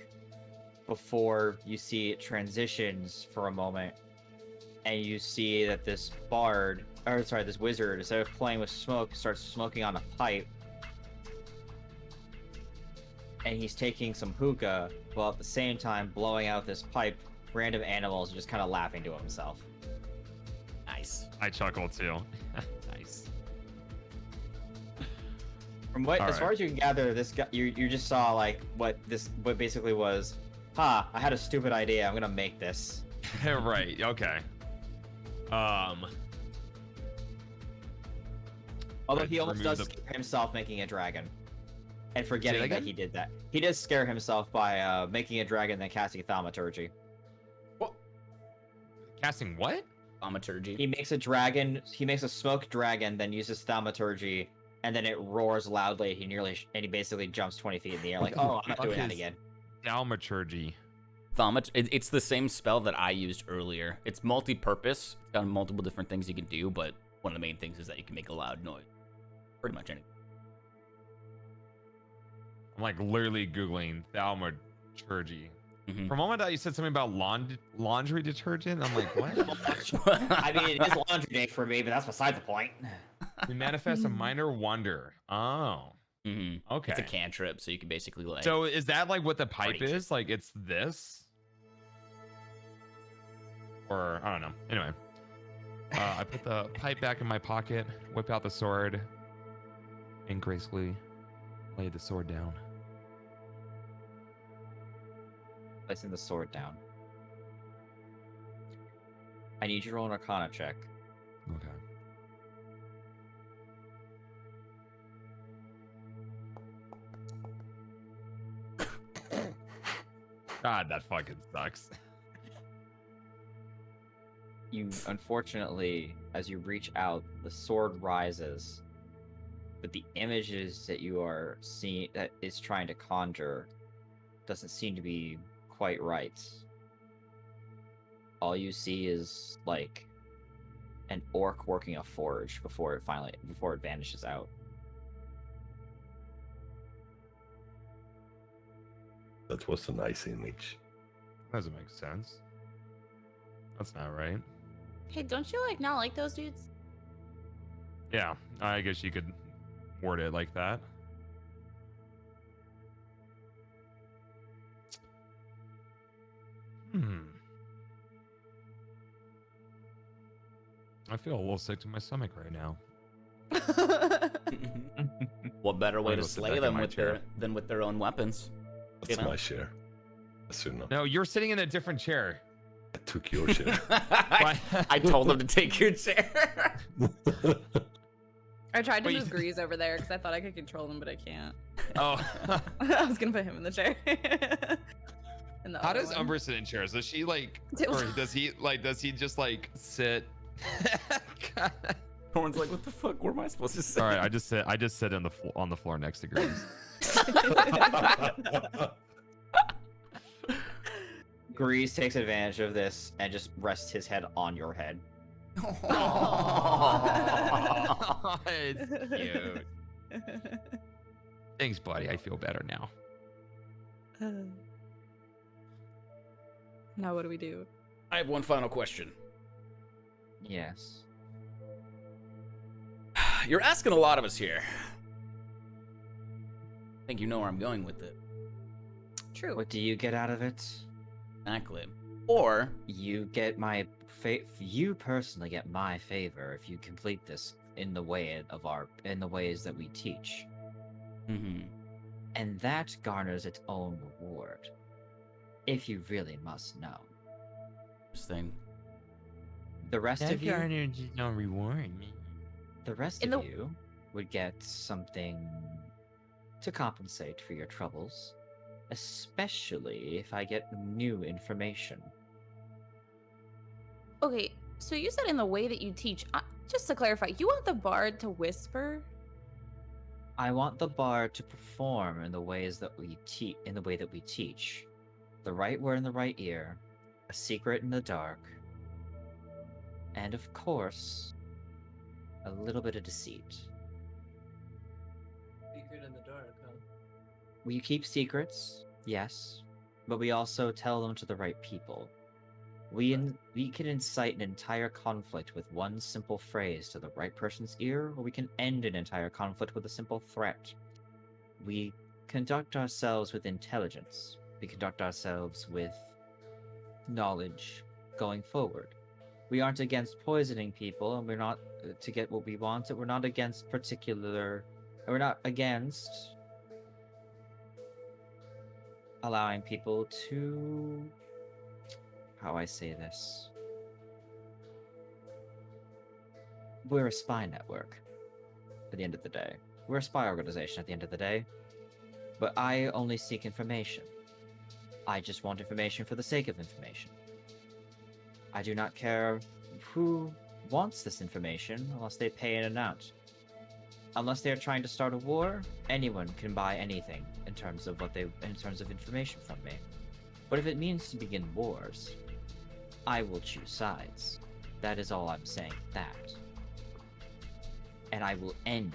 before you see it transitions for a moment, and you see that this this wizard, instead of playing with smoke, starts smoking on a pipe, and he's taking some hookah, while at the same time blowing out this pipe. Random animals are just kind of laughing to himself. Nice. I chuckle too. Nice. From what, All as far right. as you can gather, this guy, you just saw like what basically was, I had a stupid idea. I'm gonna make this. Right. Okay. Although Right, he almost remove does the- scare himself making a dragon, and forgetting that again? he did that. He does scare himself by making a dragon, then casting thaumaturgy. Casting what? Thaumaturgy. He makes a dragon. He makes a smoke dragon, then uses thaumaturgy, and then it roars loudly. And he basically jumps 20 feet in the air, like, "Oh, I'm not doing that Okay. again." Thaumaturgy. It's the same spell that I used earlier. It's multi-purpose. It's got multiple different things you can do, but one of the main things is that you can make a loud noise. Pretty much anything. I'm like literally Googling thaumaturgy. Mhm. For a moment, I you said something about laundry detergent. I'm like, what? I mean, it is laundry day for me, but that's beside the point. We manifest a minor wonder. Oh, Mhm. okay. It's a cantrip, so you can basically like. So is that like what the pipe Preach. is? Like it's this? Or I don't know. Anyway, I put the pipe back in my pocket, whip out the sword, and gracefully lay the sword down. Placing the sword down. I need you to roll an Arcana check. Okay. God, that fucking sucks. You unfortunately, as you reach out, the sword rises, but the images that you are seeing that it's trying to conjure doesn't seem to be quite right. All you see is like an orc working a forge before it vanishes out. That was a nice image. Doesn't make sense. That's not right. Hey, don't you not like those dudes? Yeah, I guess you could word it like that. I feel a little sick to my stomach right now. What better way I'll to go sit slay back in them my with chair. than with their own weapons? That's You know? my share. Asuna. No, you're sitting in a different chair. I took your share. I told them to take your chair. I tried to Wait, move Grease over there because I thought I could control him, but I can't. Oh. I was gonna put him in the chair. And the How other does one. Umbra sit in chairs? Does she or does he just sit? God. Horn's like, what the fuck? What am I supposed to say? All right, I just sit on the floor next to Grace. Grease takes advantage of this and just rests his head on your head. It's cute. Thanks, buddy. I feel better now. Now what do we do? I have one final question. Yes. You're asking a lot of us here. I think you know where I'm going with it. True. What do you get out of it? Exactly. Or You get my you personally get my favor if you complete this in the ways that we teach. And that garners its own reward. If you really must know. interesting. The rest of you no reward. The rest In of the- you would get something to compensate for your troubles, especially if I get new information. Okay, so you said in the way that you teach. Just to clarify, you want the bard to whisper? I want the bard to perform in the ways that we teach. The right word in the right ear, a secret in the dark, and of course, a little bit of deceit. Secret in the dark, huh? We keep secrets, yes, but we also tell them to the right people. We can incite an entire conflict with one simple phrase to the right person's ear, or we can end an entire conflict with a simple threat. We conduct ourselves with intelligence. We conduct ourselves with knowledge going forward. We aren't against poisoning people, and we're not to get what we want. We're not against we're not against allowing people to, how I say this? We're a spy network at the end of the day. We're a spy organization at the end of the day. But I only seek information. I just want information for the sake of information. I do not care who wants this information unless they pay in and out. Unless they're trying to start a war, anyone can buy anything in terms of information from me. But if it means to begin wars, I will choose sides. That is all I'm saying, that. And I will end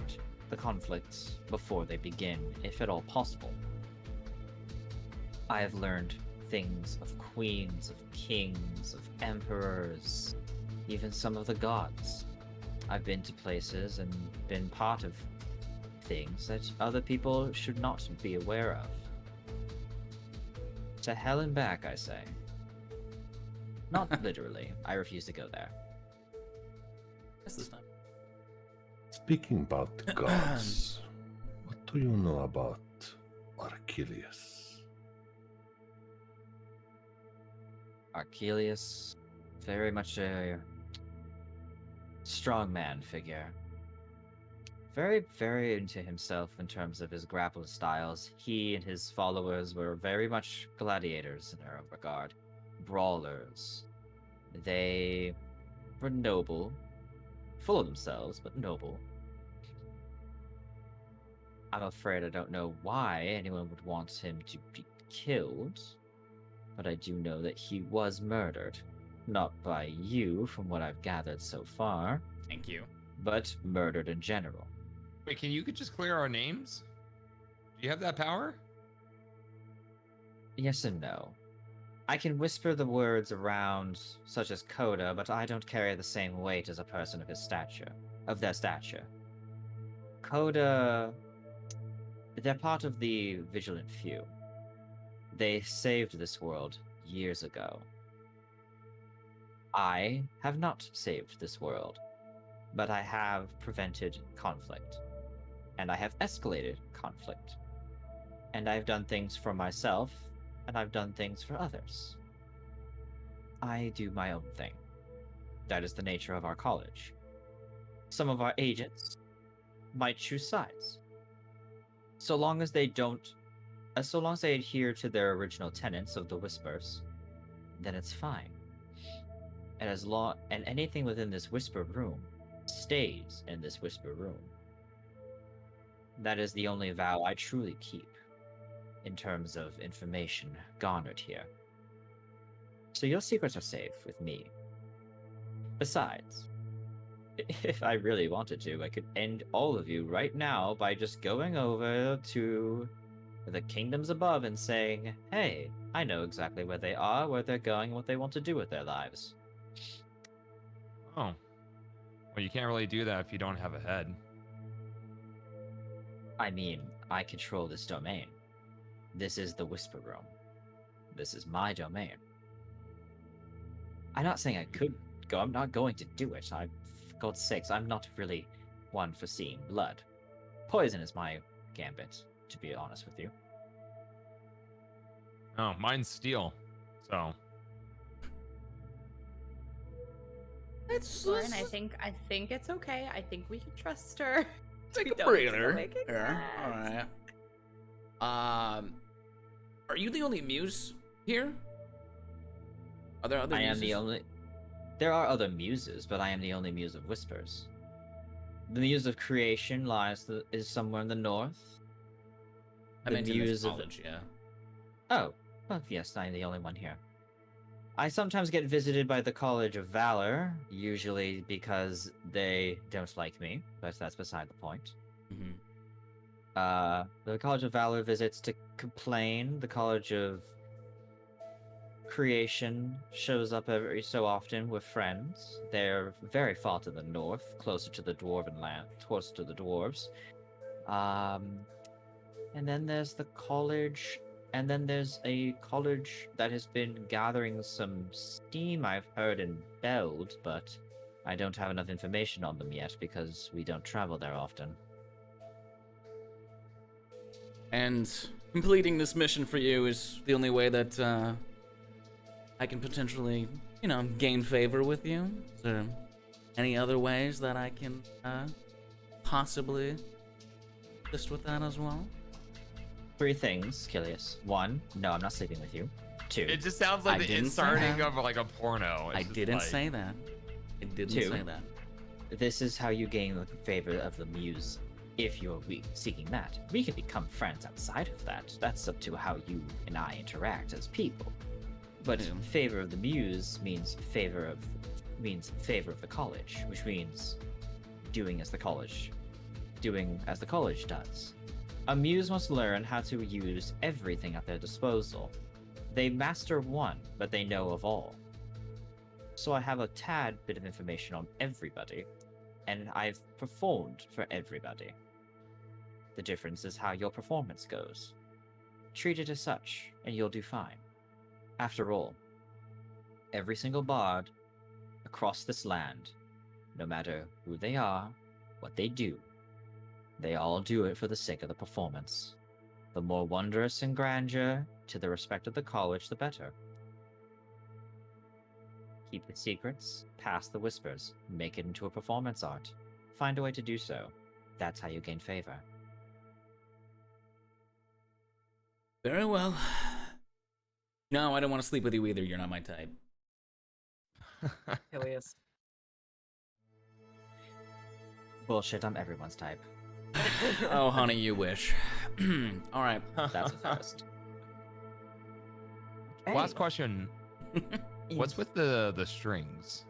the conflicts before they begin, if at all possible. I have learned things of queens, of kings, of emperors, even some of the gods. I've been to places and been part of things that other people should not be aware of. To hell and back, I say. Not literally. I refuse to go there. This time. Speaking about gods, what do you know about Archelius? Archelius, very much a strongman figure. very into himself in terms of his grapple styles. He and his followers were very much gladiators in their own regard, brawlers. They were noble, full of themselves, but noble. I'm afraid I don't know why anyone would want him to be killed, but I do know that he was murdered. Not by you, from what I've gathered so far, Thank you. but murdered in general. Wait, can you could just clear our names? Do you have that power? Yes and no. I can whisper the words around, such as Coda, but I don't carry the same weight as a person of their stature. Coda, they're part of the Vigilant Few. They saved this world years ago. I have not saved this world, but I have prevented conflict, and I have escalated conflict, and I've done things for myself, and I've done things for others. I do my own thing. That is the nature of our college. Some of our agents might choose sides. So long as they adhere to their original tenets of the Whispers, then it's fine. And anything within this Whisper room stays in this Whisper room. That is the only vow I truly keep in terms of information garnered here. So your secrets are safe with me. Besides, if I really wanted to, I could end all of you right now by just going over to the kingdoms above and saying, hey, I know exactly where they are, where they're going, and what they want to do with their lives. Oh. Well, you can't really do that if you don't have a head. I mean, I control this domain. This is the Whisper Room. This is my domain. I'm not saying I could go. I'm not going to do it. For God's sakes, I'm not really one for seeing blood. Poison is my gambit, to be honest with you. Oh, mine's steel. So. Lauren, I think it's okay. I think we can trust her. Take We a don't need to breather. make it There. fast. All right. Are you the only muse here? Are there other I am muses? the only. There are other muses, but I am the only muse of Whispers. The muse of creation is somewhere in the north. I the meant in this muse of- college, yeah. Oh, well, yes, I'm the only one here. I sometimes get visited by the College of Valor, usually because they don't like me, but that's beside the point. Mm-hmm. The College of Valor visits to complain. The College of Creation shows up every so often with friends. They're very far to the north, closer to the Dwarven land, closer to the dwarves. And then there's the college, and then there's a college that has been gathering some steam, I've heard, in Beld, but I don't have enough information on them yet because we don't travel there often. And completing this mission for you is the only way that I can potentially, gain favor with you. Is there any other ways that I can possibly assist with that as well? 3 things, Kilius. 1, no, I'm not sleeping with you. 2, It just sounds like I the didn't say starting that. of like a porno. It's I just didn't like- say that. I didn't 2. say that. This is how you gain the favor of the muse. If you're seeking that, we can become friends outside of that. That's up to how you and I interact as people. But Yeah. favor of the muse means favor of the college, which means doing as the college does. A muse must learn how to use everything at their disposal. They master one, but they know of all. So I have a tad bit of information on everybody, and I've performed for everybody. The difference is how your performance goes. Treat it as such, and you'll do fine. After all, every single bard across this land, no matter who they are, what they do, they all do it for the sake of the performance. The more wondrous and grandeur to the respect of the college, the better. Keep the secrets, pass the whispers, make it into a performance art. Find a way to do so. That's how you gain favor. Very well. No, I don't want to sleep with you either. You're not my type. Helios. Bullshit, I'm everyone's type. Oh, honey, you wish. All right. That's a first. Last question. What's with the strings?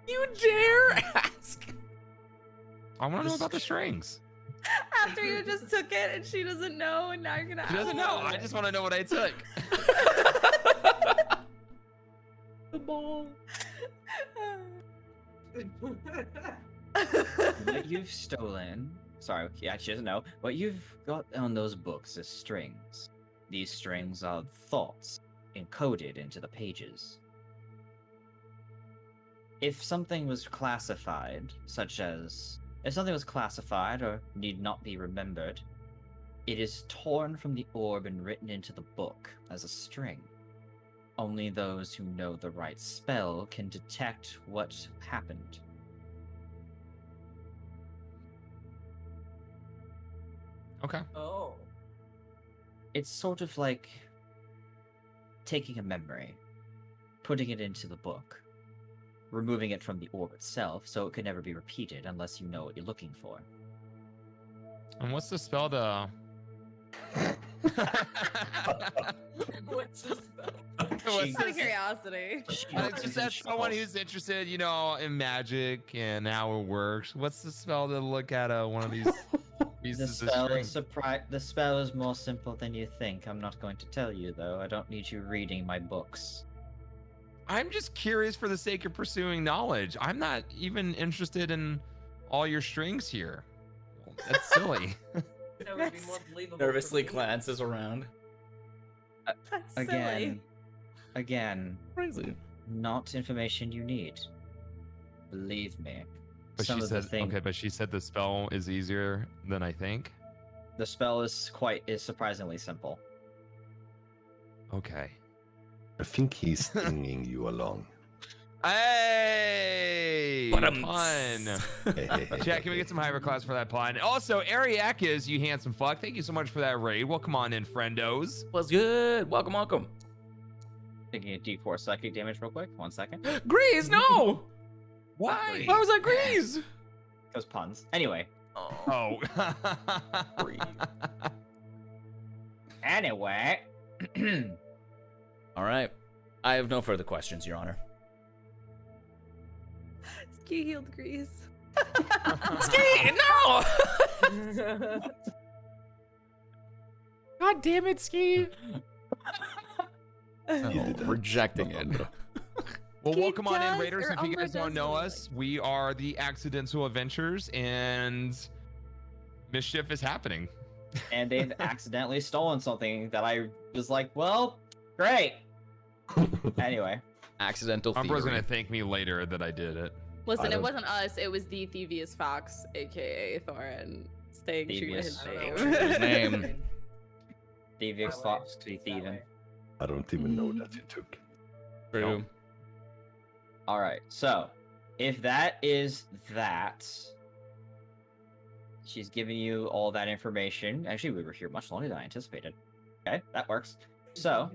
You dare ask? I want to know about the strings. After you just took it and she doesn't know, and now you're gonna. She doesn't know. I just want to know what I took. The ball. What you've stolen. Sorry, yeah, she doesn't know. What you've got on those books is strings. These strings are thoughts encoded into the pages. If something was classified, such as if something was classified or need not be remembered, it is torn from the orb and written into the book as a string. Only those who know the right spell can detect what happened. Okay. Oh. It's sort of like taking a memory, putting it into the book, removing it from the orb itself so it could never be repeated unless you know what you're looking for. And what's the spell to? What's this spell? What's Out of this- curiosity. It's just as someone who's interested, in magic and how it works. What's the spell to look at one of these The pieces of spell string? is the spell is more simple than you think. I'm not going to tell you though. I don't need you reading my books. I'm just curious for the sake of pursuing knowledge. I'm not even interested in all your strings here. That's silly. That would be more believable. Nervously for me. glances around. That's Again, silly. Crazy. not information you need. Believe me. But Some she of the said, thing- okay, but she said the spell is easier than I think. The spell is surprisingly simple. Okay. I think he's stringing you along. Hey! Ba-dum. Pun. Jack, can we get some hyperclass for that pun? Also, Ariakis, you handsome fuck, thank you so much for that raid. Welcome on in, friendos. What's good? Welcome, welcome. Taking a D4 psychic damage real quick. 1 second. Grease, no! Why? Why was that Grease? Those puns. Anyway. Oh. Anyway. All right. I have no further questions, Your Honor. Ski healed grease. Ski, no! God damn it, Ski. Rejecting it. Well, He welcome on in, does, Raiders. or If you guys Umbra don't does know really us, we are the Accidental Adventures, and mischief is happening. And they've accidentally stolen something that I was like, well, great. Anyway. Accidental Umbra's theory. gonna thank me later that I did it. Listen, I it don't- wasn't us. It was the Thievius Fox, aka Thorin, staying true to his Thievius. I don't name. know. His name. Devious My Fox way. to be That thieving. way. I don't even know that you took. True. Alright, so if that is that, she's giving you all that information. Actually, we were here much longer than I anticipated. Okay, that works. So,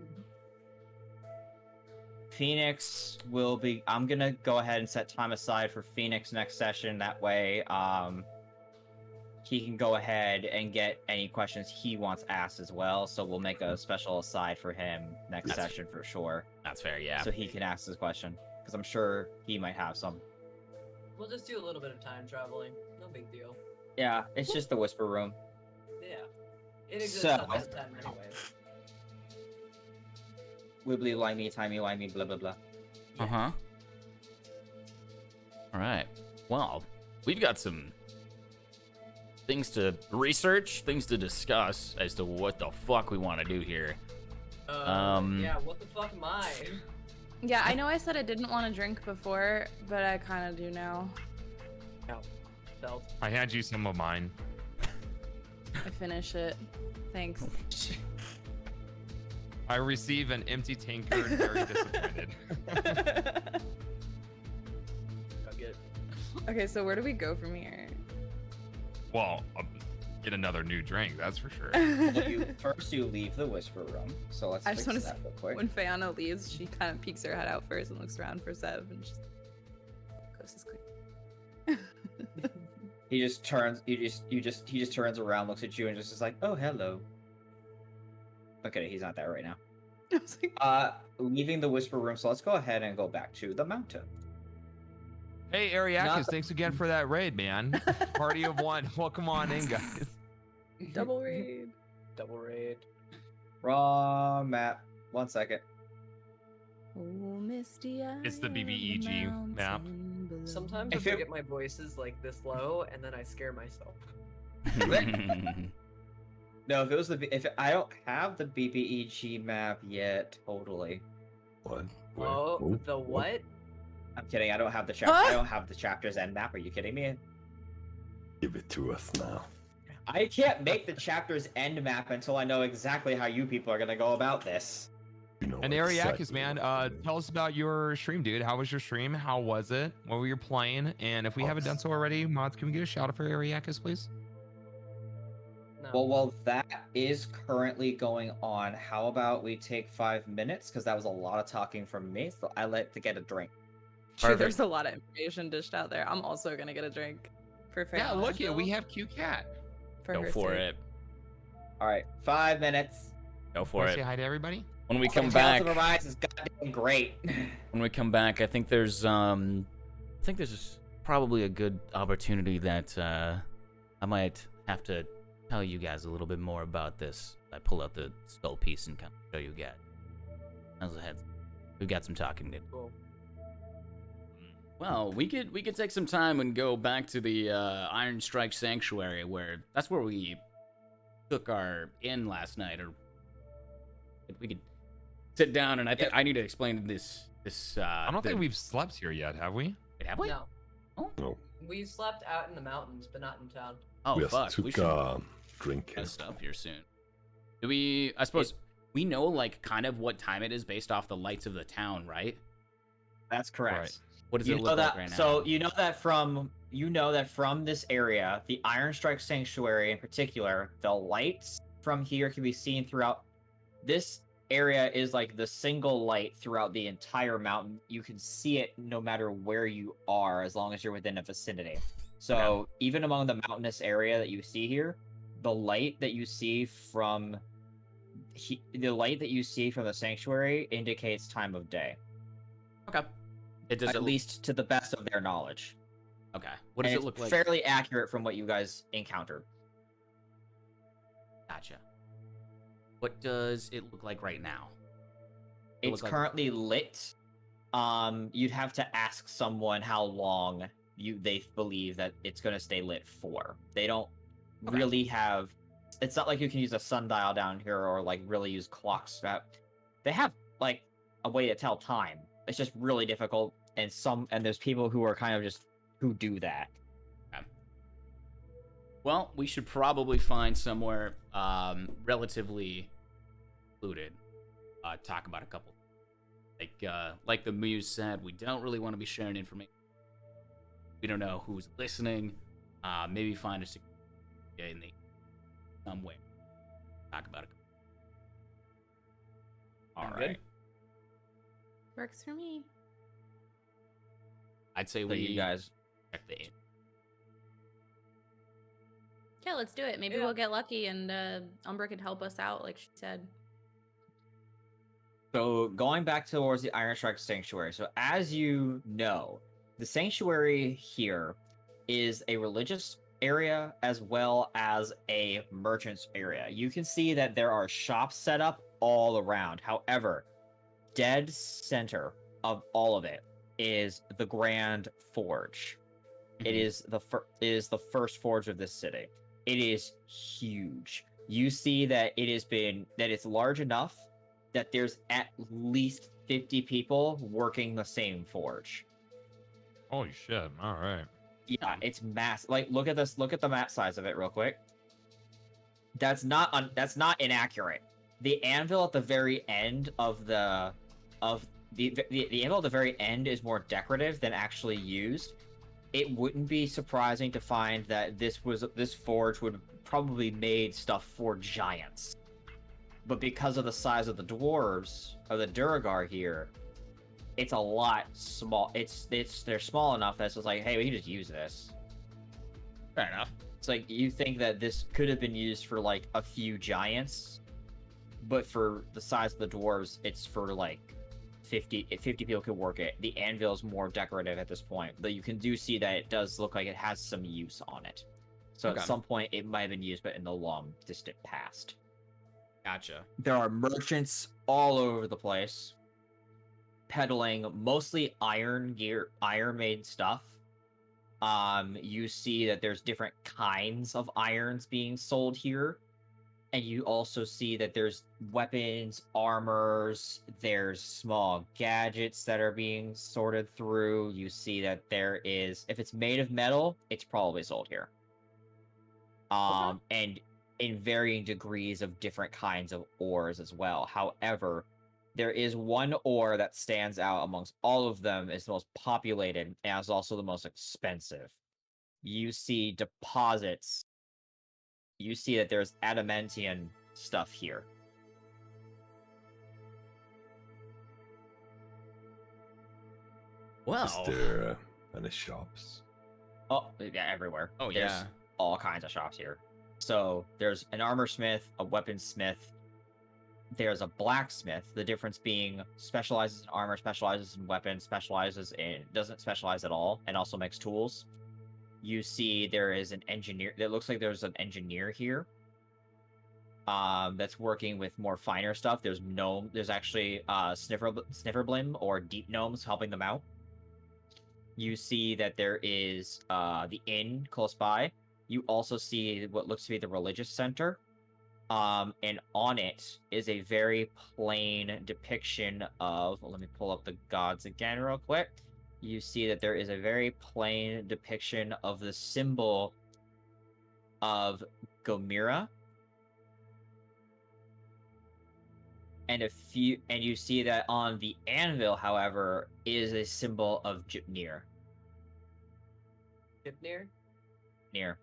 Phoenix will be. I'm gonna go ahead and set time aside for Phoenix next session. That way, he can go ahead and get any questions he wants asked as well. So we'll make a special aside for him next That's- session for sure, That's fair, yeah. so he can ask his question because I'm sure he might have some. We'll just do a little bit of time traveling. No big deal. Yeah, it's just the whisper room. Yeah. It exists So- at this time anyway. Wibbly limey timey wimey blah blah blah. Uh-huh. All right. Well, we've got some things to research, things to discuss as to what the fuck we want to do here. Yeah, what the fuck am I? Yeah, I know I said I didn't want to drink before, but I kind of do now. Felt. I had you some of mine. I finish it. Thanks. I receive an empty tankard, very disappointed. Okay, so where do we go from here? Well, get another new drink, that's for sure. Well, first you leave the whisper room. So let's I just fix want to that say, real quick. when Fayana leaves, she kind of peeks her head out first and looks around for Sev, and she's coast is clear. He just turns. He just turns around, looks at you, and just is like, "Oh, hello." Okay, he's not there right now. I was like, Leaving the whisper room. So let's go ahead and go back to the mountain. Hey, Not Ariakis, the- thanks again for that raid, man. Party of one. Welcome on in, guys. double raid. Double raid. Wrong map. 1 second. Oh, misty It's the eye of BBEG map. mountain below. Sometimes I If it- forget my voice is like this low, and then I scare myself. No, if it was I don't have the BBEG map yet. Totally. What? Where? Oh, the what? I'm kidding. I don't have the Huh? I don't have the chapter's end map. Are you kidding me? Give it to us now. I can't make the chapter's end map until I know exactly how you people are gonna go about this. You know And exactly Ariakis, man, what tell us about your stream, dude. How was your stream? How was it? What were you playing? And if we haven't done so already, mods, can we get a shout out for Ariakis, please? No. Well, while that is currently going on, how about we take 5 minutes? Because that was a lot of talking from me. So I like to get a drink. True, Perfect. there's a lot of information dished out there. I'm also gonna get a drink for Fayana. Yeah, look it. We have Q Cat. for Go her for sake. it. All right, 5 minutes. Go for Wanna it. say hi to everybody. When we come Tales back, of Arise is goddamn great. when we come back, I think there's probably a good opportunity that I might have to tell you guys a little bit more about this. I pull out the skull piece and kind of show you guys. How's the head? We've got some talking to do. Cool. Well, we could take some time and go back to the Iron Strike Sanctuary, where that's where we took our inn last night. Or we could sit down, and I think I need to explain this. I don't think we've slept here yet, have we? Wait, have we? No. No, We slept out in the mountains, but not in town. Oh we fuck, just we took should a drink. rest up here soon. Do we? I suppose we know like kind of what time it is based off the lights of the town, right? That's correct. Right. What does You it know look that, like right now? so you know that from this area, the Iron Strike Sanctuary in particular, the lights from here can be seen throughout. This area is like the single light throughout the entire mountain. You can see it no matter where you are, as long as you're within a vicinity. So even among the mountainous area that you see here, the light that you see from the sanctuary indicates time of day. Okay. It does At it least to the best of their knowledge. Okay. What does And it look it's like? fairly accurate from what you guys encountered. Gotcha. What does it look like right now? It It's look like- currently lit. You'd have to ask someone how long they believe that it's going to stay lit for. They don't Okay. really have. It's not like you can use a sundial down here or like really use clocks. They have like a way to tell time. It's just really difficult, and there's people who are kind of just who do that. Well, we should probably find somewhere relatively secluded. Talk about a couple. Like the Muse said, we don't really want to be sharing information. We don't know who's listening. Maybe find a secret in the somewhere. Talk about it. All Sound right. good? Works for me. I'd say So we you guys. check the inn. Yeah, let's do it. Maybe Yeah. we'll get lucky and Umbra could help us out, like she said. So going back towards the Iron Strike Sanctuary. So as you know, the sanctuary here is a religious area as well as a merchant's area. You can see that there are shops set up all around. However, dead center of all of it is the Grand Forge. It is the first forge of this city. It is huge. You see that it's large enough that there's at least 50 people working the same forge. Holy shit. All right. Yeah, it's massive. Like, look at this. Look at the map size of it, real quick. That's not inaccurate. The anvil at the very end of the anvil at the very end is more decorative than actually used. it wouldn't be surprising to find that this forge would probably made stuff for giants. But because of the size of the dwarves, or the Duragar here, it's a lot small. They're small enough that it's just like, hey, we can just use this. Fair enough. It's like, you think that this could have been used for, like, a few giants, but for the size of the dwarves, it's for, like, 50 people could work it. The anvil is more decorative at this point, but you can see that it does look like it has some use on it. So Okay. at some point, it might have been used, but in the long, distant past. Gotcha. There are merchants all over the place, peddling mostly iron gear, iron-made stuff. You see that there's different kinds of irons being sold here. And you also see that there's weapons, armors, there's small gadgets that are being sorted through. You see that there is, if it's made of metal, it's probably sold here. And in varying degrees of different kinds of ores as well. However, there is one ore that stands out amongst all of them as the most populated and is also the most expensive. You see deposits. You see that there's adamantium stuff here. Well. Is there any shops? Oh, yeah, everywhere. Oh, There's yeah. all kinds of shops here. So there's an armor smith, a weaponsmith. There's a blacksmith. The difference being specializes in armor, specializes in weapons, doesn't specialize at all, and also makes tools. You see there is an engineer. It looks like there's an engineer here. That's working with more finer stuff. There's actually snifferblim or deep gnomes helping them out. You see that there is the inn close by. You also see what looks to be the religious center. And on it is a very plain depiction of, let me pull up the gods again real quick. You see that there is a very plain depiction of the symbol of Gomira. And you see that on the anvil, however, is a symbol of Gypnir. Gypnir? Near.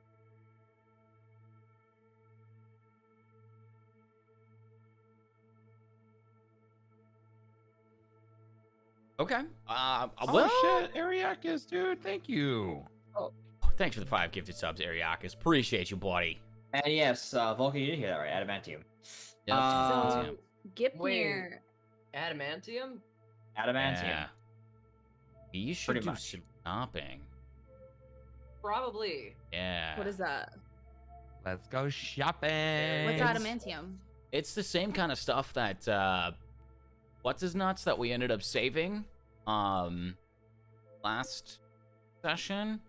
Okay. Oh Well, shit, Ariakis, dude, thank you. thanks for the 5 gifted subs, Ariakis. Appreciate you, buddy. And yes, Vulcan, you did hear that right, adamantium. Yep. Uh, So Gipnir. Adamantium? Adamantium. Yeah. We should Pretty do much. some shopping. Probably. Yeah. What is that? Let's go shopping. What's It's- adamantium? It's the same kind of stuff that what's his nuts that we ended up saving last session.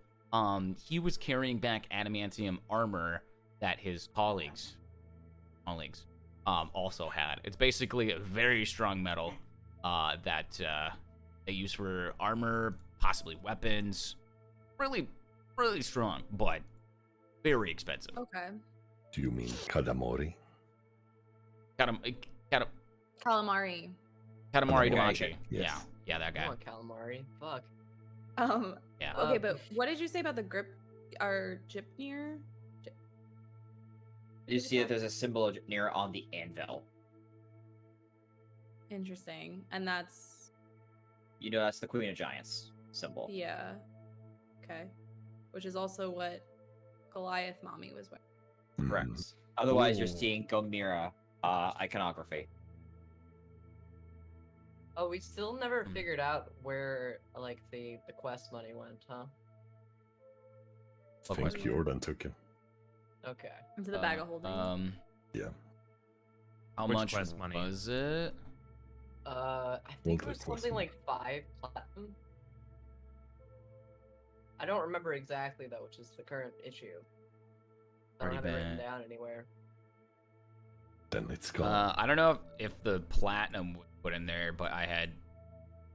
He was carrying back adamantium armor that his colleagues also had. It's basically a very strong metal that they use for armor, possibly weapons. Really, really strong, but very expensive. Okay. Do you mean Kadamori? Katamari Calamari. Katamari, Damacy. yes. Yeah, that I guy. want calamari. Fuck. Yeah. Okay, but what did you say about the grip? Or Gypnir? You see that there's a symbol of Gypnir on the anvil. Interesting. And that's You know that's the Queen of Giants symbol. yeah. Okay. Which is also what Goliath Mommy was wearing. Correct. Otherwise, you're Ooh. seeing Gomira iconography. Oh, we still never Hmm. figured out where like the quest money went, huh? I think Jordan took him. Okay. Into the bag of holding. Yeah. How Which much quest money? was it? I think it take was quest something money. like 5 platinum. I don't remember exactly though, which is the current issue. I don't Pretty have it written bad. down anywhere. Then it's gone. I don't know if the platinum was put in there, but I had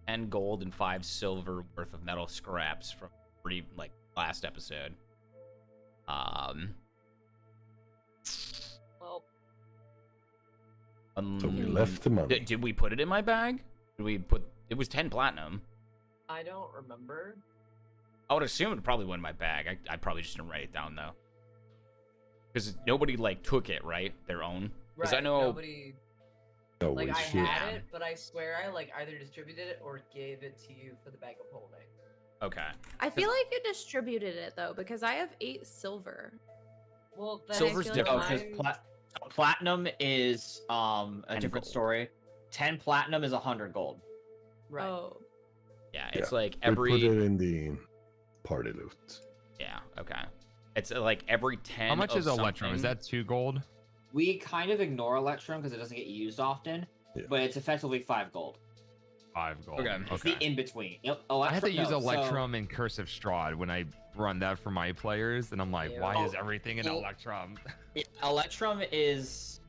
10 gold and 5 silver worth of metal scraps from last episode. Well, So we left the money. Did we put it in my bag? Did we put? It was 10 platinum. I don't remember. I would assume it probably went in my bag. I probably just didn't write it down though, because nobody like took it, right? Their own. Because I know. Nobody. No Like way, I shit. had it, but I swear I like either distributed it or gave it to you for the bag of holding. Okay. I feel like you distributed it though, because I have 8 silver. Well, then Silver's I feel No, like different. because mine- platinum is a And different gold. story. 10 platinum is 100 gold. Right. Oh. Yeah, it's Yeah, like We put every. it in the party loot. Yeah. Okay. It's like every 10. How much of is Electrum? Is something. that 2 gold? We kind of ignore Electrum because it doesn't get used often, Yeah. but it's effectively 5 gold. 5 gold. Okay. It's the in between. Yep. I have to use no, so- Electrum and Cursive Strahd when I run that for my players, and I'm like, Yeah. why is everything in Oh. Electrum? Electrum is.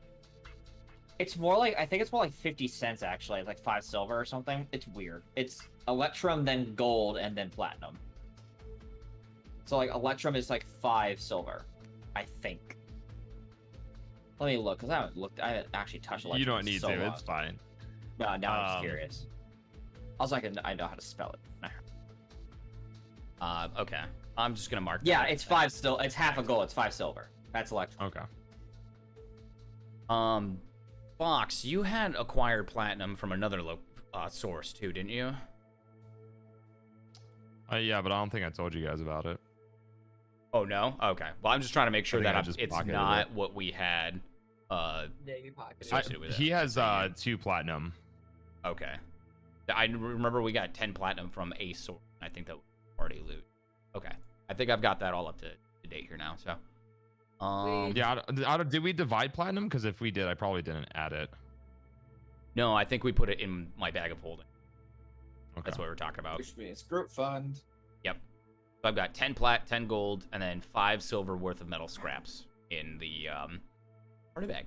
It's more like, I think it's more like 50 cents actually, like 5 silver or something. It's weird. It's Electrum, then gold, and then platinum. So like Electrum is like 5 silver, I think. Let me look, because I haven't actually touched Electrum. You don't in need so to. long. It's fine. No, now I'm just Um, curious. Also, I know how to spell it. Okay. I'm just gonna mark. Yeah, that. it's 5 still. It's half a gold. It's 5 silver. That's Electrum. Okay. Fox, you had acquired platinum from another source too, didn't you? Yeah, but I don't think I told you guys about it. Oh no. Okay. Well, I'm just trying to make sure think I that just it's pocketed not it. what we had. Yeah, you pocketed I- it. associated with it. He has 2 platinum. Okay. I remember we got 10 platinum from a source. I think that was party loot. Okay. I think I've got that all up to date here now. So. Yeah, did we divide platinum? Because if we did, I probably didn't add it. No, I think we put it in my bag of holding. Okay. That's what we're talking about. Which means group fund. Yep. So I've got 10 10 gold, and then 5 silver worth of metal scraps in the party bag.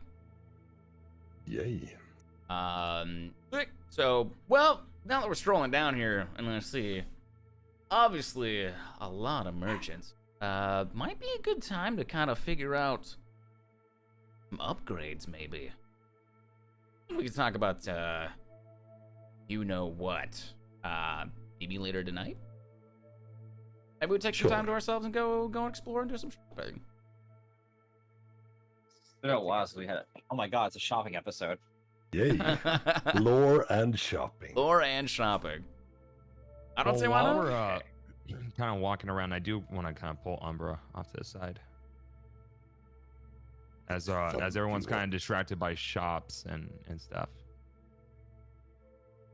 Yay. Sick. So, well, now that we're strolling down here, and I see, obviously, a lot of merchants. Might be a good time to kind of figure out some upgrades, maybe. We can talk about, you know what, maybe later tonight? Maybe we take some Sure. time to ourselves and go explore and do some shopping. It's been a while since we had it. Oh my god, it's a shopping episode. Yay. Lore and shopping. Lore and shopping. I don't see why while not. we're kind of walking around, I do want to kind of pull Umbra off to the side. As everyone's kind of distracted by shops and stuff.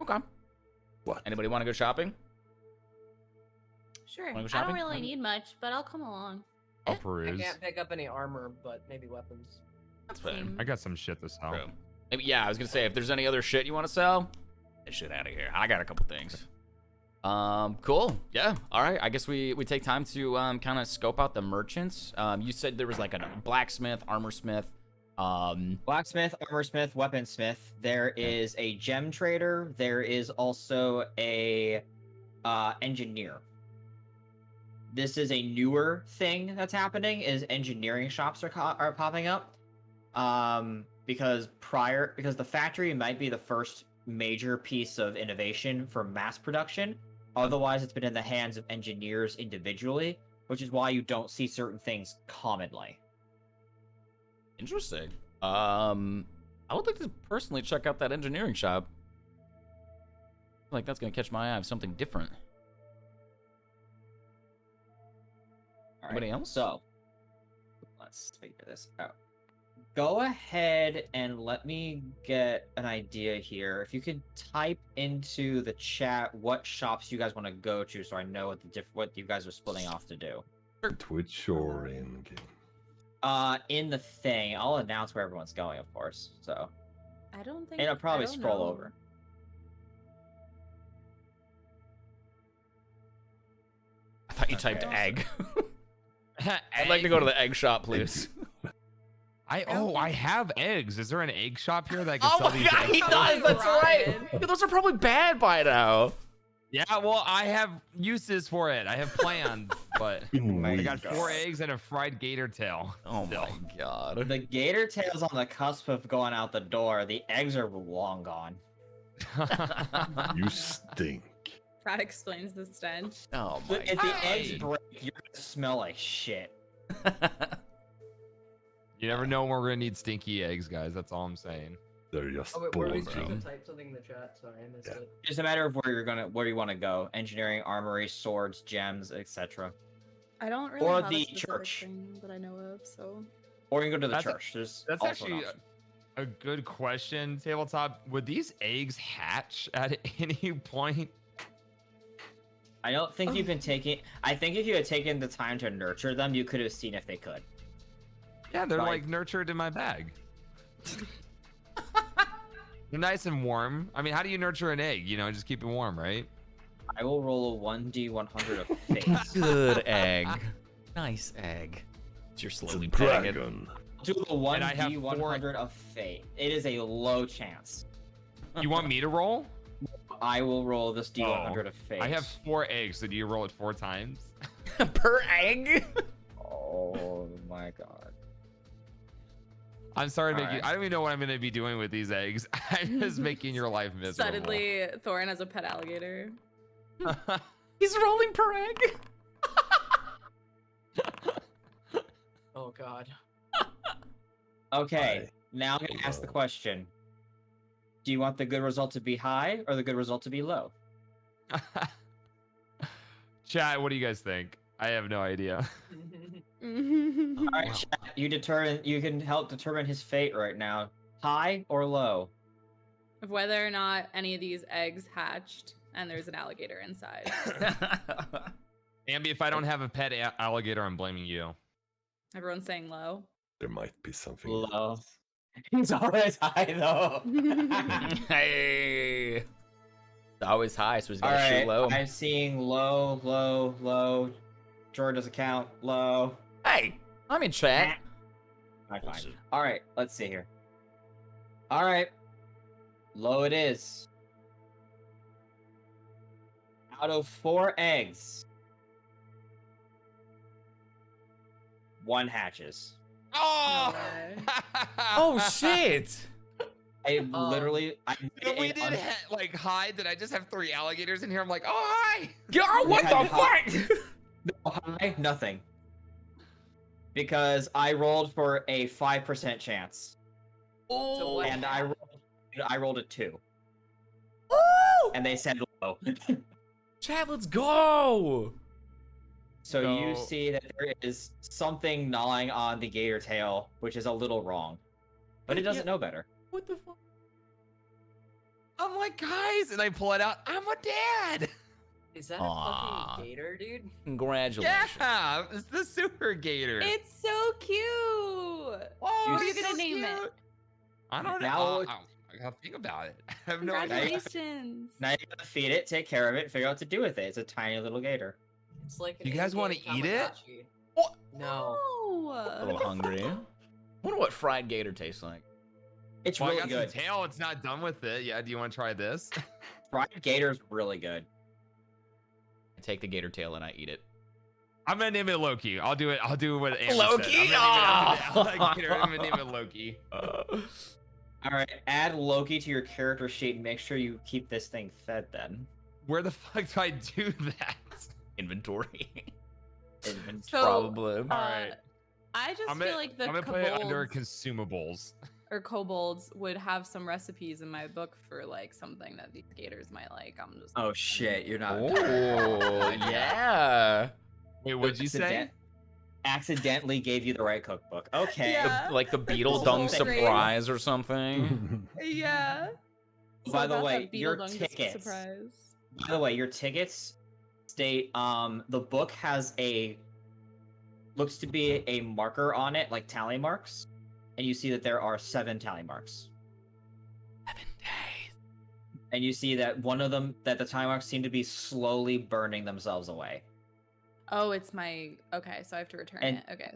Okay. What? Anybody want to go shopping? Sure. Wanna go I shopping? don't really need much, but I'll come along. I'll Yeah, I peruse. can't pick up any armor, but maybe weapons. That's fine. Same. I got some shit to sell. True. Maybe, yeah, I was gonna say if there's any other shit you want to sell, get shit out of here. I got a couple things. Cool. Yeah. All right. I guess we take time to kind of scope out the merchants. You said there was like a blacksmith, armor smith. Blacksmith, armorsmith, weaponsmith. There is a gem trader. There is also a engineer. This is a newer thing that's happening. Is engineering shops are popping up. Because the factory might be the first major piece of innovation for mass production. Otherwise, it's been in the hands of engineers individually, which is why you don't see certain things commonly. Interesting. I would like to personally check out that engineering shop. I feel like that's gonna catch my eye of something different. All Anybody else? So, let's figure this out. Go ahead and let me get an idea here. If you could type into the chat what shops you guys want to go to, so I know what you guys are splitting off to do. Twitch or in game. In the thing, I'll announce where everyone's going, of course. So I don't think. it'll I probably don't scroll know. over. I thought you typed Okay. egg. I'd like to go to the egg shop, please. I have eggs. Is there an egg shop here that can Oh sell my these god, eggs? he does. That's right. Yeah, those are probably bad by now. Yeah, well, I have uses for it. I have plans, but I got 4 eggs and a fried gator tail. Oh still. my god. The gator tail's on the cusp of going out the door. The eggs are long gone. You stink. That explains the stench. Oh my If the eggs Hey. break, you're gonna smell like shit. You never know when we're gonna need stinky eggs, guys. That's all I'm saying. They're just Oh, wait, were we supposed bulging. to type something in the chat? Sorry, I missed Yeah. it. It's a matter of where you want to go. Engineering, armory, swords, gems, etc. I don't really Or have the a specific church. thing that I know of, so Or you can go to the That's a- church. There's That's also an actually option. a good question, Tabletop. Would these eggs hatch at any point? I don't think you've been taking. I think if you had taken the time to nurture them, you could have seen if they could. Yeah, they're Right. like nurtured in my bag. They're nice and warm. I mean, how do you nurture an egg? You know, just keep it warm, right? I will roll a 1d100 of fate. Good egg. Nice egg. You're It's slowly a petting it. dragon. Do the And I have 1d100 of fate. It is a low chance. You want me to roll? I will roll this d100 of fate. I have 4 eggs, so do you roll it 4 times? Per egg? Oh my god. I'm sorry to make you. Alright. I don't even know what I'm gonna be doing with these eggs. I'm just making your life miserable. suddenly Thorin has a pet alligator. He's rolling per egg. Oh god. Okay, Hi. now I'm gonna ask the Hello. question. Do you want the good result to be high or the good result to be low? Chat, what do you guys think? I have no idea. Alright, chat, you can help determine his fate right now. High or low? Of whether or not any of these eggs hatched and there's an alligator inside. Ambi, if I don't have a pet alligator, I'm blaming you. Everyone's saying low. There might be something. Low. else. He's always high though. Hey. It's always high, so he's gotta shoot Alright, low. I'm seeing low, low, low. Jordan doesn't count. Low. Hey, I'm in chat. Alright, fine. Bullshit. Alright, let's see here. Alright. Low it is. Out of 4 eggs, 1 hatches. Oh! way. Oh shit! I literally, I So we it did un- like hide that I just have 3 alligators in here. I'm like, oh hi. God, what had the hot- fuck? No, high, nothing. Because I rolled for a 5% chance, Oh, what- and I rolled a 2, Woo! and they said low. Chat, let's go! So you So- see that there is something gnawing on the gator tail, which is a little wrong, but it doesn't know better. What the fuck? I'm like, guys, and I pull it out. I'm a dad. Is that Aw. a fucking gator, dude? Congratulations. Yeah, it's the super gator. It's so cute. Oh, What are you it's gonna so name it? cute. I don't Now know. it's- I gotta think about it. I have no idea. Congratulations. Now you gotta feed it, take care of it, figure out what to do with it. It's a tiny little gator. It's like You guys wanna in-game eat it? Tamagotchi. What? No. A little hungry. Wonder what fried gator tastes like. It's Well, I really got good. some tail. It's not done with it. Yeah. Do you want to try this? Fried gator's really good. I take the gator tail and I eat it. I'm gonna name it Loki. I'll do it. I'll do what Amber Loki? said. I'm Aw. gonna name it Loki. All right, add Loki to your character sheet and make sure you keep this thing fed. Then Where the fuck do I do that? Inventory. So, Probably. Alright. I just I'm feel gonna, like the I'm gonna put it under kobolds consumables. or kobolds would have some recipes in my book for like something that these gators might like. I'm just. oh shit, you're not. Oh, yeah. Wait, what'd you say? Accident- Accidentally gave you the right cookbook. Okay. Yeah. Like the beetle It's dung also great. surprise or something. Yeah. By So the about way, that beetle your dung tickets. Surprise. By the way, your tickets state the book has a looks to be a marker on it, like tally marks, and you see that there are 7 tally marks. 7 days. And you see that one of them that the tally marks seem to be slowly burning themselves away Oh, it's my. Okay, so I have to return And- it. Okay.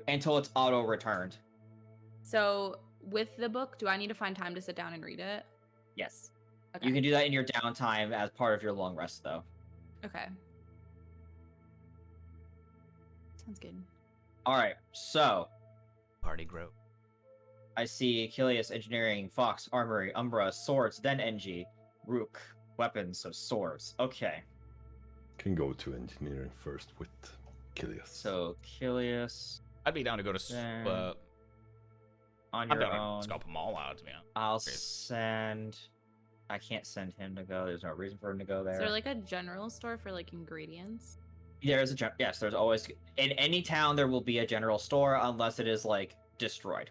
until it's auto returned. So with the book, do I need to find time to sit down and read it? Yes. Okay. You can do that in your downtime as part of your long rest though. Okay. Sounds good. All right. So, Party Grove. I see Achilles, Engineering, Fox, Armory, Umbra, Swords, then NG, Rook, weapons, so swords. Okay. Can go to engineering first with Kilius. So Kilius, I'd be down to go to Then- on on I'm your down own. to scope them all out, to be honest. I'll Curious. send. I can't send him to go. There's no reason for him to go there. Is there like a general store for like ingredients? There's a yes. There's always in any town there will be a general store unless it is like destroyed.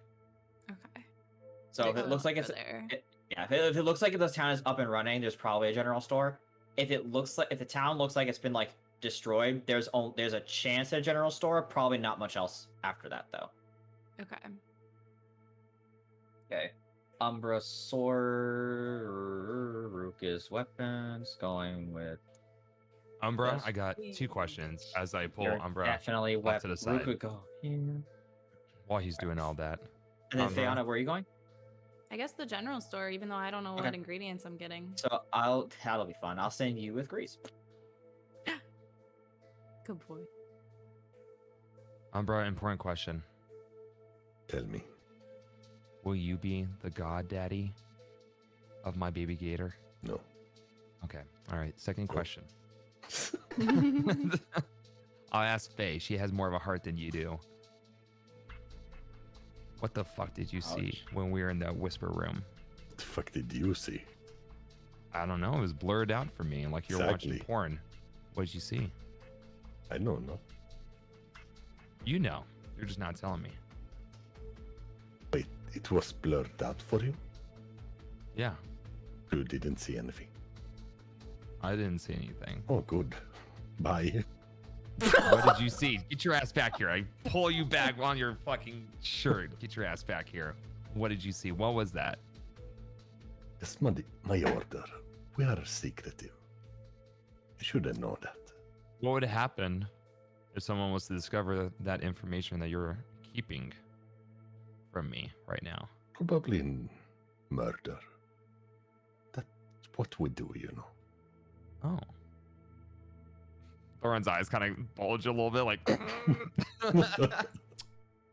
Okay. So if I'll it looks like go it's there. yeah, if it looks like this town is up and running, there's probably a general store. If the town looks like it's been like destroyed, there's a chance at a general store. Probably not much else after that though. Okay. Okay. Umbra sword, Ruka's weapons, going with Umbra, Yes. I got 2 questions as I pull you're Umbra definitely off to the side. Ruka go here. while he's doing all that. And then Umbra. Fiona, where are you going? I guess the general store, even though I don't know Okay. what ingredients I'm getting. So that'll be fun. I'll send you with Grease. Good boy. Umbra, important question. Tell me. Will you be the god daddy of my baby gator? No. Okay. All right. Second Oh. question. I'll ask Faye. She has more of a heart than you do. What the fuck did you see Ouch. when we were in that whisper room? What the fuck did you see? I don't know. It was blurred out for me, like you're watching Exactly. porn. What did you see? I know, no. You know. You're just not telling me. Wait, it was blurred out for you? Yeah. You didn't see anything. I didn't see anything. Oh, good. Bye. What did you see? Get your ass back here. I pull you back on your fucking shirt. Get your ass back here. What did you see? What was that? It's my order. We are secretive. You shouldn't know that. What would happen if someone was to discover that information that you're keeping from me right now? Probably in murder. That's what we do, you know. Oh. Thorin's eyes kind of bulge a little bit like, Hold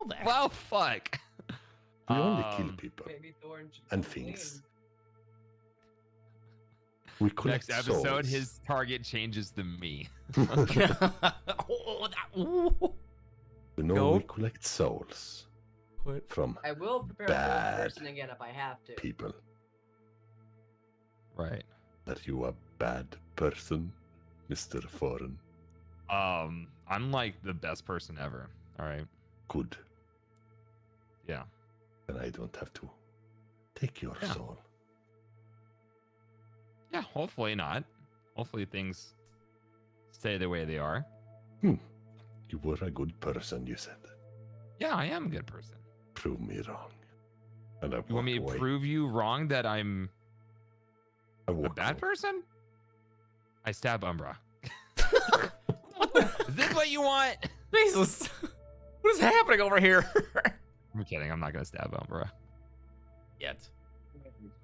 there. well, fuck. We only kill Um, people Maybe Thorn should and come things. clean. We collect Next episode, souls. his target changes to me. Oh, ooh. You know, we Nope. collect souls What? from I will prepare for Bad this person again if I have to. people. Right. Are you a bad person, Mr. Foreign? I'm like the best person ever. All right. Good. Yeah. Then I don't have to take your Yeah. soul. Yeah. Hopefully not. Hopefully things stay the way they are. You were a good person, you said. Yeah, I am a good person. Prove me wrong. And I You want me to walk away. prove you wrong that I'm I a walk bad away. person? I stab Umbra. Is this what you want? Jesus. What is happening over here? I'm kidding. I'm not gonna stab Umbra. Yet.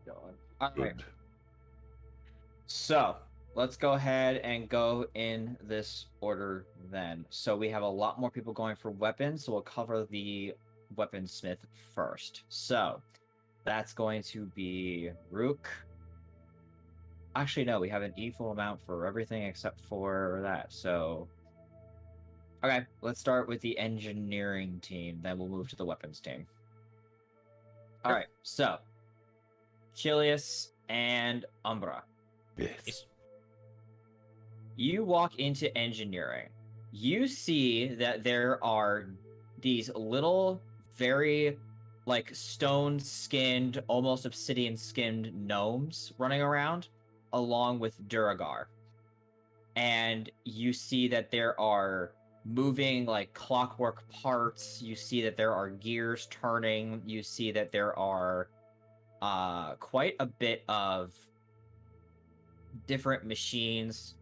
All right. Good. So let's go ahead and go in this order then. So we have a lot more people going for weapons, so we'll cover the weaponsmith first. So that's going to be Rook. Actually, no, we have an equal amount for everything except for that. So, okay, let's start with the engineering team, then we'll move to the weapons team. All right, so Chilius and Umbra. Yes. You walk into engineering. You see that there are these little, very like stone skinned, almost obsidian skinned gnomes running around, along with Duragar. And you see that there are moving like clockwork parts. You see that there are gears turning. You see that there are quite a bit of different machines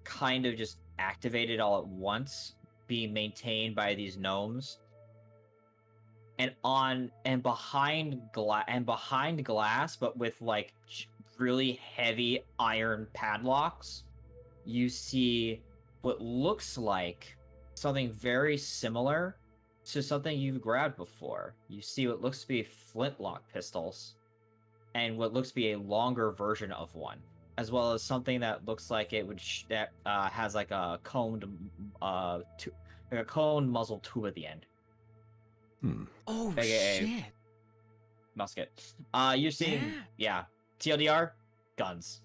kind of just activated all at once, being maintained by these gnomes. And behind glass, but with like really heavy iron padlocks, you see what looks like something very similar to something you've grabbed before. You see what looks to be flintlock pistols and what looks to be a longer version of one as well as something that looks like it would that has like a coned like a cone muzzle tube at the end. Hmm. Oh AKA shit! musket. You're seeing Yeah. TLDR guns.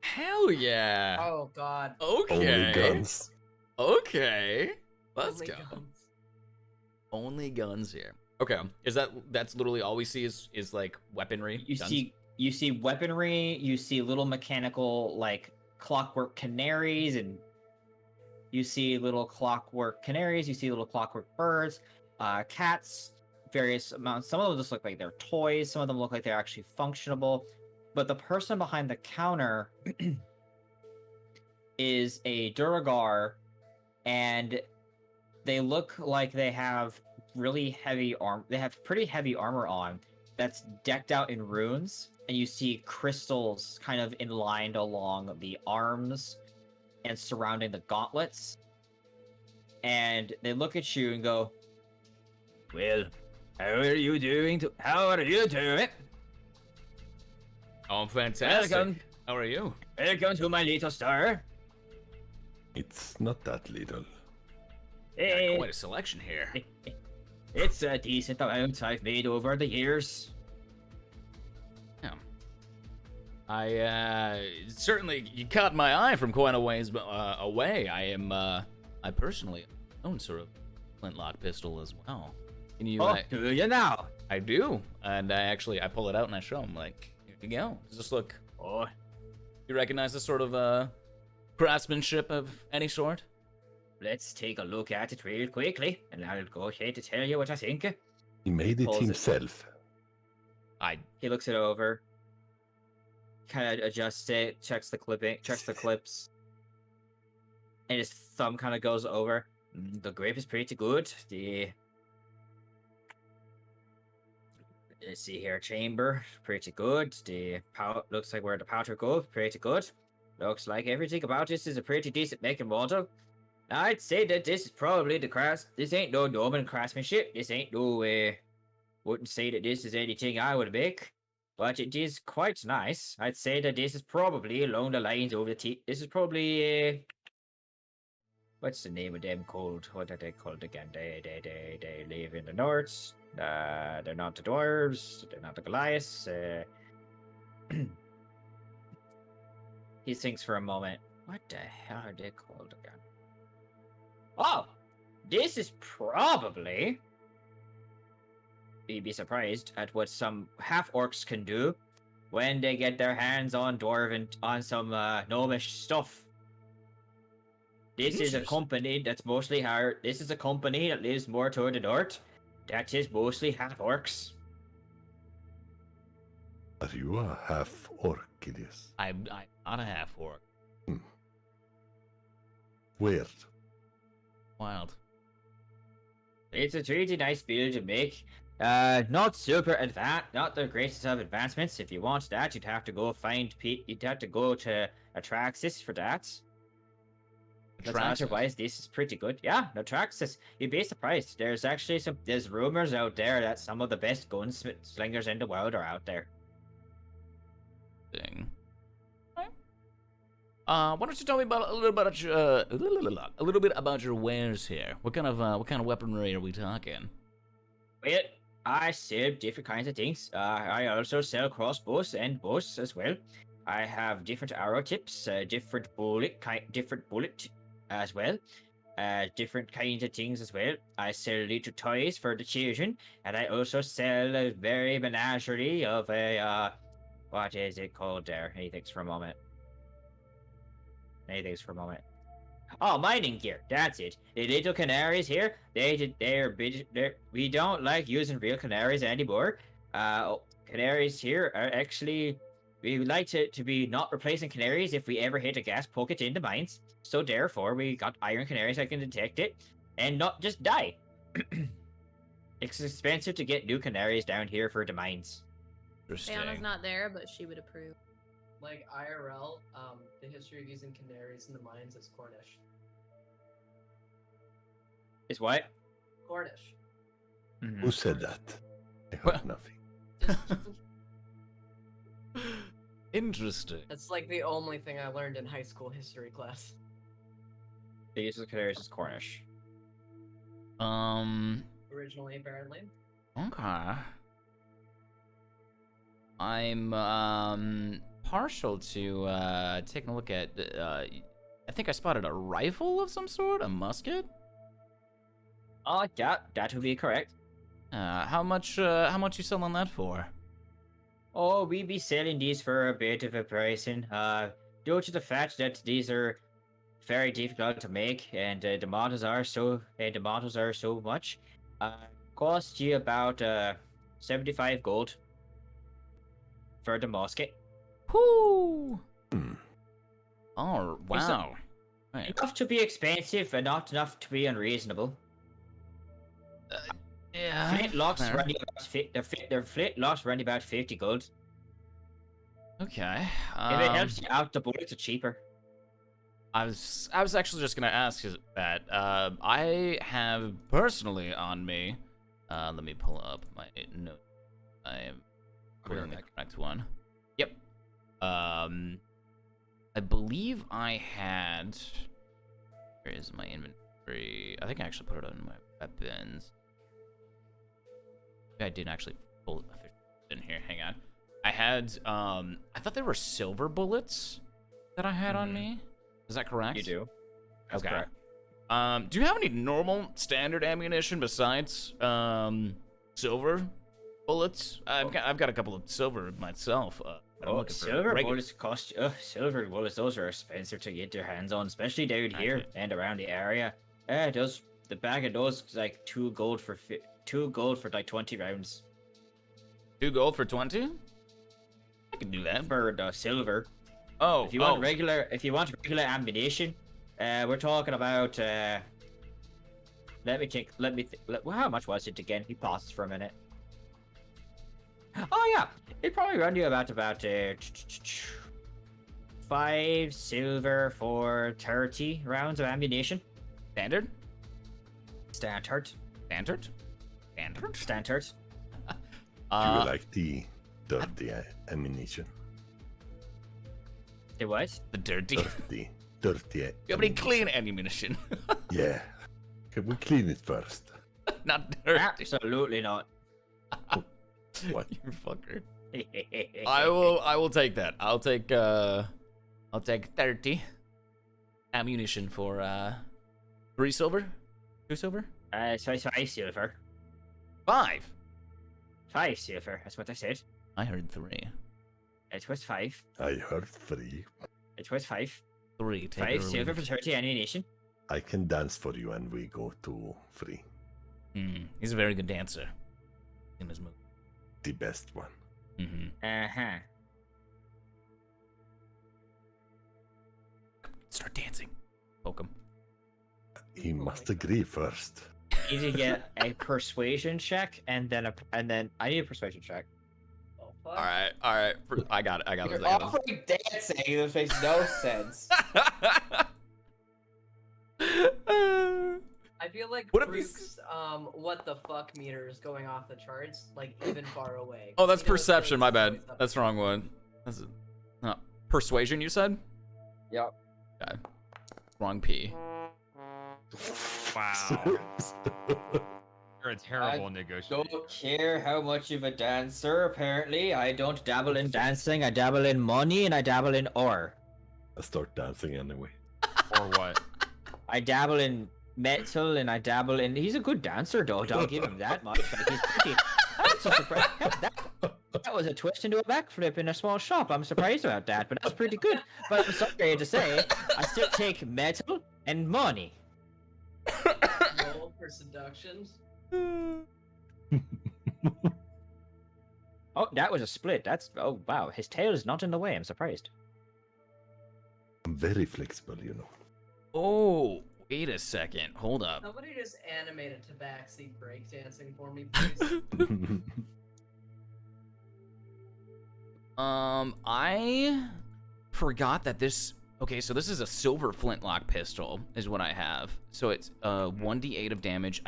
Hell yeah. Oh God. Okay. Only guns. Okay. Let's Only go. guns. Only guns here. Okay. That's literally all we see is like weaponry? You guns? you see weaponry. You see little mechanical like clockwork canaries, and you see little clockwork canaries. You see little clockwork birds, cats, various amounts. Some of them just look like they're toys. Some of them look like they're actually functionable. But the person behind the counter is a Duragar, and they look like they have really heavy arm. They have pretty heavy armor on that's decked out in runes, and you see crystals kind of inlined along the arms and surrounding the gauntlets. And they look at you and go, "Well, how are you doing? How are you doing? Oh, fantastic. Welcome, How are you? welcome to my little store. It's not that little. Got quite a selection here. It's a decent amount I've made over the years." I certainly you caught my eye from quite a ways away. I personally own sort of flintlock pistol as well. Can you? Do you now? I do, and I pull it out and I show him like, here you go. Does this look? Oh, You recognize this sort of craftsmanship of any sort? let's take a look at it real quickly, and I'll go ahead to tell you what I think. He made it Pulls it. himself. He looks it over, kind of adjusts it, checks the clips, and his thumb kind of goes over. The grip is pretty good. Let's see here, chamber, pretty good. The looks like where the powder goes, pretty good. Looks like everything about this is a pretty decent making model. I'd say that this is probably this ain't no Norman craftsmanship. This ain't no, wouldn't say that this is anything I would make, but it is quite nice. I'd say that this is probably along the lines of this is probably, what's the name of them called? What are they called again? They live in the north. They're not the dwarves. They're not the Goliaths. He thinks for a moment. What the hell are they called again? Oh, this is probably. You'd be surprised at what some half-orcs can do when they get their hands on on some gnomish stuff. This is a company that's mostly hard. This is a company that lives more toward the north. That is mostly half-orcs. Are you a half orc, Gideus? I'm not a half orc. Weird. Wild. It's a really nice build to make. Not super advanced, not the greatest of advancements. If you want that, you'd have to go you'd have to go to Atraxis for that. But otherwise, this is pretty good. Yeah, Atraxis. You'd be surprised. There's actually there's rumors out there that some of the best gunslingers in the world are out there. Thing. Why don't you tell me a little bit about your wares here? What kind of weaponry are we talking? Well, I sell different kinds of things. I also sell crossbows and bows as well. I have different arrow tips, different bullet as well, different kinds of things as well. I sell little toys for the children, and I also sell a very menagerie of a what is it called there? Anything's for a moment. Oh, mining gear. That's it. The little canaries here, we don't like using real canaries anymore. Canaries here are actually, we would like to be not replacing canaries if we ever hit a gas pocket in the mines. So therefore, we got iron canaries that can detect it and not just die. It's expensive to get new canaries down here for the mines. Bayana's not there, but she would approve. Like IRL, the history of using canaries in the mines is Cornish. Is what? Cornish. Who said that? I heard nothing. Interesting. That's like the only thing I learned in high school history class. The use of Canarius is Cornish. Originally, apparently. Okay. I'm partial to taking a look at I think I spotted a rifle of some sort, a musket. Oh, yeah, that would be correct. How much you selling that for? Oh, we be selling these for a bit of a pricing. Due to the fact that these are very difficult to make, and the models are so much, cost you about 75 gold for the musket. Whoo! Hmm. Oh wow! Right. Enough to be expensive, and not enough to be unreasonable. Yeah. Flintlocks fair. run you about their flintlocks run you about 50 gold. Okay. If it helps you out, the bullets are cheaper. I was actually just gonna ask that. I have personally on me. Let me pull up my note. I am putting the correct one. Yep. I believe I had. Where is my inventory? I think I actually put it on my weapons. I didn't actually pull it in here. Hang on. I had. I thought there were silver bullets that I had on me. Is that correct? You do. That's okay. correct. Do you have any normal standard ammunition besides silver bullets? I've got a couple of silver myself. But I'm looking for Silver regular- bullets cost. Silver bullets. Those are expensive to get your hands on, especially down here and around the area. Those the bag of those is like 2 gold for like 20 rounds. 2 gold for 20? I can do that. For the silver. Oh, If you want regular ammunition, we're talking about. Let me think. Well, how much was it again? He pauses for a minute. Oh yeah, it probably run you about 5 silver for 30 rounds of ammunition. Standard? Standard. Standard? Standard? Standard. Do you like the dirty ammunition? The what? The dirty. Dirty. You have any clean ammunition? Yeah. Can we clean it first? Not dirty. Absolutely not. What? You fucker. I will take that. I'll take 30 ammunition for 3 silver? 2 silver? So it's 5 silver. 5. 5 silver. That's what I said. I heard 3. It was 5. I heard 3. It was 5. 3. 5 silver for 30 ammunition. I can dance for you and we go to 3. He's a very good dancer. In his move. The best one. Uh-huh. Start dancing. Poke him. He must agree first. You need to get a persuasion check and then I need a persuasion check. Oh, fuck. All right. I got it. You're offering dancing. This makes no sense. I feel like What if Farouk's what the fuck meter is going off the charts, like even far away. Oh, that's He knows perception. those My bad. noise up That's the wrong one. That's persuasion. You said. Yep. Okay. Wrong P. Wow. You're a terrible negotiator. Don't care how much of a dancer, apparently. I don't dabble in dancing, I dabble in money, and I dabble in ore. I start dancing anyway. Or what? I dabble in metal, and I dabble in... He's a good dancer, though. Don't give him that much. Like, he's pretty... I'm so surprised. That was a twist into a backflip in a small shop. I'm surprised about that, but that's pretty good. But I'm sorry to say, I still take metal and money. Roll for seductions. Oh, that was a split. That's... Oh, wow. His tail is not in the way. I'm surprised. I'm very flexible, you know. Oh, wait a second. Hold up. Somebody just animated tabaxi breakdancing for me, please. I forgot that this. Okay, so this is a silver flintlock pistol, is what I have. So it's 1d8 of damage.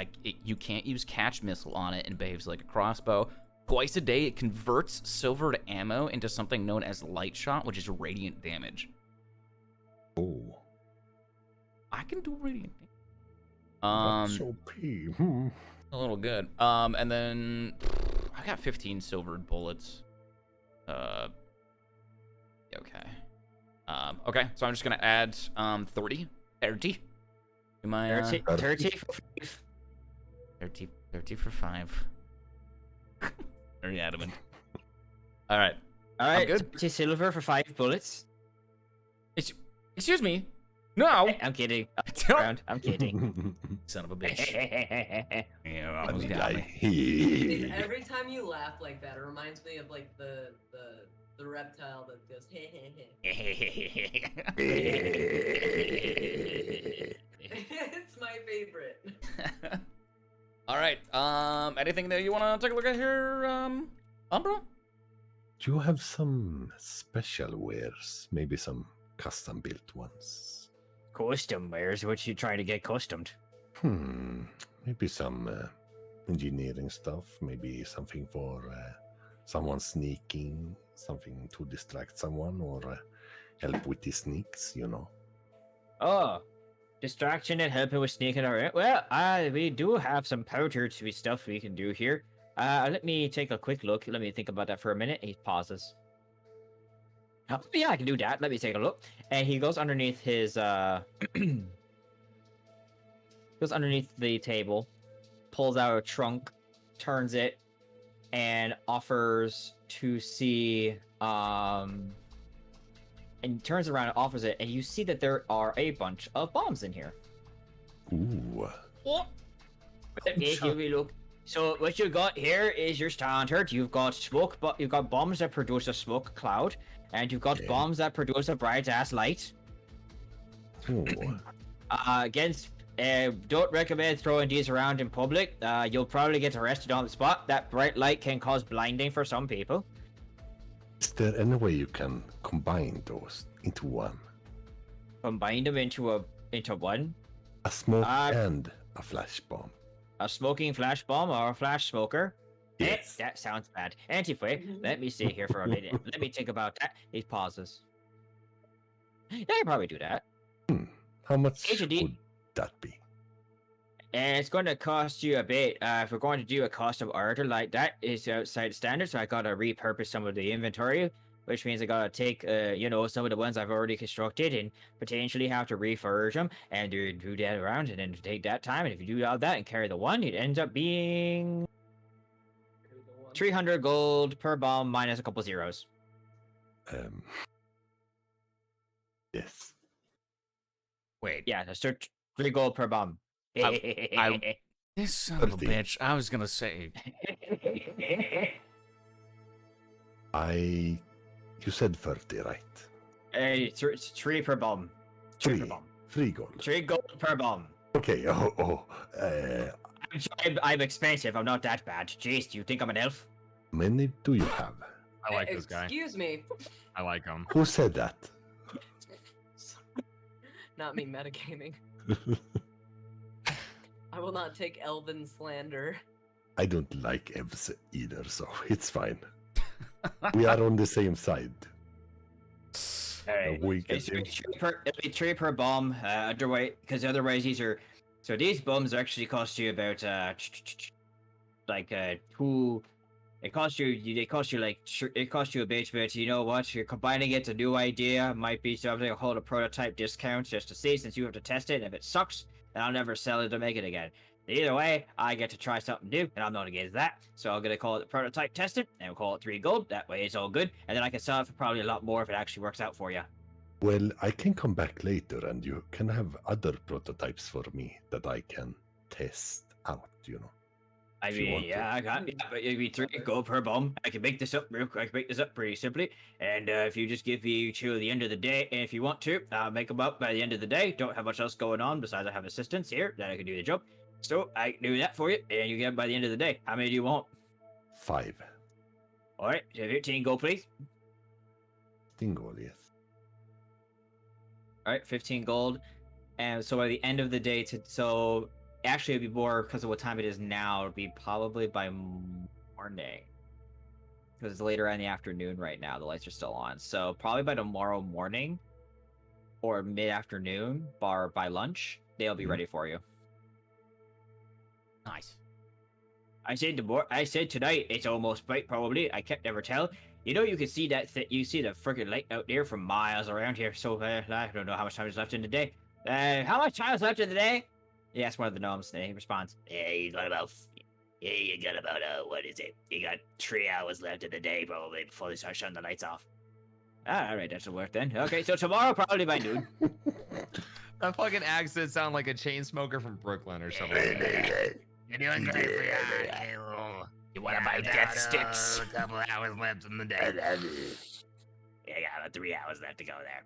You can't use catch missile on it and behaves like a crossbow. Twice a day, it converts silvered ammo into something known as light shot, which is radiant damage. Oh, I can do radiant damage. that's OP. A little good. And then I got 15 silvered bullets. Okay. Okay, so I'm just gonna add 30 to my 30 for 30 for 5. Very adamant. All right. All right, good. 30 silver for 5 bullets. Excuse me. No. I'm kidding. Don't- Around. I'm kidding. Son of a bitch. Yeah, almost Vanilla got me. here. Every time you laugh like that, it reminds me of like the reptile that goes hey hey hey. It's my favorite. All right. Anything that you want to take a look at here, Umbra? Do you have some special wares? Maybe some custom built ones? Custom wares? What you trying to get customed? Maybe some engineering stuff. Maybe something for someone sneaking, something to distract someone, or help with the sneaks, you know. Oh, distraction and helping with sneaking around. Well, we do have some powder to be stuff we can do here. Let me take a quick look. Let me think about that for a minute. He pauses. Oh, yeah, I can do that. Let me take a look. And he goes underneath his goes underneath the table, pulls out a trunk, turns it, and offers to see and turns around and offers it, and you see that there are a bunch of bombs in here. Ooh. If you look, so what you got here is your standard. You've got smoke, but you've got bombs that produce a smoke cloud, and you've got Okay. bombs that produce a bright ass light. Ooh. Against, don't recommend throwing these around in public. You'll probably get arrested on the spot. That bright light can cause blinding for some people. Is there any way you can combine those into one? Combine them into one. A smoke Uh, and a flash bomb. A smoking flash bomb or a flash smoker. Yes. That sounds bad. Anyway, let me see here for a minute. Let me think about that. He pauses. Yeah, I can probably do that. How much H&D. would that be? And it's going to cost you a bit. If we're going to do a custom order like that, it's outside standard, so I gotta repurpose some of the inventory, which means I gotta take, some of the ones I've already constructed and potentially have to refurbish them and do that around and then take that time. And if you do all that and carry the one, it ends up being 300 gold per bomb minus a couple zeros. Yes. Wait. Yeah, that's 3 gold per bomb. This son of a 30. bitch. I was gonna say. You said 30, right? It's 3 per bomb. 3 per Three. bomb. 3 gold. 3 gold per bomb. Okay. I'm expensive. I'm not that bad. Jeez, do you think I'm an elf? Many do you have? I like this guy. Excuse me. I like him. Who said that? Not me metagaming. I will not take elven slander. I don't like elves either, so it's fine. We are on the same side. Alright. We can It's 3 per bomb. Otherwise these are. So these bombs actually cost you about 2. It costs you a bit, but you know what? You're combining it. A new idea might be something. I'll hold a prototype discount just to see, since you have to test it. And if it sucks, then I'll never sell it or make it again. Either way, I get to try something new, and I'm not against that. So I'm gonna call it the prototype tested, and we'll call it 3 gold. That way it's all good, and then I can sell it for probably a lot more if it actually works out for you. Well, I can come back later and you can have other prototypes for me that I can test out, you know. I If you mean, want to. yeah, I got, yeah, but it'd be 3 gold per bomb. I can make this up pretty simply. And if you just give me till the end of the day, and if you want to, I'll make them up by the end of the day. Don't have much else going on besides I have assistants here that I can do the job. So I can do that for you, and you get them by the end of the day. How many do you want? 5. All right, so 15 gold, please. Tingle, yes. All right, 15 gold. And so by the end of the day, actually it'd be more because of what time it is now. It'd be probably by morning. because it's later in the afternoon right now. The lights are still on, so probably by tomorrow morning or mid-afternoon, bar by lunch, they'll be ready for you. Nice. I said tonight. It's almost bright. Probably. I can't never tell. You know, you can see that. You see the freaking light out there from miles around here. So I don't know how much time is left in the day. How much time is left in the day? You ask one of the gnomes, and he responds, "Yeah, you got about. What is it? You got 3 hours left in the day, probably, before they start shutting the lights off." All right, that'll work then. Okay, so tomorrow probably by noon. That fucking accent sound like a chain smoker from Brooklyn or something. You're doing great for you. You want to buy death sticks? A couple hours left in the day. Yeah, I got about 3 hours left to go there.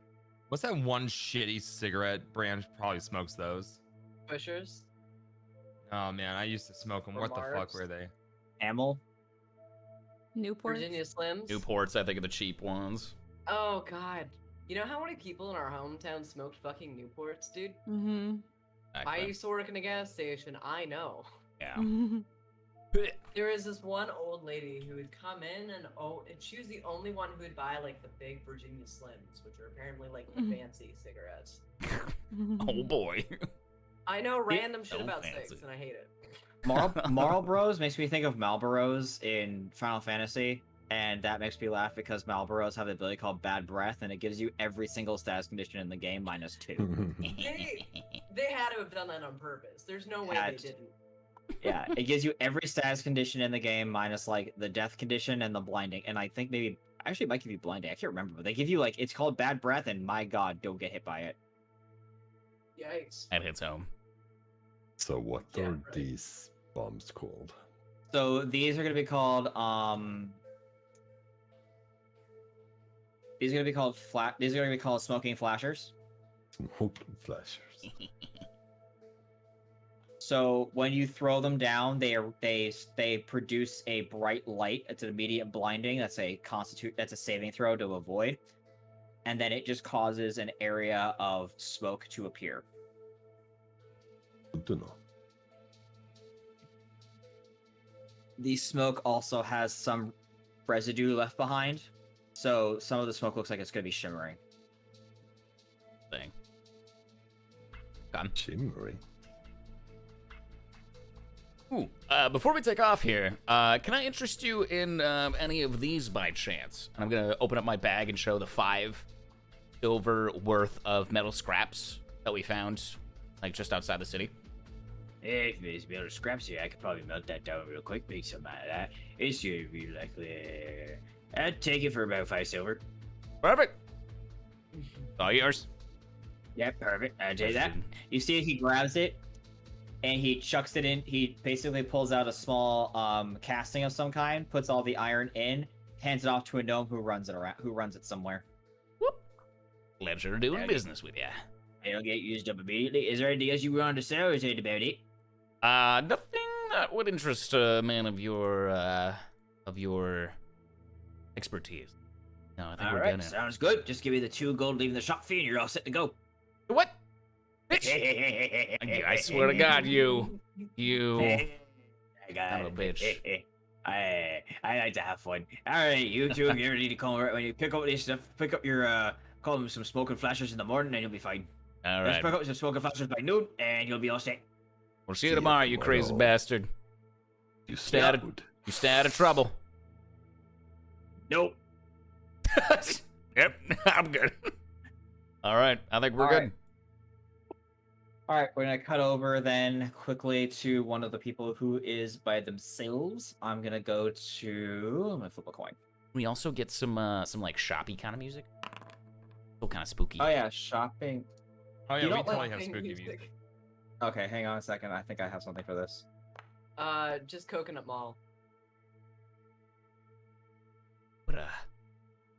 What's that one shitty cigarette brand? Probably smokes those. Pushers. Oh man, I used to smoke them. Or What the fuck Mars. were they? Amel. Newport. Virginia Slims. Newports, I think, are the cheap ones. Oh god. You know how many people in our hometown smoked fucking Newports, dude? Mm-hmm. I used to work in a gas station. I know. Yeah. There was this one old lady who would come in and she was the only one who would buy like the big Virginia Slims, which are apparently like the fancy cigarettes. Oh boy. I know random shit so about fancy. cigs and I hate it. Marlboros makes me think of Malboros in Final Fantasy, and that makes me laugh because Malboros have the ability called Bad Breath, and it gives you every single status condition in the game minus 2. They had to have done that on purpose. There's no way Had they to. didn't. Yeah, it gives you every status condition in the game minus like the death condition and the blinding, and I think maybe actually it might give you blinding. I can't remember, but they give you like it's called Bad Breath, and my god, don't get hit by it. Yikes. That hits home. So what Yeah, are right. these bombs called? So these are gonna be called these are gonna be called these are gonna be called smoking flashers. Smoke flashers. So when you throw them down, they produce a bright light. It's an immediate blinding. That's a saving throw to avoid, and then it just causes an area of smoke to appear. Good to know. The smoke also has some residue left behind, so some of the smoke looks like it's gonna be shimmering. Thing. Shimmery. Ooh, before we take off here, can I interest you in any of these by chance? I'm gonna open up my bag and show the 5 silver worth of metal scraps that we found, like just outside the city. If there's metal scraps here, I could probably melt that down real quick, make some out of that. It's gonna be likely. I'd take it for about 5 silver. Perfect. All yours. Yeah, perfect. I'd take that. You see, he grabs it and he chucks it in. He basically pulls out a small casting of some kind, puts all the iron in, hands it off to a gnome who runs it somewhere. Pleasure doing Howdy. business with ya. It'll get used up immediately. Is there anything else you wanted to say, or is that about it? Nothing that would interest a man of your expertise. No, I think All we're right, gonna. sounds good. Just give me the 2 gold, leaving the shop fee, and you're all set to go. What? Bitch! I swear to God, you. I got Son of a it. bitch. I like to have fun. All right, you two, if you ever need to come over, when you pick up this stuff, pick up your call them some smoking flashers in the morning, and you'll be fine. All Just right. pick up some smoking flashers by noon, and you'll be all set. We'll see you tomorrow, you crazy tomorrow. bastard. You Stay out of- stupid. You stay out of trouble. Nope. Yep, I'm good. All right, I think we're All good. right. All right, we're gonna cut over then quickly to one of the people who is by themselves. I'm gonna go to. I'm gonna flip a coin. We also get some like shoppy kind of music. Still kind of spooky. Oh yeah, shopping. Oh yeah, You we don't totally like have spooky music. music. Okay, hang on a second. I think I have something for this. Just Coconut Mall. What a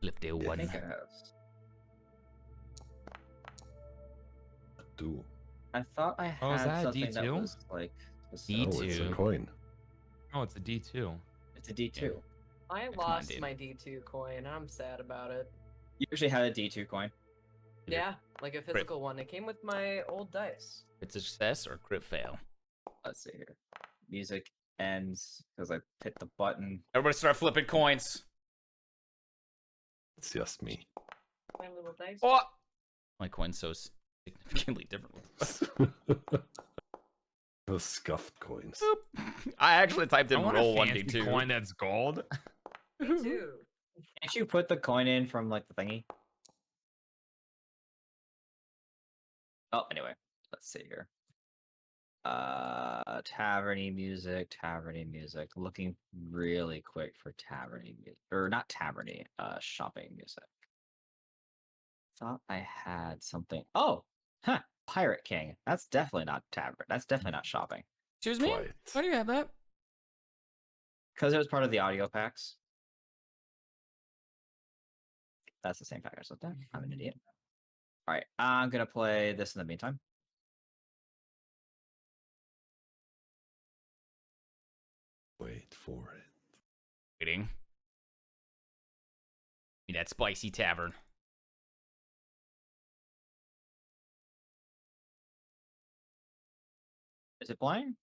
flip day I one. think I have. Do. I thought I had Oh, is that a something that D2? was like. Oh, specific. it's a D2. coin. Oh, it's a D2. It's a D2. I on, lost dude. my D2 coin. I'm sad about it. You actually had a D2 coin. Yeah, like a physical one. It came with my old dice. Crit success or crit fail? Let's see here. Music ends because I hit the button. Everybody start flipping coins. It's just me. My little dice. Oh! My coin's so significantly different. Those scuffed coins. I actually typed I in want roll a fancy 1d2. coin that's gold. Me too. Can't you put the coin in from like the thingy? Oh, anyway, let's see here. Taverny music. Looking really quick for taverny music, or not taverny. Shopping music. Thought I had something. Oh, huh. Pirate King. That's definitely not tavern. That's definitely not shopping. Excuse me? Quiet. Why do you have that? Because it was part of the audio packs. That's the same pack I looked at. I'm an idiot. All right, I'm gonna play this in the meantime. Wait for it. Waiting. Give me that spicy tavern. Is it playing?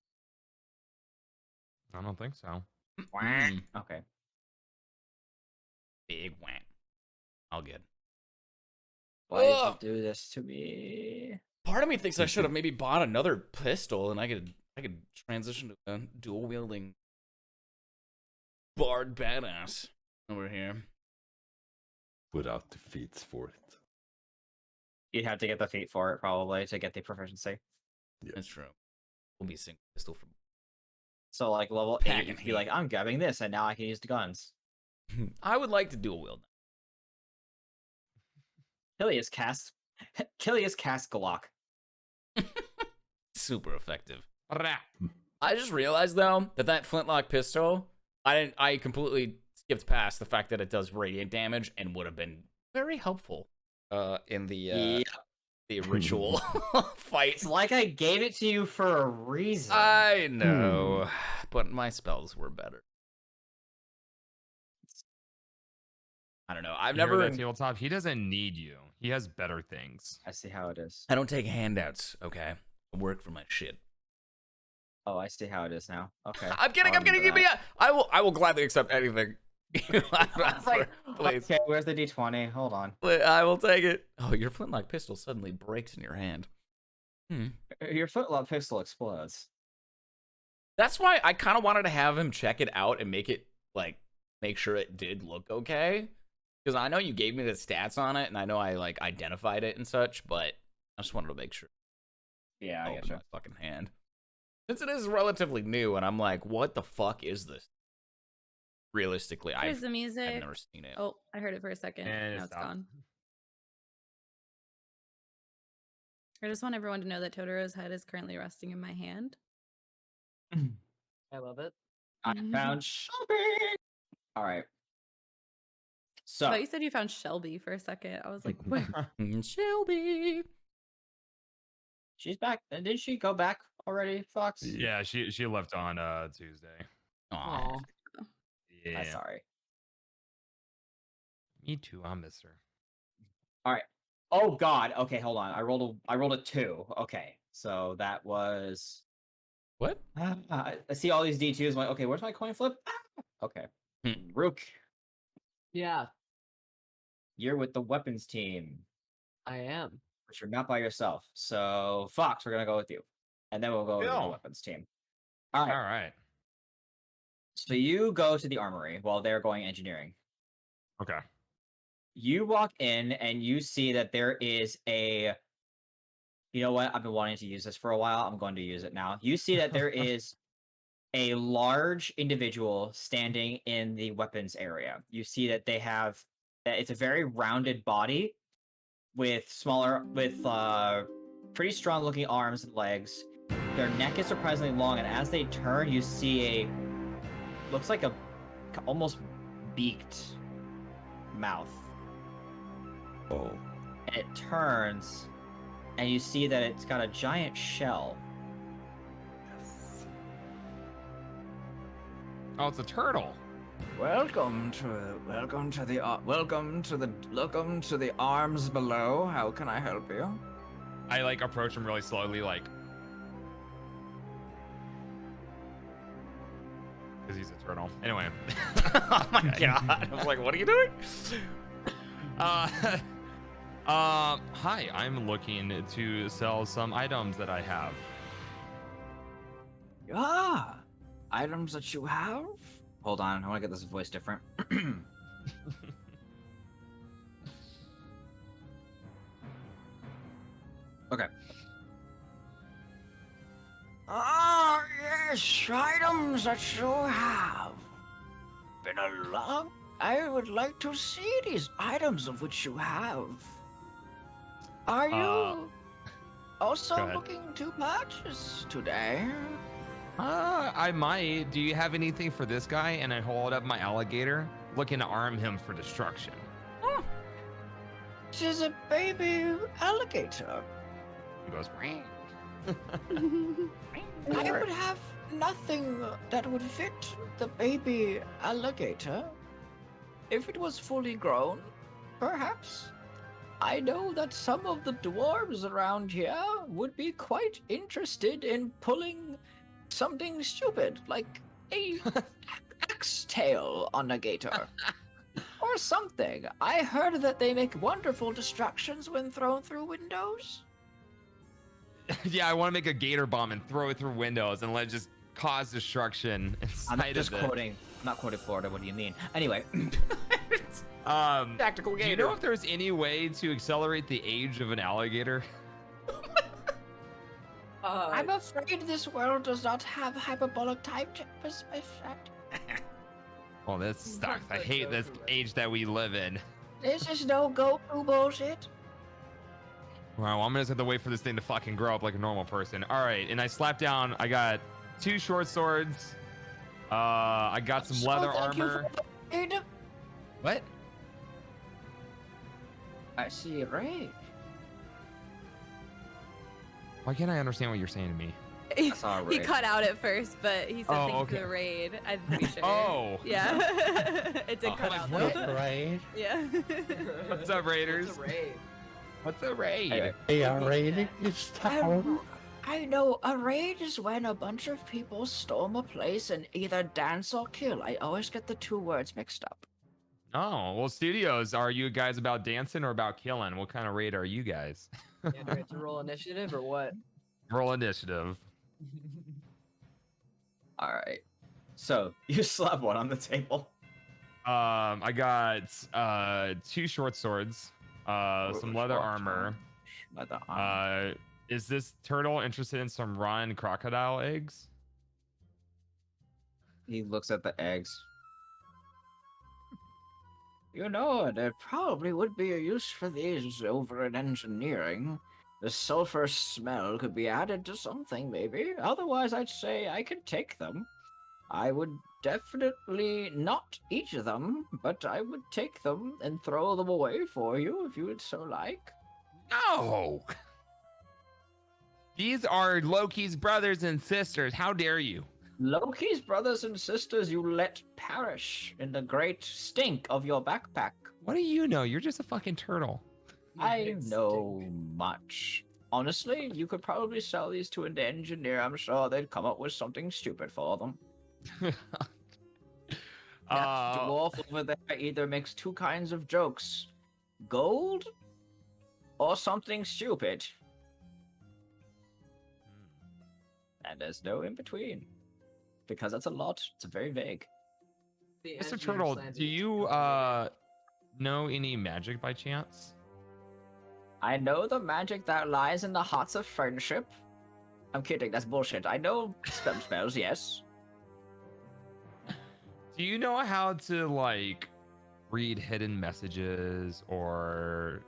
I don't think so. Mm, Okay. big whack. All good. Why did Ugh. you do this to me? Part of me thinks I should have maybe bought another pistol, and I could transition to a dual wielding bard badass over here. Without the feats for it. You'd have to get the feat for it probably to get the proficiency. That's true. We'll be single pistol for. So like level 8, Pack you and could be like, I'm grabbing this, and now I can use the guns. I would like to dual wield. Kilius cast Glock. Super effective. Rah. I just realized though that flintlock pistol, I completely skipped past the fact that it does radiant damage and would have been very helpful in the the ritual fight. It's like I gave it to you for a reason. I know, but my spells were better. I don't know. I've You hear never. that tabletop. He doesn't need you. He has better things. I see how it is. I don't take handouts. Okay, I work for my shit. Oh, I see how it is now. Okay. I'm kidding. I'm kidding. Give me a. I will gladly accept anything. It's like, Please. okay, where's the D20? Hold on. I will take it. Oh, your flintlock pistol suddenly breaks in your hand. Your footlock pistol explodes. That's why I kind of wanted to have him check it out and make it like make sure it did look okay. Because I know you gave me the stats on it, and I know I like identified it and such, but I just wanted to make sure. Yeah, I Oh, get you. my fucking hand. Since it is relatively new, and I'm like, what the fuck is this? Realistically, Here's I've the music. never seen it. Oh, I heard it for a second. And now it's it's out. gone. I just want everyone to know that Totoro's head is currently resting in my hand. I love it. I found shopping. All right. I So thought you said you found Shelby for a second. I was like, wait. Shelby. she's back. And did she go back already, Fox? Yeah, she left on Tuesday. Aw. Aw. Yeah. I'm sorry. Me too. I miss her. All right. Oh God. Okay, hold on. I rolled a 2. Okay, so that was. What? I see all these D2s. I'm like, okay, where's my coin flip? Ah! Okay. Rook, Yeah, you're with the weapons team, I am. but you're not by yourself. So Fox, we're gonna go with you, and then we'll go to the Cool. weapons team. All right. All right. So you go to the armory while they're going engineering. Okay. You walk in and you see that there is a. You know what? I've been wanting to use this for a while. I'm going to use it now. You see that there is a large individual standing in the weapons area. You see that they have that it's a very rounded body with pretty strong looking arms and legs. Their neck is surprisingly long, and as they turn, you see looks like a almost beaked mouth. Oh. And it turns, and you see that it's got a giant shell. Yes. Oh, it's a turtle. Welcome to the arms below. How can I help you? I like approach him really slowly, like, because he's a turtle. Anyway. Oh my god. I was like, what are you doing? Hi, I'm looking to sell some items that I have. Ah, items that you have? Hold on, I want to get this voice different. Okay. Ah, yes, items that you have. Been a long. I would like to see these items of which you have. Are you also go ahead. looking to purchase today? I might. Do you have anything for this guy? And I hold up my alligator, looking to arm him for destruction. This is a baby alligator. He goes, "Meow." I would have nothing that would fit the baby alligator. If it was fully grown, perhaps. I know that some of the dwarves around here would be quite interested in pulling something stupid, like a axe tail on a gator. Or something. I heard that they make wonderful distractions when thrown through windows. Yeah, I want to make a gator bomb and throw it through windows and let it just cause destruction inside I'm just of it. quoting, not quoting Florida. What do you mean? Anyway, Tactical Do you know if there's any way to accelerate the age of an alligator? I'm afraid this world does not have hyperbolic time chambers, my friend. Oh, this sucks. I hate this age that we live in. This is no Goku bullshit. Wow, I'm gonna just have to wait for this thing to fucking grow up like a normal person. All right, and I slap down. I got 2 short swords. I got some leather armor. What? I see a raid. Why can't I understand what you're saying to me? He saw a raid. cut out at first, but he said Oh, thanks okay. for the raid. I'm pretty sure. Oh. Yeah. It did Oh, cut out what? though. Right. Yeah. What's up, Raiders? What's a raid? What's a raid? Anyway. They are raiding this town. I know a raid is when a bunch of people storm a place and either dance or kill. I always get the 2 words mixed up. Oh, well, studios, are you guys about dancing or about killing? What kind of raid are you guys? Yeah, do we have to roll initiative or what? Roll initiative. all right. So you slap one on the table. I got 2 short swords, some leather Short armor. Leather armor. Is this turtle interested in some rotten crocodile eggs? He looks at the eggs. You know, there probably would be a use for these over in engineering. The sulfur smell could be added to something, maybe. Otherwise, I'd say I could take them. I would definitely not eat them, but I would take them and throw them away for you if you would so like. No! These are Loki's brothers and sisters. How dare you? Loki's brothers and sisters you let perish in the great stink of your backpack. What do you know? You're just a fucking turtle. I know much. Honestly, you could probably sell these to an engineer. I'm sure they'd come up with something stupid for them. That dwarf over there either makes 2 kinds of jokes. Gold or something stupid. And there's no in between. Because that's a lot. It's very vague. The Mr. engineer Turtle, slanted do you know any magic by chance? I know the magic that lies in the hearts of friendship. I'm kidding, that's bullshit. I know spells, yes. Do you know how to like read hidden messages or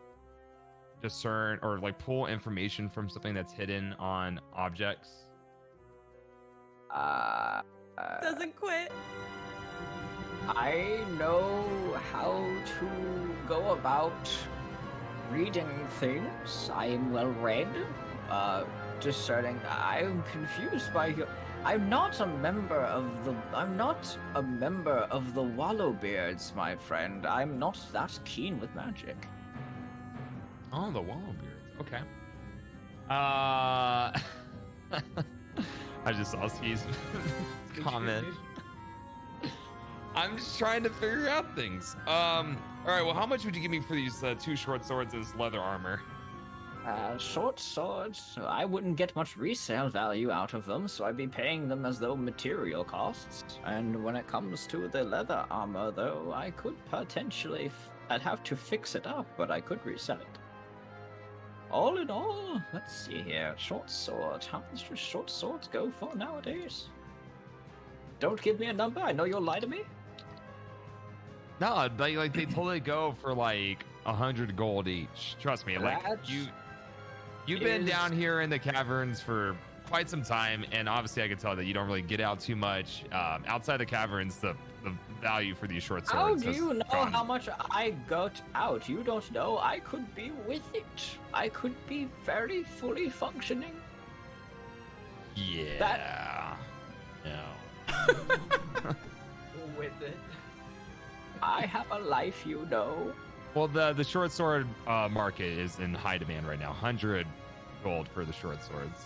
discern or like pull information from something that's hidden on objects? Doesn't quit. I know how to go about reading things. I am well read. Discerning. I'm confused by your. I'm not a member of the Wallowbeards, my friend. I'm not that keen with magic. Oh, the Wallowbeards. Okay. I just saw Steve's comment. I'm just trying to figure out things. All right. Well, how much would you give me for these 2 short swords as leather armor? Short swords, I wouldn't get much resale value out of them, so I'd be paying them as though material costs. And when it comes to the leather armor, though, I could potentially... I'd have to fix it up, but I could resell it. All in all, let's see here. Short sword. How much do short swords go for nowadays? Don't give me a number, I know you'll lie to me. No, they totally go for like 100 gold each. Trust me, like That you've been is- down here in the caverns for quite some time, and obviously I can tell that you don't really get out too much. Outside the caverns, the value for these short How swords do has you know gone. how much I got out? You don't know. I could be with it. I could be very fully functioning. Yeah. No. With it. I have a life, you know. Well, the short sword market is in high demand right now. 100 gold for the short swords.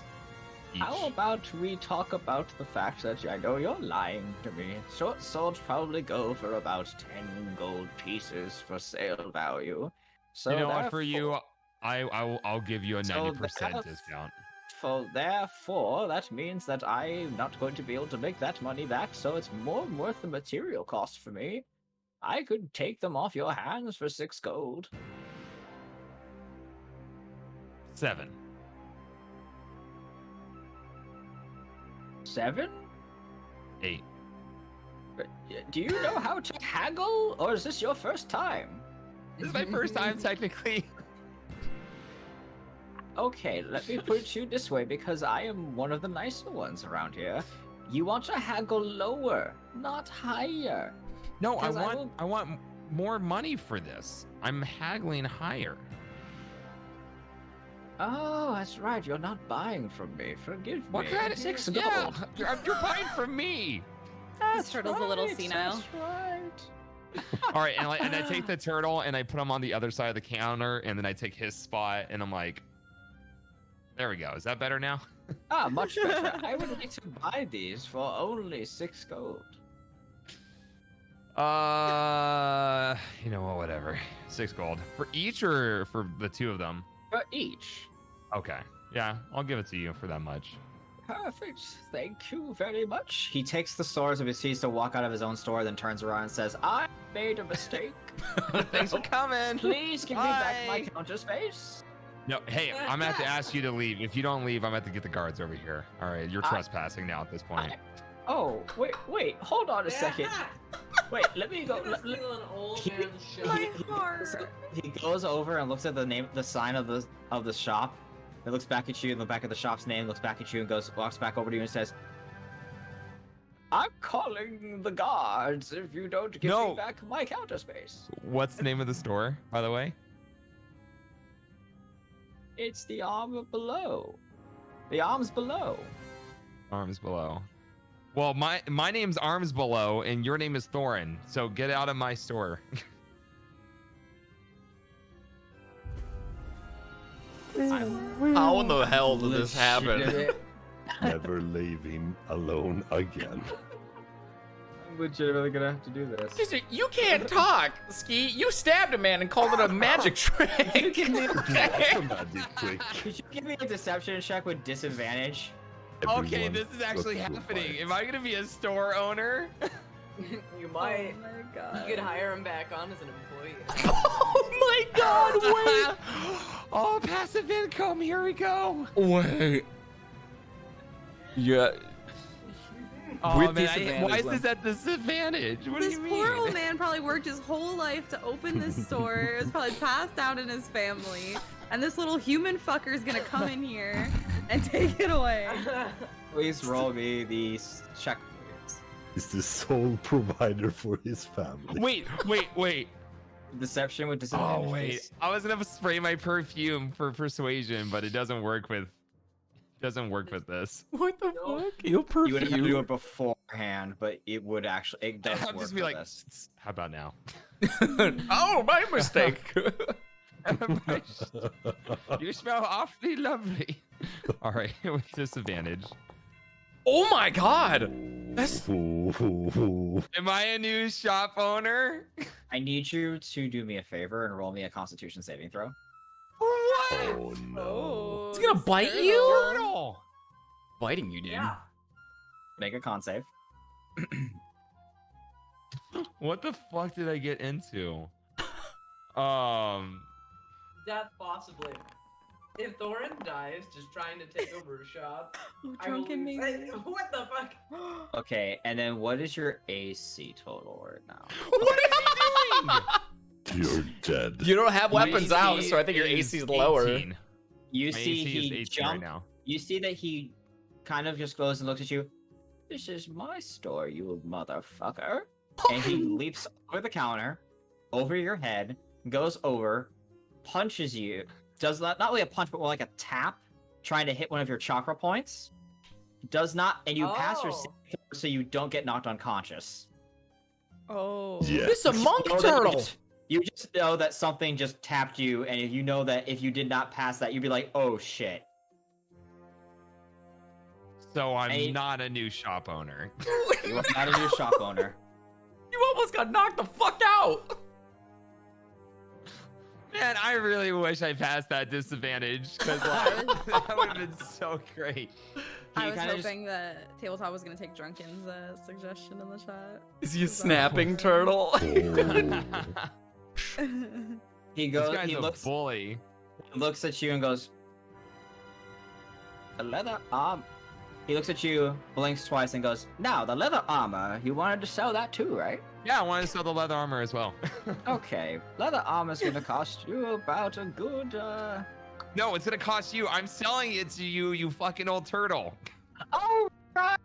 Each. How about we talk about the fact that I know you're lying to me? Short swords probably go for about 10 gold pieces for sale value. So you know what? For you, therefore- I'll give you a So 90% that's- discount. Therefore, that means that I'm not going to be able to make that money back, so it's more worth the material cost for me. I could take them off your hands for 6 gold. 7. 7? 8. Do you know how to haggle, or is this your first time? This is my first time technically. Okay, let me put it to you this way, because I am one of the nicer ones around here. You want to haggle lower, not higher. No, I 'Cause want will- more money for this. I'm haggling higher. Oh, that's right. You're not buying from me. Forgive What me. kind of 6 Yeah, gold. you're buying from me. That's turtle's a little right, senile. That's right. All right, and I take the turtle and I put him on the other side of the counter, and then I take his spot, and I'm like, there we go. Is that better now? Ah, much better. I would like to buy these for only 6 gold. You know what? Whatever. 6 gold for each, or for the 2 of them. For each. Okay. Yeah, I'll give it to you for that much. Perfect. Thank you very much. He takes the swords and proceeds to walk out of his own store, then turns around and says, I made a mistake. Thanks for coming. Please give me back my Bye. counter space. No, hey, I'm gonna have to ask you to leave. If you don't leave, I'm gonna have to get the guards over here. All right, you're I- trespassing now at this point. Oh, wait, hold on a second. Wait, let me go. You're stealing old he- man's shit. My heart. He goes over and looks at the sign of the shop. He looks back at you, and the back of the shop's name, looks back at you, and walks back over to you and says, I'm calling the guards if you don't give No. me back my counter space. What's the name of the store, by the way? It's the armor below. The arms below. Arms Below. Well, my name's Arms Below, and your name is Thorin. So get out of my store. How in the hell did this happen? Legit- Never leave him alone again. I'm legitimately gonna have to do this. Dude, you can't talk, Ski. You stabbed a man and called it a magic trick. That's a magic trick. Could you give me a deception check with disadvantage? Okay, Everyone this is actually got happening. fired. Am I gonna be a store owner? You might. Oh my god. You could hire him back on as an employee. Oh my god, wait. Oh, passive income. Here we go. Wait. Yeah. Oh With man, disadvantage, why is Lem. this at disadvantage? What do This you mean? poor old man probably worked his whole life to open this store. It was probably passed down in his family. And this little human fucker is gonna come in here and take it away. Please roll me the check, please. He's the sole provider for his family. Wait. Deception with disadvantage. Oh wait, please. I was gonna spray my perfume for persuasion, but it doesn't work with this. What the No. fuck? Your You would have to do perfume. it beforehand, but it would actually. It does I'll work just be for like, this. how about now? Oh, my mistake. You smell awfully lovely. All right, with disadvantage. Oh my god. That's Ooh. Am I a new shop owner? I need you to do me a favor and roll me a Constitution saving throw. What? Oh no. It's gonna bite you? Turtle. Biting you, dude. Yeah. Make a con save. What the fuck did I get into? Death, possibly. If Thorin dies just trying to take over a shop, Oh, I will drunken lose. maybe. What the fuck? Okay, and then what is your AC total right now? What is he doing? You're dead. You don't have weapons My out, AC so I think your is AC is lower. 18. You My see AC is he 18 right jump. now. You see that he kind of just goes and looks at you. This is my store, you motherfucker. And he leaps over the counter, over your head, goes over, punches you. Does not really a punch, but more like a tap, trying to hit one of your chakra points. Does not, and you pass your Oh. save so you don't get knocked unconscious. Oh. Yeah. This is a monk You know that turtle. You just know that something just tapped you, and you know that if you did not pass that, you'd be like, oh shit. So I'm Hey. not a new shop owner. You are not a new shop owner. You almost got knocked the fuck out. Man, I really wish I passed that disadvantage because like, that would have been so great. I He was kinda just- hoping that Tabletop was gonna take Drunken's suggestion in the chat. Is he a snapping turtle? Oh. He This goes. guy's He a looks bully. at you and goes, "The leather arm." He looks at you, blinks twice, and goes, "Now the leather armor. You wanted to sell that too, right? Yeah, I want to sell the leather armor as well. Okay, leather armor's gonna cost you about a good. No, it's gonna cost you. I'm selling it to you, you fucking old turtle. Oh right,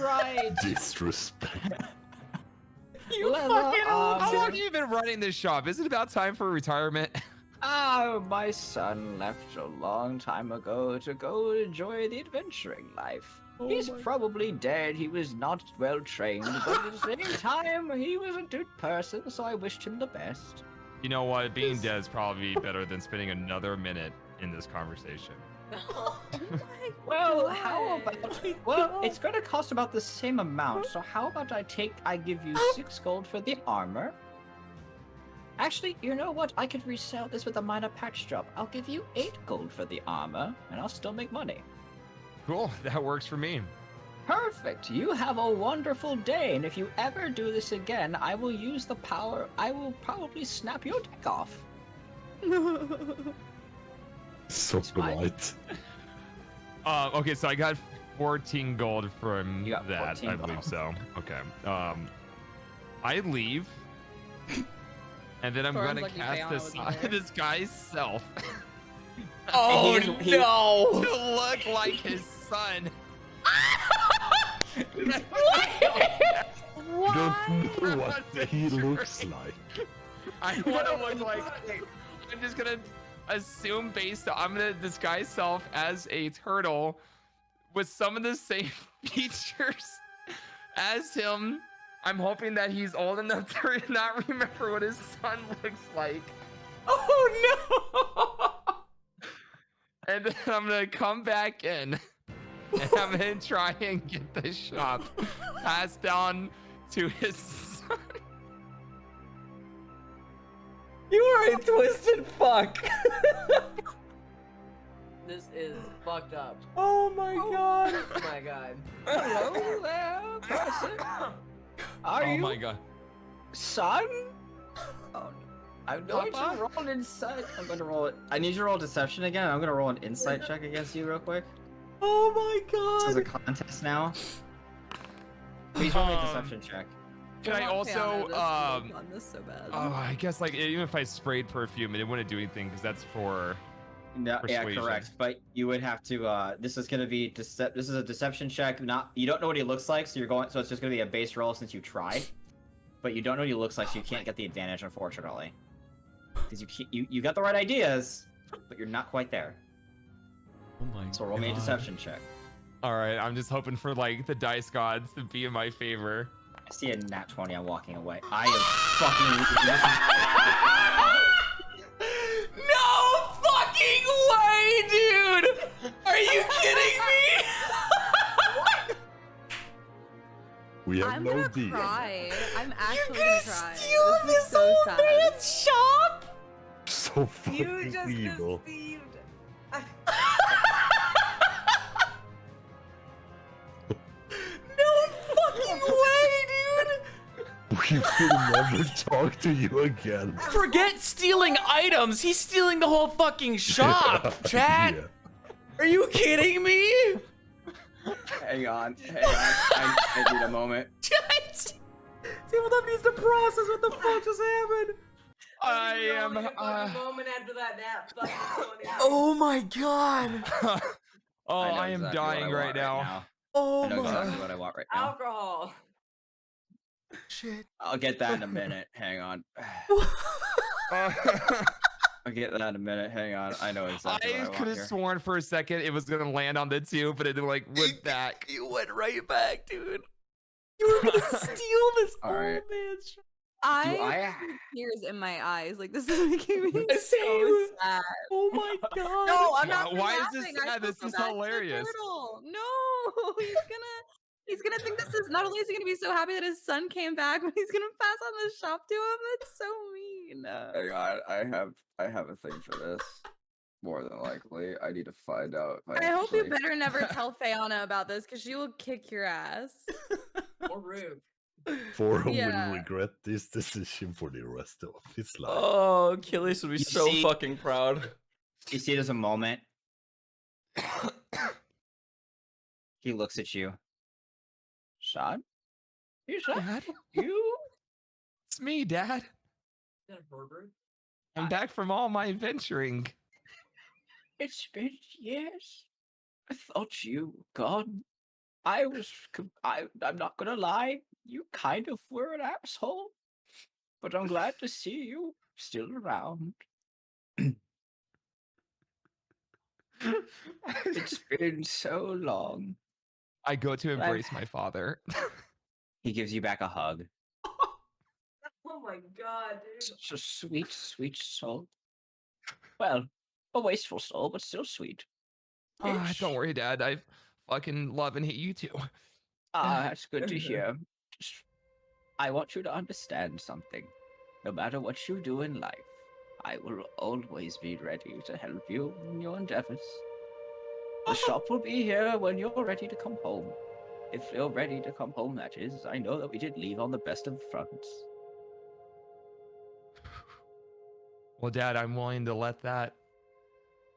right. Disrespect. You Leather fucking armor. How long have you been running this shop? Is it about time for retirement? Oh, my son left a long time ago to go enjoy the adventuring life. He's probably dead. He was not well trained, but at the same time, he was a good person, so I wished him the best. You know what? Being dead is probably better than spending another minute in this conversation. Well, how about? Well, it's going to cost about the same amount. So how about I give you 6 gold for the armor. Actually, you know what? I could resell this with a minor patch job. I'll give you 8 gold for the armor, and I'll still make money. Cool, that works for me. Perfect. You have a wonderful day, and if you ever do this again, I will use the power. I will probably snap your dick off. So fine. polite. Okay, so I got 14 gold from You got that. 14 I believe gold. so. Okay. I leave, and then I'm Thorin's gonna lucky cast Bayana this wasn't there. this guy's self Oh He- no! to look like his son. You don't know what he looks like. I want to look like. I'm just gonna assume based. I'm gonna disguise self as a turtle with some of the same features as him. I'm hoping that he's old enough to not remember what his son looks like. Oh no! And then I'm gonna come back in and I'm gonna try and get the shop passed down to his son. You are a twisted fuck. This is fucked up. Oh my god. Oh my god. Hello there, person. Are Oh you my god. son? Oh, I'm going Papa? to roll an insight. I'm going to roll it. I need you to roll deception again. I'm going to roll an insight check against you real quick. Oh my This is a god. contest now. Please roll me a deception check. Can I also on this so bad. Oh, I guess like even if I sprayed perfume, it wouldn't do anything because that's for. No, yeah, Persuasion. correct. But you would have to. This is gonna be this is a deception check. Not you don't know what he looks like, so you're going. So it's just gonna be a base roll since you tried. But you don't know what he looks like, so you can't get the advantage, unfortunately. Because you got the right ideas, but you're not quite there. Oh my So roll me a deception check. All right, I'm just hoping for like the dice gods to be in my favor. I see a nat 20. I'm walking away. I am fucking. No fucking way, dude! Are you kidding me? We have I'm no gonna idea. cry. I'm actually You're gonna gonna cry. steal This is this so old sad. man's shop? So fucking You just evil. deceived. No fucking way, dude! We will never talk to you again. Forget stealing items. He's stealing the whole fucking shop. Chat. Yeah. Are you kidding me? Hang on. I need a moment. Chat. Tabletop needs to process what the fuck just happened. I Literally am. a fucking moment after that nap. Fucking Tony. Oh my god. Oh, I know I am exactly what I dying want right now. Oh I know my exactly what I want right now. Alcohol. shit. I'll get that in a minute. Hang on. I'll get that in a minute. Hang on. I know exactly what I I could want have here. sworn for a second it was gonna land on the two, but it like went back. You went right back, dude. You were gonna steal this All old right. man's shop. I Do I- have tears in my eyes. Like this is making me so Same. sad. Oh my god. No, I'm not. Why is laughing. this I sad? feel This so is bad for the hilarious. turtle. No, he's gonna think this is. Not only is he gonna be so happy that his son came back, but he's gonna pass on the shop to him. That's so mean. Hang on. I have a thing for this. More than likely, I need to find out. If I hope you actually- better never tell Fayana about this because she will kick your ass. Or rude. Forum Yeah. will regret this decision for the rest of his life. Oh, Achilles would be You so see- fucking proud. You see, there's a moment. He looks at you. Sean? You Sean? Dad, You? it's me, Dad. Is that Herbert? I'm back from all my adventuring. It's been years. I thought you were gone. I'm not gonna lie, you kind of were an asshole. But I'm glad to see you still around. It's been so long. I go to I've- embrace my father. He gives you back a hug. Oh my god, dude. Such a sweet, sweet soul. Well, a wasteful soul, but still sweet. Ah, don't worry, Dad. I fucking love and hate you too. Ah, that's good to hear. Just, I want you to understand something. No matter what you do in life, I will always be ready to help you in your endeavors. The shop will be here when you're ready to come home. If you're ready to come home, that is. I know that we did leave on the best of fronts. Well, Dad, I'm willing to let that,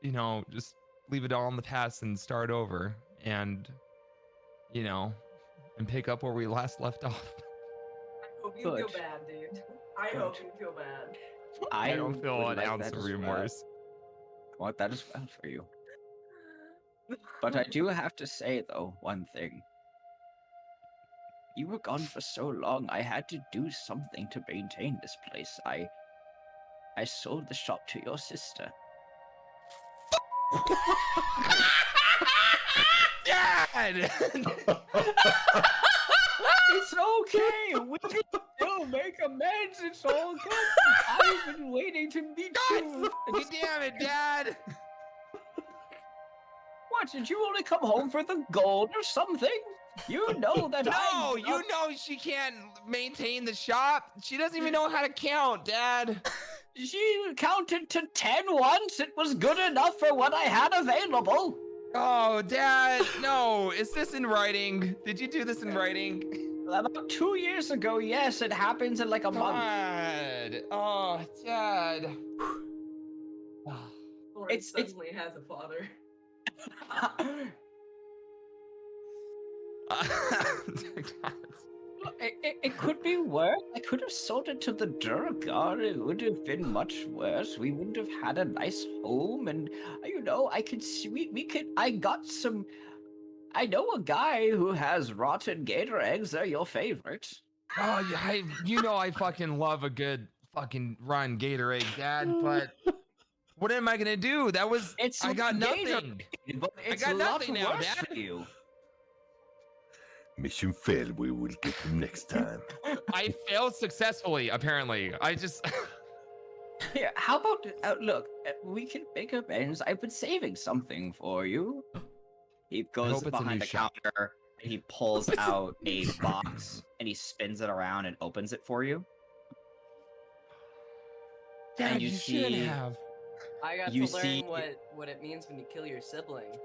just leave it all in the past and start over and, and pick up where we last left off. I hope you feel Good. bad, dude. I hope you feel bad. I don't feel would an like ounce that of as well. remorse. I want that as well for you. But I do have to say, though, one thing. You were gone for so long, I had to do something to maintain this place. I sold the shop to your sister. Dad! It's okay. We can still make amends. It's all good. I've been waiting to meet you. God damn it, Dad! What? Did you only come home for the gold or something? You know that No, I. you know she can't maintain the shop. She doesn't even know how to count, Dad. She counted to 10 once. It was good enough for what I had available. Oh, Dad, no. Is this in writing? Did you do this in writing? About 2 years ago, yes, it happens in like a month. God. Oh, Dad. Or It's- it suddenly has a father. It could be worse. I could have sold it to the Durgar. It would have been much worse. We wouldn't have had a nice home, and I could see we could. I got some. I know a guy who has rotten gator eggs. They're your favorite. Oh, yeah, I fucking love a good fucking rotten gator egg, Dad, but what am I gonna do? That was, It's I got gator nothing. egg, but it's got a lot nothing now, worse Dad. for you. Mission failed. We will get him next time. I failed successfully, apparently. I just, Here, how about look? We can make amends. I've been saving something for you. He goes hope it's a behind new the shop. counter. and he pulls out a box and he spins it around and opens it for you. Dad, And you should have. I got You to learn see- what it means when you kill your sibling.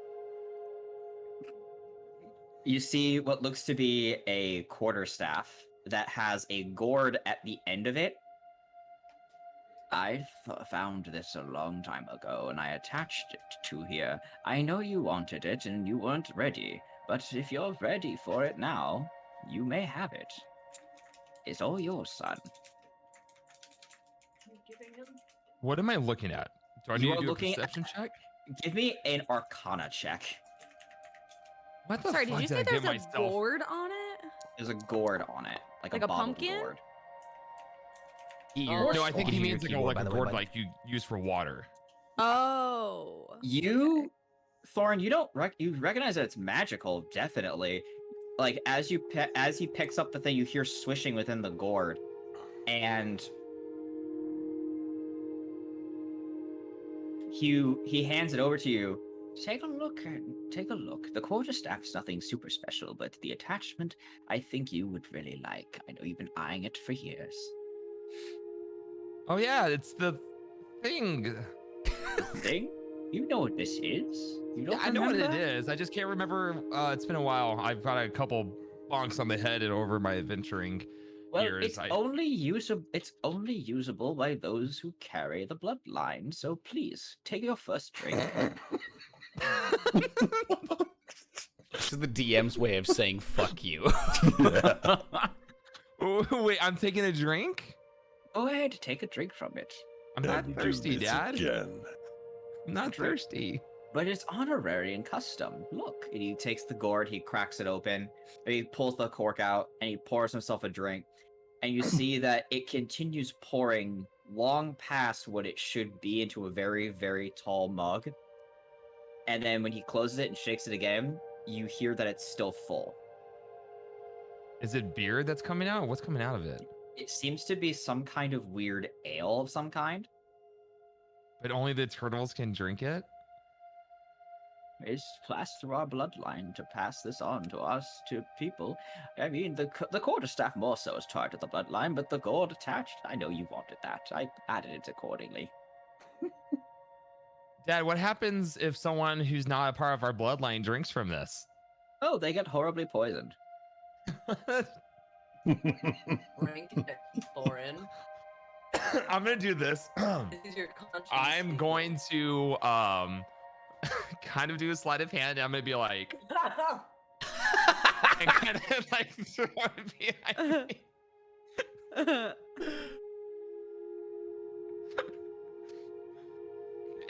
You see what looks to be a quarterstaff that has a gourd at the end of it. I found this a long time ago and I attached it to here. I know you wanted it and you weren't ready, but if you're ready for it now, you may have it. It's all yours, son. What am I looking at? Do I You need are to do a looking at- perception check? Give me an Arcana check. What the Sorry, fuck did you did say I there's get a myself? gourd on it? There's a gourd on it, like Like a a bottled pumpkin? gourd. No, I think he means like a, keyboard, like by a the way, gourd Mike. like you use for water. Oh. You, Thorin, you don't you recognize that it's magical, definitely. Like as he picks up the thing, you hear swishing within the gourd, and he hands it over to you. Take a look. Take a look. The quarterstaff's nothing super special, but the attachment I think you would really like. I know you've been eyeing it for years. Oh yeah, it's the thing. Thing? You know what this is? You don't Yeah, I know what it remember? is. I just can't remember. It's been a while. I've got a couple bonks on the head and over my adventuring Well, years. it's only usable by those who carry the bloodline. So please take your first drink. This is the DM's way of saying fuck you. Wait, I'm taking a drink? Go ahead, take a drink from it. I'm not Don't do thirsty, this Dad. again. I'm not thirsty. But it's honorary and custom. Look, and he takes the gourd, he cracks it open, and he pulls the cork out, and he pours himself a drink. And you see that it continues pouring long past what it should be into a very, very tall mug. And then when he closes it and shakes it again, you hear that it's still full. Is it beer that's coming out? What's coming out of it? It seems to be some kind of weird ale of some kind. But only the turtles can drink it? It's passed through our bloodline to pass this on to us, to people. I mean, the quarterstaff more so is tied to the bloodline, but the gourd attached, I know you wanted that. I added it accordingly. Dad, what happens if someone who's not a part of our bloodline drinks from this? Oh, they get horribly poisoned. Drink it, Thorin. I'm gonna do this. This is your conscience. I'm going to kind of do a sleight of hand. I'm gonna be like and kind of like throw it behind me.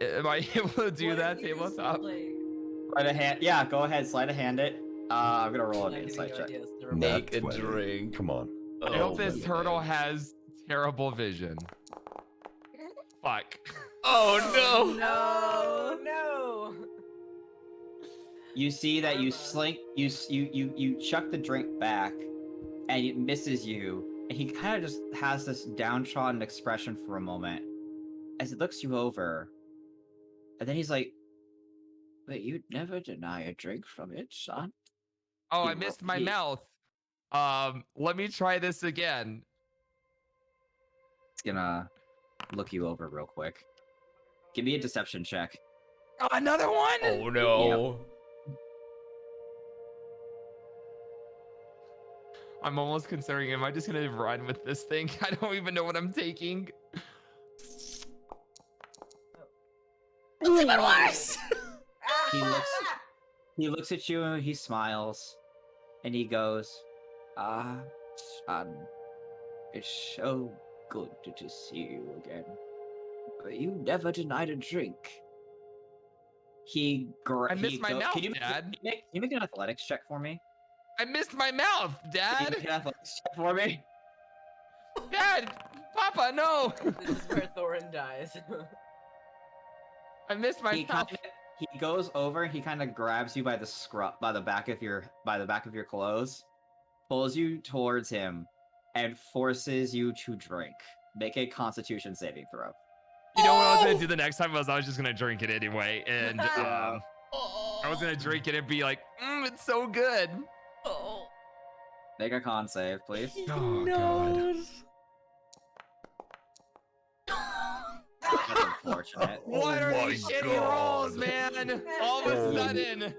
Am I able to do that tabletop? Sleight of hand. Yeah, go ahead, sleight of hand it. I'm gonna roll an insight check. Make a Nat 20. drink. Come on. I hope this turtle has terrible vision. Fuck. Oh no! No, no. You see that you slink, you chuck the drink back, and it misses you. And he kind of just has this downtrodden expression for a moment, as he looks you over, and then he's like, "But you'd never deny a drink from it, son." Oh, I He missed ro- my he- mouth. Let me try this again. It's gonna look you over real quick. Give me a deception check. Oh, another one? Oh no! I'm almost considering, am I just gonna run with this thing? I don't even know what I'm taking. That's even worse! He looks at you and he smiles, and he goes, son, it's so good to see you again. But you never denied a drink." I missed my mouth, Can you Dad. make an athletics check for me? I missed my mouth, Can you Dad. make an athletics check for me? Dad, Papa, no. This is where Thorin dies. I missed my mouth. He goes over. He kind of grabs you by the back of your clothes, pulls you towards him, and forces you to drink. Make a Constitution saving throw. You know what I was gonna do the next time was I was just gonna drink it anyway, and I was gonna drink it and be like, it's so good. Oh. Make a con save, please. Oh god. That's unfortunate. What are my these shitty God. rolls, man? All of a sudden.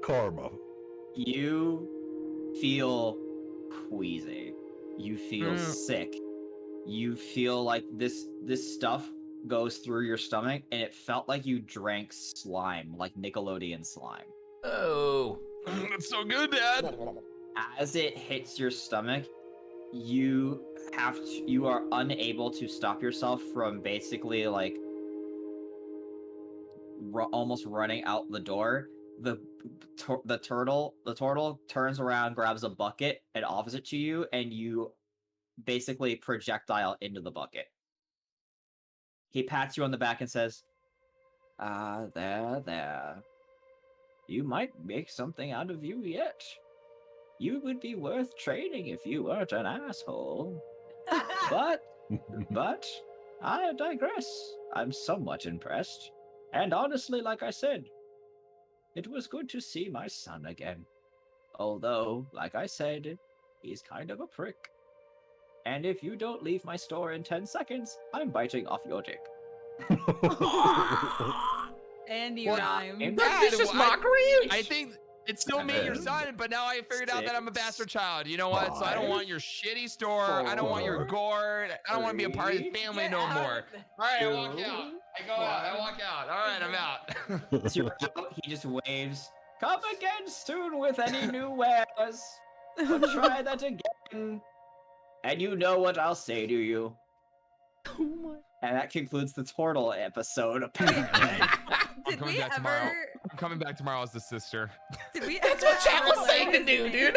Karma. You feel queasy. You feel sick. You feel like this stuff goes through your stomach, and it felt like you drank slime, like Nickelodeon slime. Oh. That's so good, Dad. As it hits your stomach, you are unable to stop yourself from basically like almost running out the door. The turtle turns around, grabs a bucket, and offers it to you, and you basically projectile into the bucket. He pats you on the back and says, there. You might make something out of you yet. You would be worth trading if you weren't an asshole. But I digress. I'm somewhat impressed. And honestly, like I said, it was good to see my son again. Although, like I said, he's kind of a prick. And if you don't leave my store in 10 seconds, I'm biting off your dick. And you rhyme. That's just mockery. I think it still made your son, but now I figured out that I'm a bastard child. You know what? So I don't want your shitty store. I don't want your gourd. I don't want to be a part of the family no more. All right, I walk out. I go out. I walk out. All right, I'm out. As you're out, he just waves. Come again soon with any new wares. But try that again. And you know what I'll say to you. And that concludes the Turtle episode, apparently. Did we ever? Tomorrow. I'm coming back tomorrow as the sister. Did we? That's what chat was saying to do, dude.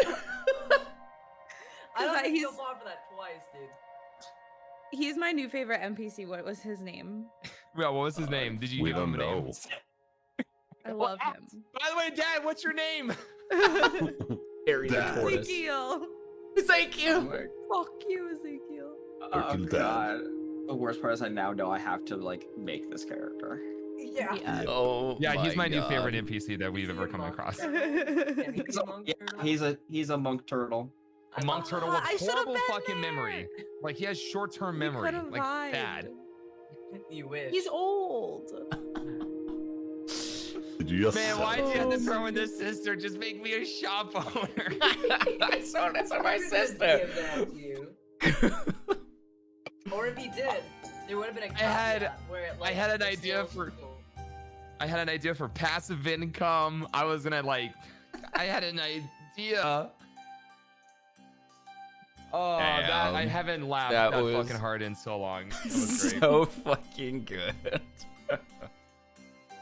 I don't think he's- he'll fall for that twice, dude. He's my new favorite NPC. What was his name? Yeah, what was his name? Did you We give him don't a name? know. I love him. By the way, Dad, what's your name? Harry the Dad. tortoise. Ezekiel. Thank you. Fuck you, Ezekiel. Oh god. The worst part is I now know I have to like make this character. Yeah. Yeah. Oh. Yeah, he's my new God. favorite NPC that we've Is he ever a come monk? across. Can he be a monk turtle? He's a monk turtle. A monk turtle with I should've horrible been fucking there. memory. Like he has short-term We memory. could've Like vibed. bad. You wish. He's old. Did you just Man, sell why'd you have to it? throw in this sister? Just make me a shop owner. I sold it to my He didn't sister. give that to you. Or if he did, there would have been a had- caveat where it, like, I had an the idea sales for- people- I had an idea for passive income. I was gonna like, I had an idea. Oh, that I Damn. haven't laughed That that, was- fucking hard in so long. That was great. So fucking good.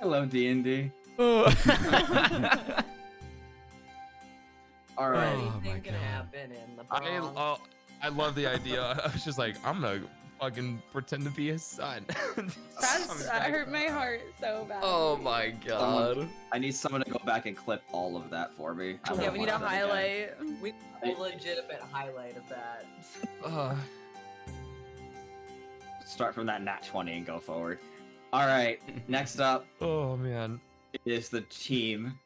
I love D&D. All right. Oh my Anything can God. happen in the Bronx. I love the idea. I was just like, I'm gonna fucking pretend to be his son. That hurt my heart so bad. Oh my god. I need someone to go back and clip all of that for me. I Yeah, won't we need a watch that again. highlight. We need a legitimate highlight of that. Start from that nat 20 and go forward. All right. Next up Oh man. is the team.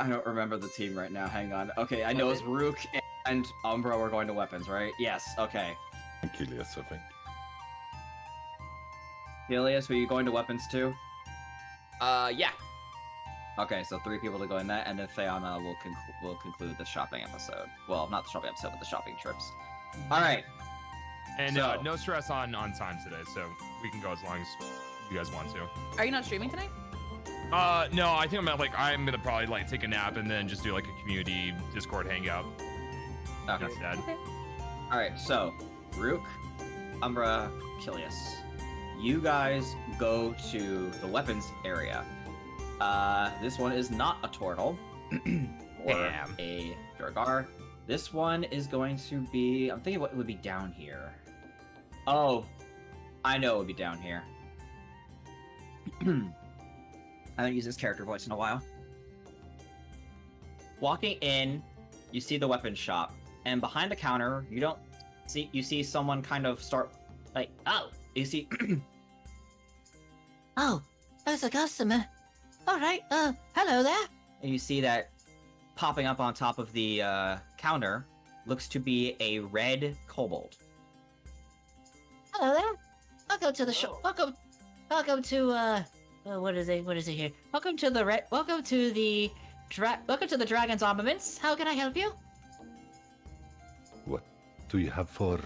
I don't remember the team right now. Hang on. Okay, I know it's Rook and Umbra are going to weapons, right? Yes. Okay. Achilles, I think. Helios, were you going to weapons too? Yeah. Okay, so 3 people to go in that, and then Theana will conclude the shopping episode. Well, not the shopping episode, but the shopping trips. All right. And So- no stress on time today, so we can go as long as you guys want to. Are you not streaming tonight? No, I think I'm gonna probably like take a nap and then just do like a community Discord hangout Okay. instead. All right. So, Rook, Umbra, Kilius, you guys go to the weapons area. This one is not a turtle or Damn. a Durgar. This one is going to be. I'm thinking what would be down here. Oh, I know it would be down here. I haven't used this character voice in a while. Walking in, you see the weapons shop, and behind the counter, you see someone kind of start like, oh, you see. Oh, there's a customer. All right, hello there. And you see that popping up on top of the counter looks to be a red kobold. Hello there. Welcome to the show. Welcome to what is it here? Welcome to the Dragon's Armaments. How can I help you? What do you have for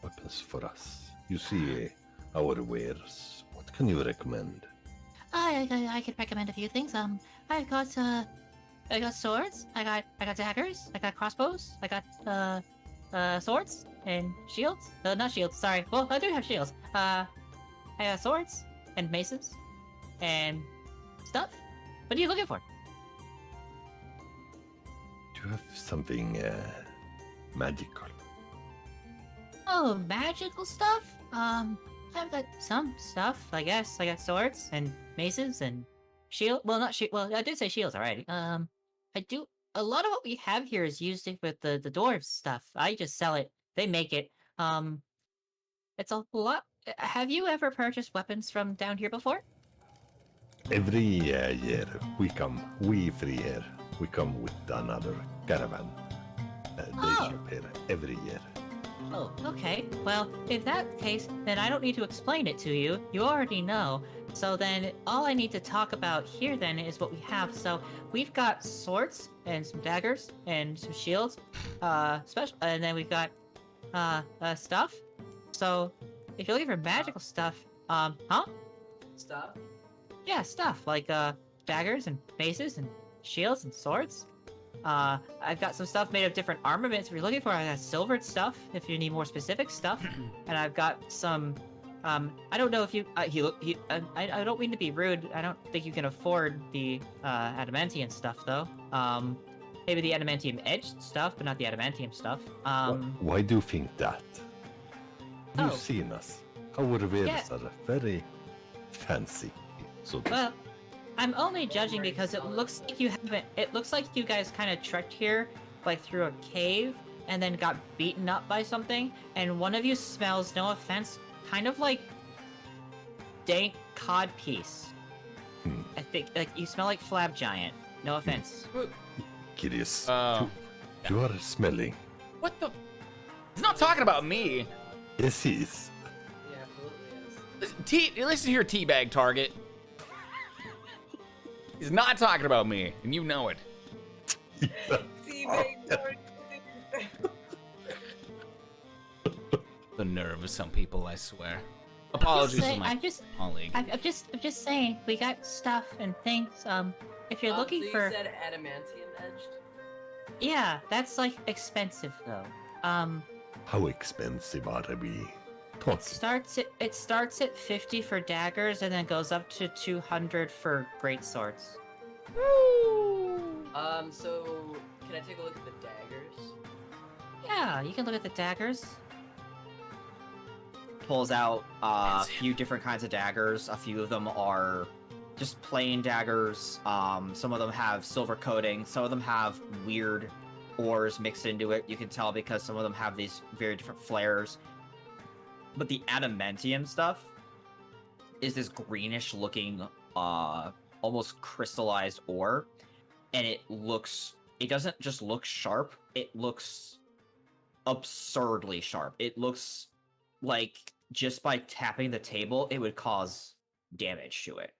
weapons for us? You see our wares. What can you recommend? I could recommend a few things. I got swords. I got daggers. I got crossbows. I got swords and shields. Not shields. Sorry. Well, I do have shields. I got swords and maces and stuff. What are you looking for? Do you have something magical? Oh, magical stuff? I've got some stuff, I guess. I got swords and maces and shield. Well, not shield. Well, I did say shields already. I do. A lot of what we have here is used with the dwarves stuff. I just sell it. They make it. It's a lot. Have you ever purchased weapons from down here before? Every year we free here. We come with another caravan. They shop here every year. Oh, okay. Well, if that's the case, then I don't need to explain it to you. You already know. So then all I need to talk about here then is what we have. So we've got swords and some daggers and some shields, and then we've got stuff. So if you're looking for magical stuff, Stuff? Yeah, stuff like daggers and maces and shields and swords. I've got some stuff made of different armaments if you're looking for. I got silvered stuff if you need more specific stuff, and I've got some. I don't know if you. I don't mean to be rude. I don't think you can afford the adamantium stuff though. Maybe the adamantium edged stuff, but not the adamantium stuff. Why do you think that? Have Oh. you seen us? Our wares Yeah. are very fancy. So Well, I'm only judging because it looks like you haven't. It looks like you guys kind of trekked here, like through a cave, and then got beaten up by something. And one of you smells, no offense, kind of like dank cod piece. I think, like you smell like Flab Giant. No offense. Curious. Oh. You are smelling. What the? He's not talking about me. Yes, he is. Yeah, absolutely is. Listen here, teabag target. He's not talking about me, and you know it. The nerve of some people, I swear. Apologies to my colleague. I'm just saying, we got stuff and things. If you're looking so for, you said adamantium edged? yeah, that's like expensive though. How expensive are we It talking? starts at 50 for daggers and then goes up to 200 for great swords. So can I take a look at the daggers? Yeah, you can look at the daggers. Pulls out a few different kinds of daggers. A few of them are just plain daggers. Some of them have silver coating. Some of them have weird ores mixed into it. You can tell because some of them have these very different flares. But the adamantium stuff is this greenish looking, almost crystallized ore. And it doesn't just look sharp, it looks absurdly sharp. It looks like just by tapping the table, it would cause damage to it.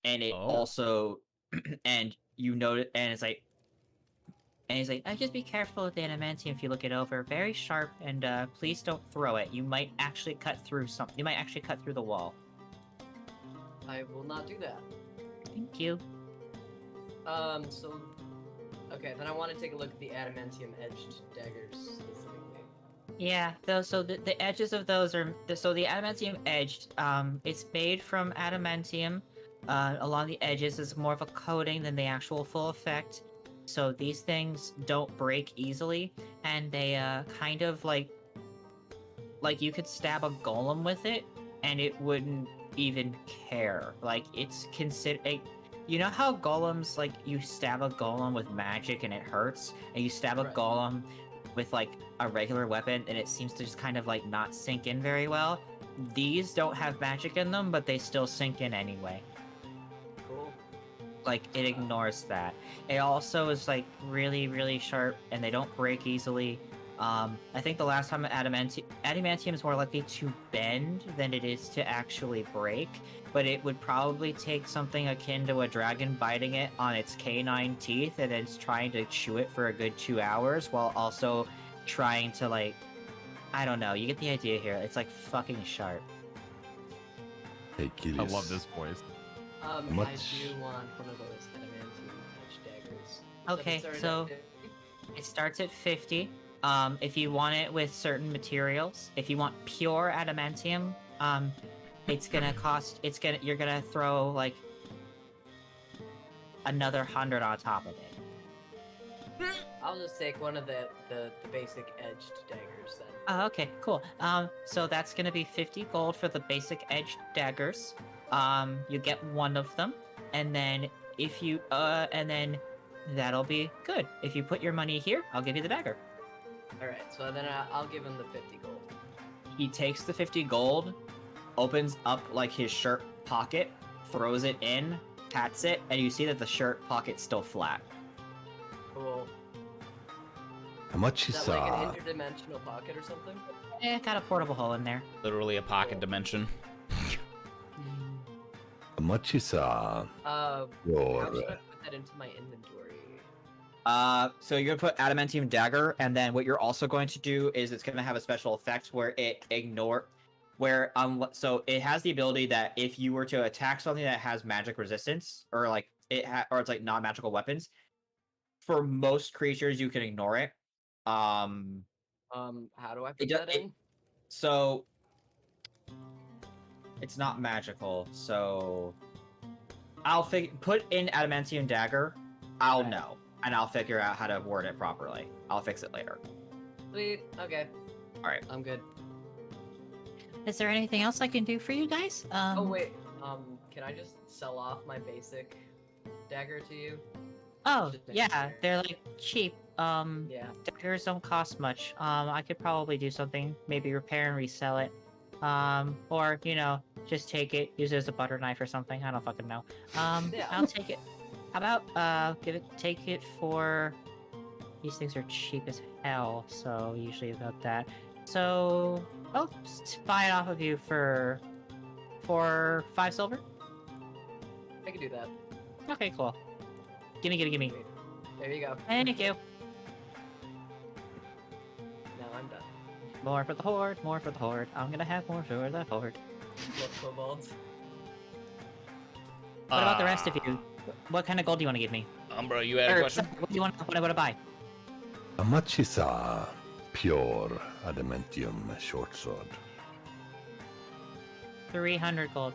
And it also, and you notice, and he's like, just be careful with the adamantium if you look it over. Very sharp, and please don't throw it. You might actually cut through something. You might actually cut through the wall. I will not do that. Thank you. So, okay, then I want to take a look at the adamantium edged daggers specifically. Yeah, so the edges of those are so the adamantium edged. It's made from adamantium. Along the edges is more of a coating than the actual full effect. So these things don't break easily, and they kind of like you could stab a golem with it, and it wouldn't even care. Like it's considered. You know how golems, like, you stab a golem with magic and it hurts? And you stab a golem with, like, a regular weapon and it seems to just kind of, like, not sink in very well? These don't have magic in them, but they still sink in anyway. Cool. like it ignores that. It also is like really, really sharp, and they don't break easily. I think the last time adamantium is more likely to bend than it is to actually break, but it would probably take something akin to a dragon biting it on its canine teeth and then trying to chew it for a good 2 hours while also trying to, like, I don't know, you get the idea here. It's like fucking sharp. Hey, Kilius. I love this voice. I much- do want one of those adamantium edge daggers. Okay, if it started so at 50, it starts at 50. If you want it with certain materials, if you want pure adamantium, it's gonna cost. You're gonna throw like another 100 on top of it. I'll just take one of the basic edged daggers then. Oh, okay, cool. So that's gonna be 50 gold for the basic edged daggers. You get one of them, and then if you and then that'll be good. If you put your money here, I'll give you the dagger. Alright, so then I'll give him the 50 gold. He takes the 50 gold, opens up like his shirt pocket, throws it in, pats it, and you see that the shirt pocket's still flat. Cool. How much Is is that like an interdimensional pocket or something? Got a portable hole in there. Literally a pocket dimension. how much is How your should I put that into my inventory? So you're gonna put adamantium dagger, and then what you're also going to do is it's gonna have a special effect where it so it has the ability that if you were to attack something that has magic resistance, or like or it's like non-magical weapons, for most creatures you can ignore it. How do I put that in? So it's not magical, so I'll put in adamantium dagger. I'll Okay. know, and I'll figure out how to word it properly. I'll fix it later. Sweet. Okay. Alright. I'm good. Is there anything else I can do for you guys? Oh wait. Can I just sell off my basic dagger to you? Oh, Just making yeah, sure. they're like cheap. Yeah. Daggers don't cost much. I could probably do something, maybe repair and resell it. Or, you know, just take it, use it as a butter knife or something. I don't fucking know. Yeah. I'll take it. How about, take it for... These things are cheap as hell, so usually about that. So, I'll just buy it off of you for 5 silver? I can do that. Okay, cool. Gimme. Sweet. There you go. Thank you. Now I'm done. More for the horde, more for the horde. I'm gonna have more for the horde. Look, kobolds. What about the rest of you? What kind of gold do you want to give me? Umbra, you had a Or, question? sorry, what do you want to buy? how much is a pure adamantium short sword? 300 gold.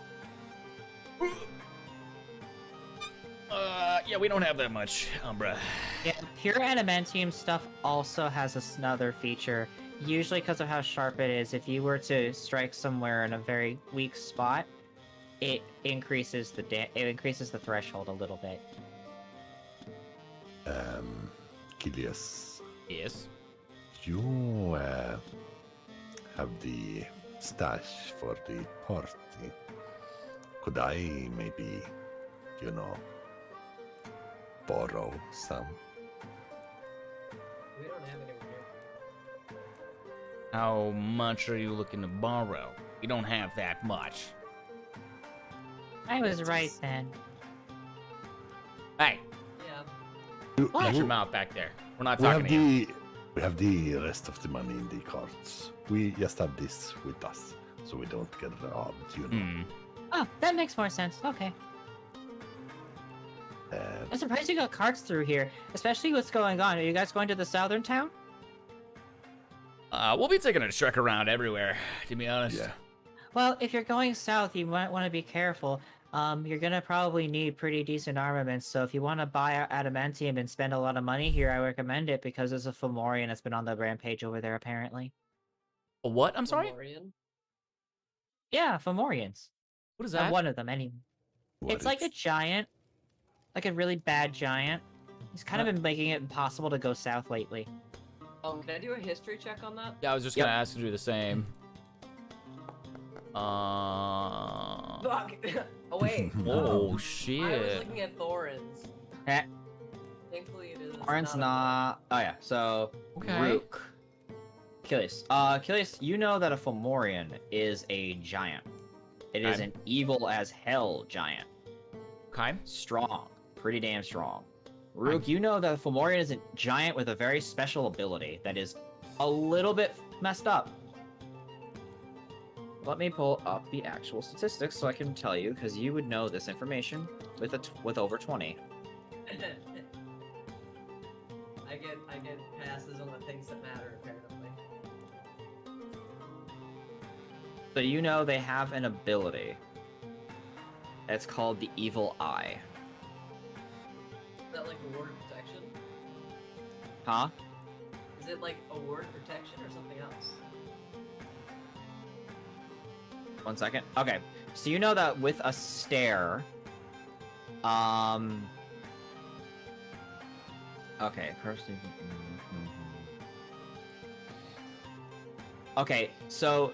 Yeah, we don't have that much, Umbra. Yeah, pure adamantium stuff also has another feature. Usually because of how sharp it is, if you were to strike somewhere in a very weak spot, it increases the threshold a little bit. Kilius, Yes. you have the stash for the party. Could I maybe, borrow some? We don't have anyone here. How much are you looking to borrow? You don't have that much. I was right then. Hey, Yeah. watch your mouth back there. We're not We talking have to you. we have the rest of the money in the carts. We just have this with us, so we don't get robbed. Hmm. Oh, that makes more sense. Okay. I'm surprised you got carts through here, especially what's going on. Are you guys going to the southern town? We'll be taking a trek around everywhere, to be honest. Yeah. Well, if you're going south, you might want to be careful. You're gonna probably need pretty decent armaments, so if you want to buy adamantium and spend a lot of money here, I recommend it because there's a Fomorian that's been on the rampage over there, apparently. What? I'm sorry? Fomorian? Yeah, Fomorians. What is that? One of them, anyway. What It's like a giant. Like a really bad giant. He's kind of been making it impossible to go south lately. Can I do a history check on that? Yeah, I was just gonna ask you to do the same. fuck. Oh wait. Oh I was shit. looking at Thorin's. Eh. Thankfully it is. Orin's not. Oh yeah. So Okay. Rook. Achilles. Achilles, you know that a Fomorian is a giant. It is Okay. an evil as hell giant. Okay. Strong. Pretty damn strong. Rook, you know that a Fomorian is a giant with a very special ability that is a little bit messed up. Let me pull up the actual statistics so I can tell you, because you would know this information with over 20. I get passes on the things that matter apparently. So you know they have an ability. It's called the Evil Eye. Is that like a word protection? Huh? Is it like a word protection or something else? 1 second. Okay. So you know that with a stare, okay, person. Okay, so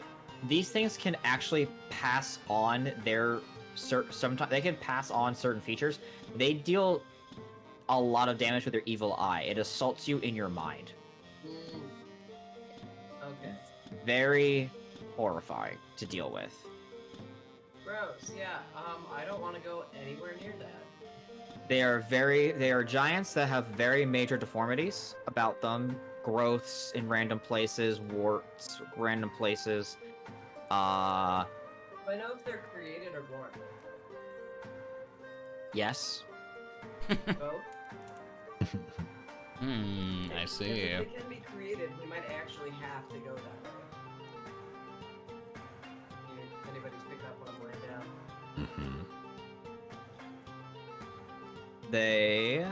these things can actually pass on their sometimes they can pass on certain features. They deal a lot of damage with their evil eye. It assaults you in your mind. Okay. Very horrifying to deal with. Gross. Yeah. I don't want to go anywhere near that. They are giants that have very major deformities about them. Growths in random places, warts, random places. Do I know if they're created or born? Yes. Both? I see. If they can be created, we might actually have to go that way. If anybody's picking up what I'm laying down. They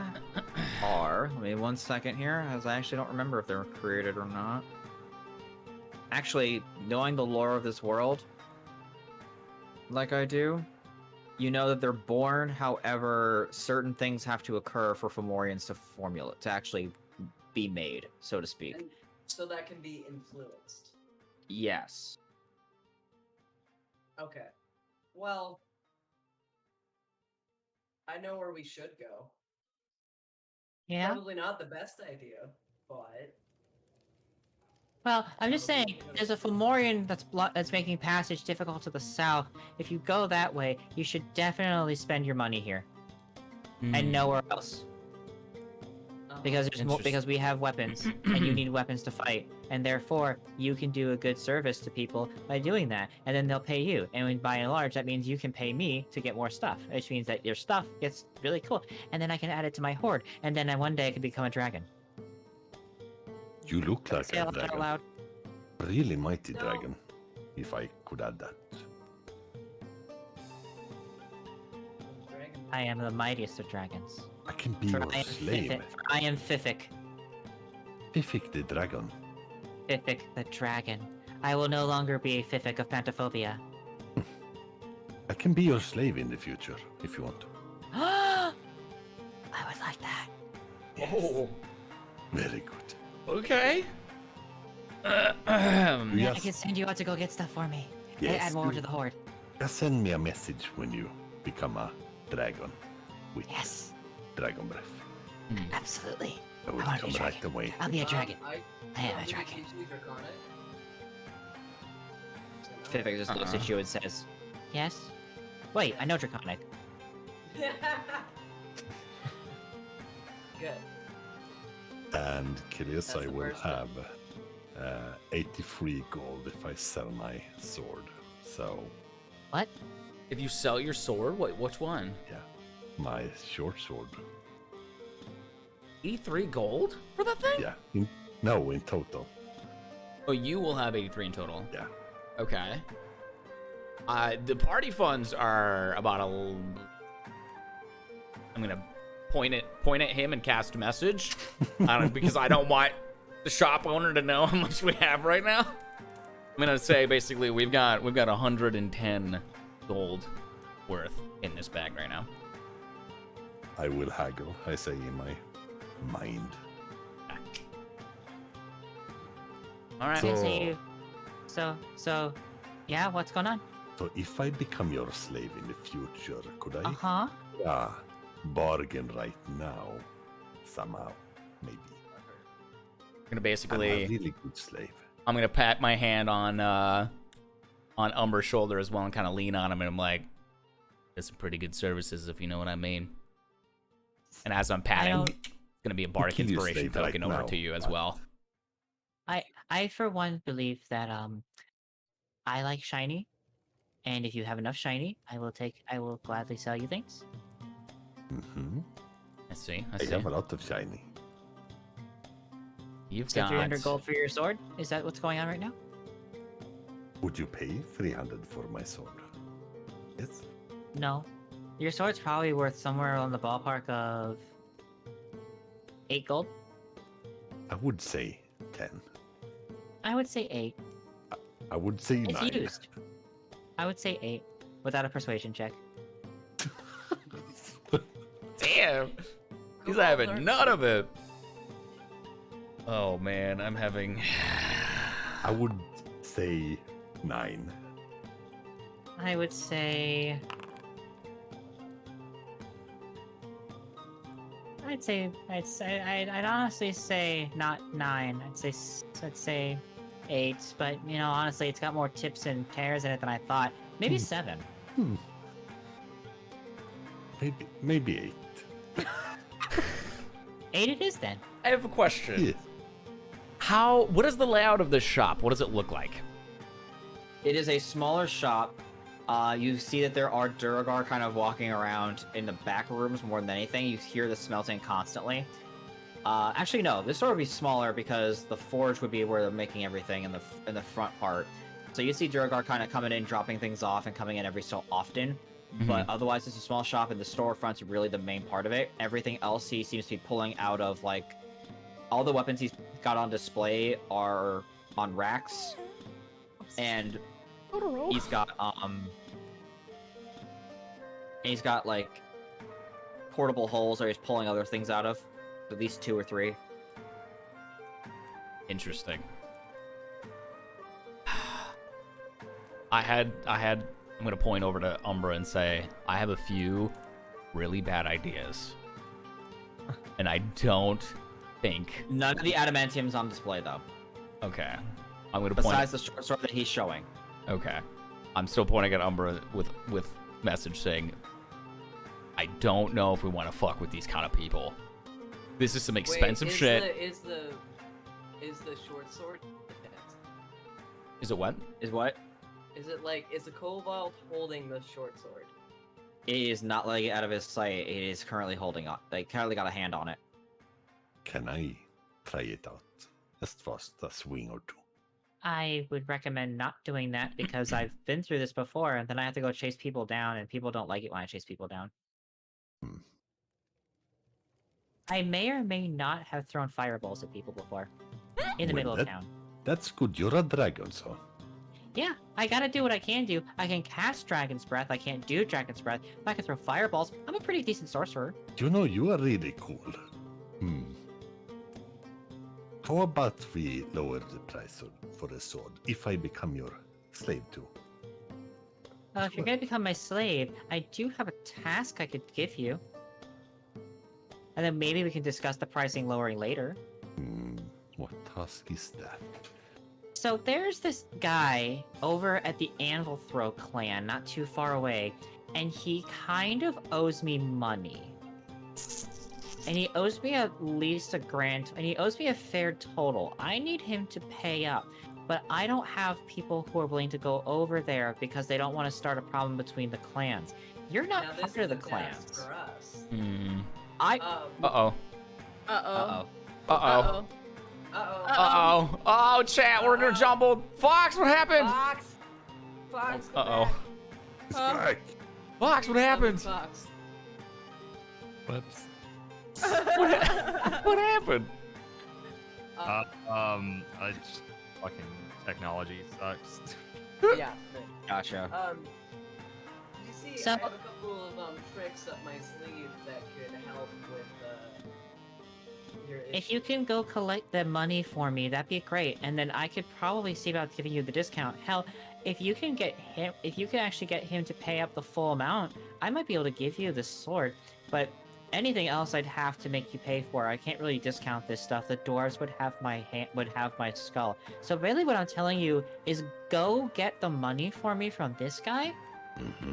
are. Let me 1 second here, as I actually don't remember if they were created or not. Actually, knowing the lore of this world, like I do, you know that they're born. However, certain things have to occur for Fomorians to actually be made, so to speak. And so that can be influenced. Yes. Okay. Well, I know where we should go. Yeah. Probably not the best idea, but Well, I'm just saying, there's a Fomorian that's making passage difficult to the south. If you go that way, you should definitely spend your money here, and nowhere else. Because because we have weapons, and you need weapons to fight, and therefore you can do a good service to people by doing that, and then they'll pay you. And by and large, that means you can pay me to get more stuff, which means that your stuff gets really cool, and then I can add it to my horde, and then one day I can become a dragon. You look like Say a it out dragon. loud. Really mighty dragon, if I could add that. I am the mightiest of dragons. I can be For your I am slave. Fifik. For I am Fifik. Fifik the dragon. Fifik the dragon. I will no longer be a Fifik of Pantophobia. I can be your slave in the future, if you want to. I would like that. Oh. Very good. Okay. I Yes. can send you out to go get stuff for me. And Yes, add more you- to the horde. Just send me a message when you become a dragon with Yes. dragon breath. Absolutely. I will wanna be come a right dragon. away. I'll be a dragon. I am a want me to dragon. teach you Draconic? Fifik just looks at you and says, Yes? Wait, I know Draconic. Good. And Chris, That's I the will first one. have 83 gold if I sell my sword. So, What? If you sell your sword, wait, which one? yeah, my short sword. E3 gold for that thing? Yeah, in total. Oh, you will have 83 in total. Yeah. Okay. The party funds are about I'm gonna point at him and cast message, because I don't want the shop owner to know how much we have right now. I'm gonna say basically we've got 110 gold worth in this bag right now. I will haggle, I say in my mind. All right. So- So, yeah, what's going on? So if I become your slave in the future, could I Uh-huh. bargain right now? Somehow, maybe. I'm gonna I'm basically, a really good slave. I'm gonna pat my hand on Umber's shoulder as well and kind of lean on him, and I'm like, "There's some pretty good services, if you know what I mean." And as I'm patting, don't- it's gonna be a bardic kill you inspiration slave right token over now, to you as but- well. I for one believe that I like shiny, and if you have enough shiny, I will gladly sell you things. Mm-hmm. I see. I I see. have a lot of shiny. You've So got 300 gold for your sword? Is that what's going on right now? Would you pay 300 for my sword? Yes. No. Your sword's probably worth somewhere on the ballpark of 8 gold. I would say 10. I would say 8. I would say It's 9. used. I would say 8 without a persuasion check. Damn! He's Come on, having Dark. none of it. Oh man, I'm having. I would say 9. I would say. I'd honestly say not 9. I'd say 8. But you know, honestly, it's got more tips and tears in it than I thought. Maybe 7. Maybe 8. 8 it is then. I have a question. Yeah. What is the layout of this shop? What does it look like? It is a smaller shop. You see that there are Duragar kind of walking around in the back rooms more than anything. You hear the smelting constantly. Actually, no. This store would be smaller because the forge would be where they're making everything in the front part. So you see Duragar kind of coming in, dropping things off, and coming in every so often. But otherwise, it's a small shop, and the storefront's really the main part of it. Everything else he seems to be pulling out of, like, all the weapons he's got on display are on racks, and he's got like portable holes where he's pulling other things out of, at least 2 or 3. Interesting. I'm gonna point over to Umbra and say, I have a few really bad ideas. And I don't think. None of the adamantium's on display though. Okay. I'm gonna Besides the short sword that he's showing. Okay. I'm still pointing at Umbra with message saying, I don't know if we want to fuck with these kind of people. This is some expensive shit. Is the short sword? Is it what? Is what? Is it like, is the kobold holding the short sword? It is not letting it out of his sight. It is currently holding on. They currently got a hand on it. Can I try it out? Just for a swing or two. I would recommend not doing that because I've been through this before, and then I have to go chase people down, and people don't like it when I chase people down. I may or may not have thrown fireballs at people before. In the middle of town. That's good. You're a dragon, so. Yeah, I gotta do what I can do. I can cast Dragon's Breath. I can't do Dragon's Breath. But I can throw fireballs. I'm a pretty decent sorcerer. You know, you are really cool. How about we lower the price for a sword if I become your slave too? If you're gonna become my slave, I do have a task I could give you. And then maybe we can discuss the pricing lowering later. What task is that? So there's this guy over at the Anvil Throw clan, not too far away, and he kind of owes me money. And he owes me at least $1,000, and he owes me a fair total. I need him to pay up, but I don't have people who are willing to go over there because they don't want to start a problem between the clans. You're not Now, this part of the is a task clans. for us. Uh-oh. Uh-oh. Uh-oh. Uh-oh. Oh, chat, we're jumbled. Fox, what happened? Fox. Uh-oh. It's back. Fox, what happened? Fox. Whoops. What happened? Just fucking technology sucks. Yeah. Gotcha. You see, So- I have a couple of tricks up my sleeve that could help with your If you can go collect the money for me, that'd be great. And then I could probably see about giving you the discount. Hell, if you can actually get him to pay up the full amount, I might be able to give you the sword. But anything else, I'd have to make you pay for. I can't really discount this stuff. The dwarves would have my skull. So really, what I'm telling you is go get the money for me from this guy,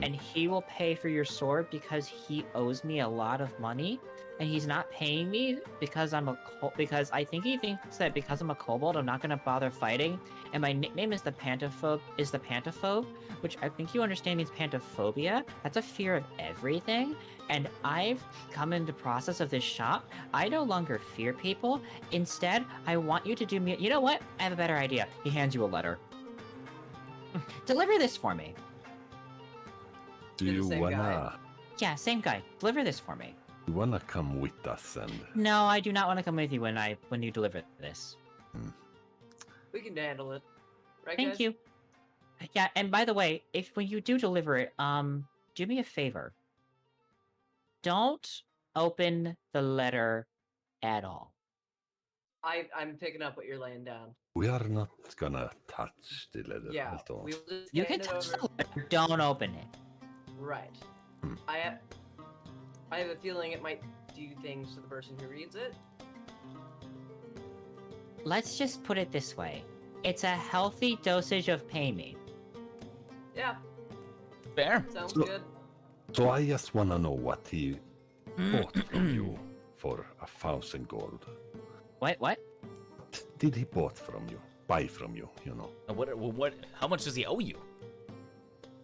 and he will pay for your sword because he owes me a lot of money. And he's not paying me because because I think he thinks that because I'm a kobold, I'm not gonna bother fighting. And my nickname is the Pantaphobe, which I think you understand means pantophobia. That's a fear of everything. And I've come into process of this shop. I no longer fear people. Instead, I want you to do me. You know what? I have a better idea. He hands you a letter. Deliver this for me. Do you wanna? Yeah, same guy. Deliver this for me. You wanna come with us and? No, I do not want to come with you when you deliver this. We can handle it. Right, Thank guys? you. Yeah, and by the way, when you do deliver it, do me a favor. Don't open the letter at all. I'm picking up what you're laying down. We are not gonna touch the letter Yeah, at all. we will just You can hand it touch over. the letter, don't open it. Right. I have a feeling it might do things to the person who reads it. Let's just put it this way. It's a healthy dosage of pay me. Yeah, Fair. sounds So- good. So I just wanna know what he bought from you for 1,000 gold. What? What did he buy from you? You know, What? How much does he owe you?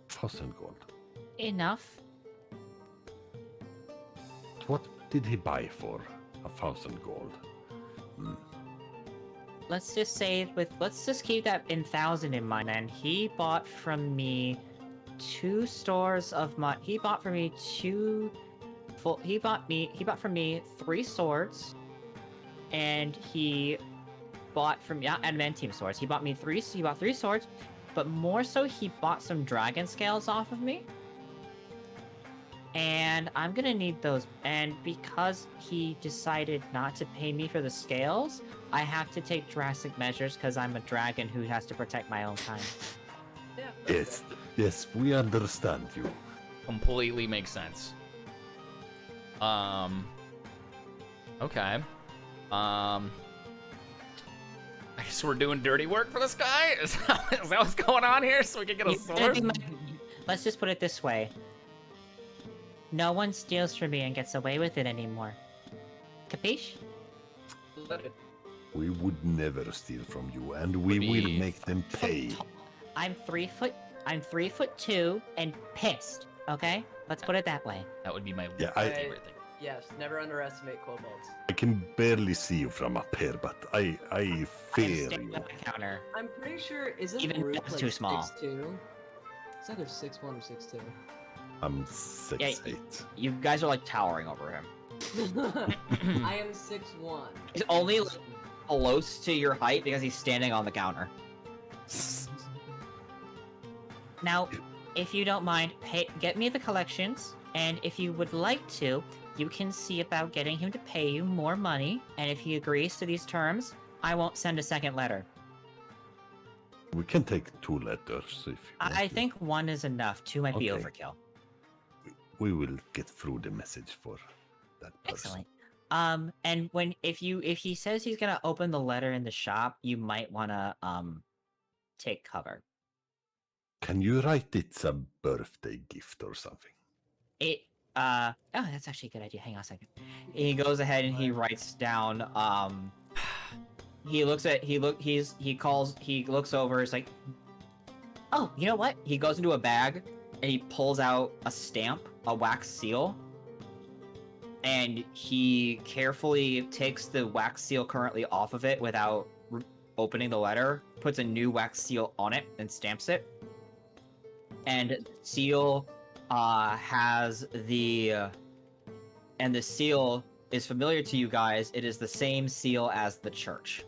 1,000 gold. Enough. What did he buy for 1,000 gold? Let's just keep that in 1,000 in mind. And he bought from me 2 stores of he bought from me 3 swords, and he bought from adamantium swords. He bought 3 swords, but more so he bought some dragon scales off of me. And I'm gonna need those. And because he decided not to pay me for the scales, I have to take drastic measures because I'm a dragon who has to protect my own kind. Yeah. Yes, we understand you. Completely makes sense. Okay. I guess we're doing dirty work for this guy? Is that what's going on here? So we can get a sword? Let's just put it this way. No one steals from me and gets away with it anymore. Capiche? We would never steal from you, and we will make them pay. I'm 3'2" and pissed. Okay, let's put it that way. That would be my favorite thing. Yes, never underestimate kobolds. I can barely see you from up here, but I fear you. Counter. I'm pretty sure isn't Even Rook that's like too small. 6'2"? It's either 6'1" or 6'2". I'm 6'8". You guys are like towering over him. I am 6'1". He's only like, close to your height because he's standing on the counter. Now, if you don't mind, get me the collections, and if you would like to, you can see about getting him to pay you more money, and if he agrees to these terms, I won't send a second letter. We can take 2 letters if you want. I think 1 is enough. 2 might be Okay. overkill. We will get through the message for that person. Excellent. And if he says he's gonna open the letter in the shop, you might wanna take cover. Can you write it's a birthday gift or something? Oh, that's actually a good idea. Hang on a second. He goes ahead and he writes down. He looks over. He's like, oh, you know what? He goes into a bag and he pulls out a stamp, a wax seal, and he carefully takes the wax seal currently off of it without opening the letter, puts a new wax seal on it, and stamps it. And seal has the seal is familiar to you guys. It is the same seal as the church.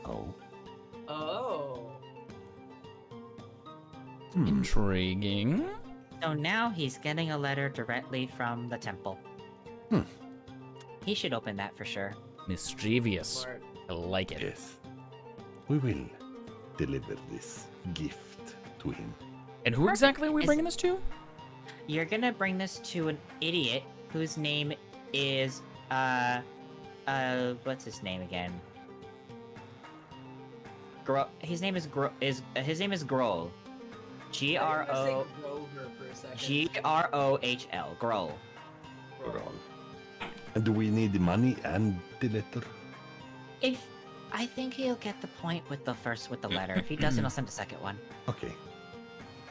Oh. Oh. Intriguing. So now he's getting a letter directly from the temple. He should open that for sure. Mischievous. Smart. I like it. Yes. We will deliver this gift to him. And who exactly are we bringing this to? You're gonna bring this to an idiot whose name is what's his name again? His name is Grohl. Grohl. Grohl. And do we need the money and the letter? I think he'll get the point with the letter. If he doesn't, I'll send a second one. Okay.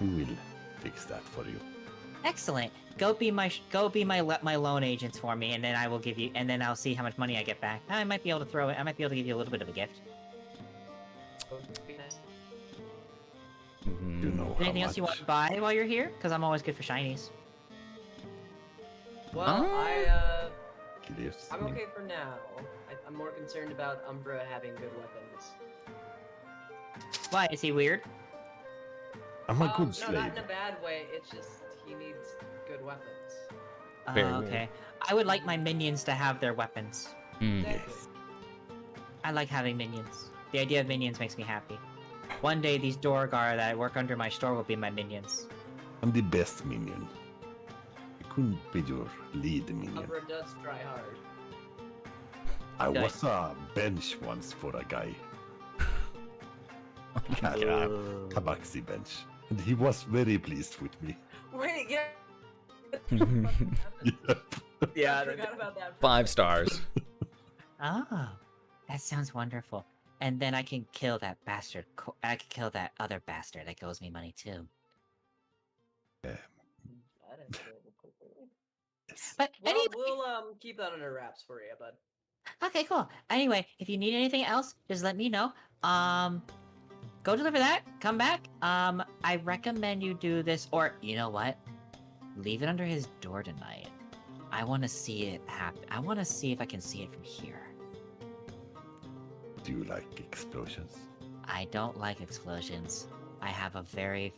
We will fix that for you. Excellent. Go be my loan agents for me, and then I will give you, and then I'll see how much money I get back. I might be able to throw it. I might be able to give you a little bit of a gift. You know Anything else you want to buy while you're here? Because I'm always good for shinies. Well, Yes. I'm okay for now. I'm more concerned about Umbra having good weapons. Why is he weird? I'm a good No, slave. not in a bad way. It's just he needs good weapons. Okay. I would like my minions to have their weapons. Yes. I like having minions. The idea of minions makes me happy. One day, these Dorgar that work under my store will be my minions. I'm the best minion. I couldn't be your lead minion. Umbra does try hard. I was a bench once for a guy. Tabaxi bench. And he was very pleased with me. Wait, yeah. Yeah, I forgot about that. 5 stars. Oh, that sounds wonderful. And then I can kill that bastard. I can kill that other bastard that owes me money too. That is cool. But Well, anyway, we'll keep that under wraps for you, bud. okay, cool. Anyway, if you need anything else, just let me know. Go deliver that. Come back. I recommend you do this, or you know what? Leave it under his door tonight. I want to see it happen. I want to see if I can see it from here. Do you like explosions? I don't like explosions. I have a very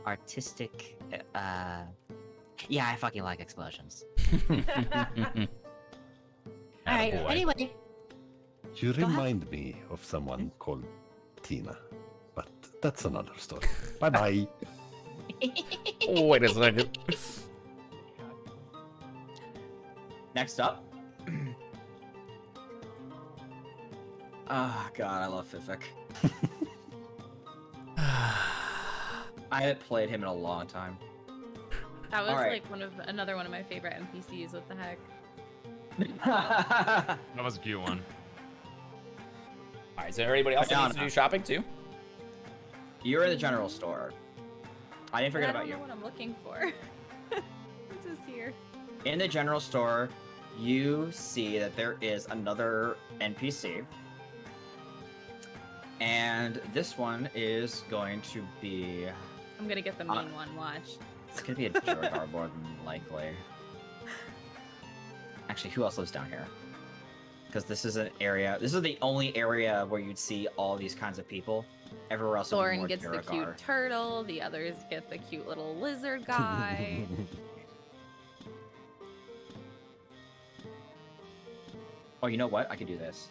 artistic, yeah, I fucking like explosions. Alright, Attaboy. anyway. You Go ahead. remind me of someone called Tina, but that's another story. Bye bye. Wait a second. Next up. Oh god, I love Fifik. I haven't played him in a long time. That was Alright. like another one of my favorite NPCs. What the heck? That was a cute one. Alright, is there anybody else that needs to do shopping too? You're in the general store. I didn't forget I about don't you. know what I'm looking for. This is here. In the general store, you see that there is another NPC. And this one is going to be... I'm gonna get the mean one. Watch. It's going to be a Duergar more than likely. Actually, who else lives down here? Because this is an area... This is the only area where you'd see all these kinds of people. Everywhere else would be Thorin more gets the Duergar. cute turtle. The others get the cute little lizard guy. Oh, you know what? I could do this.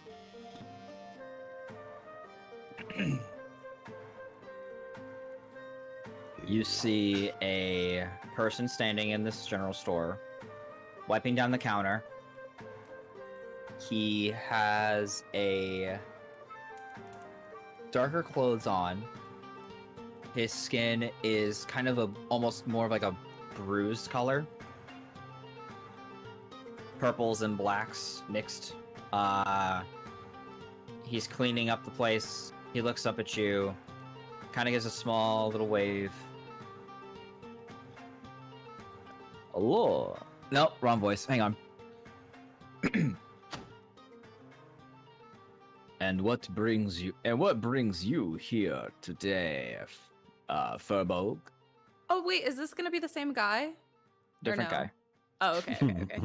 You see a person standing in this general store, wiping down the counter. He has a darker clothes on. His skin is kind of almost more of like a bruised color. Purples and blacks mixed. He's cleaning up the place. He looks up at you, kind of gives a small little wave. Hello. Nope, wrong voice. Hang on. And what brings you here today, Furbolg? Oh wait, is this gonna be the same guy? Or Different no? guy. Oh, okay, okay.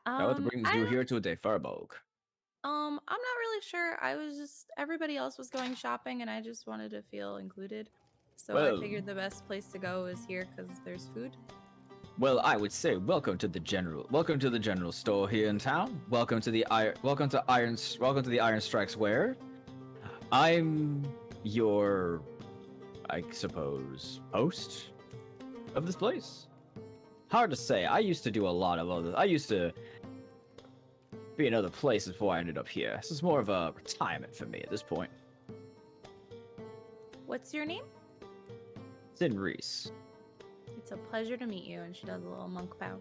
What brings I you don't- here today, Furbolg? I'm not really sure. I was just everybody else was going shopping, and I just wanted to feel included. So Well- I figured the best place to go is here because there's food. Well, I would say welcome to the general store here in town. Welcome to the Iron Strikes Ware. I'm your, I suppose, host of this place. Hard to say. I used to do a lot of other. I used to be in other places before I ended up here. This is more of a retirement for me at this point. What's your name? Sin Reese. It's a pleasure to meet you. And she does a little monk bow.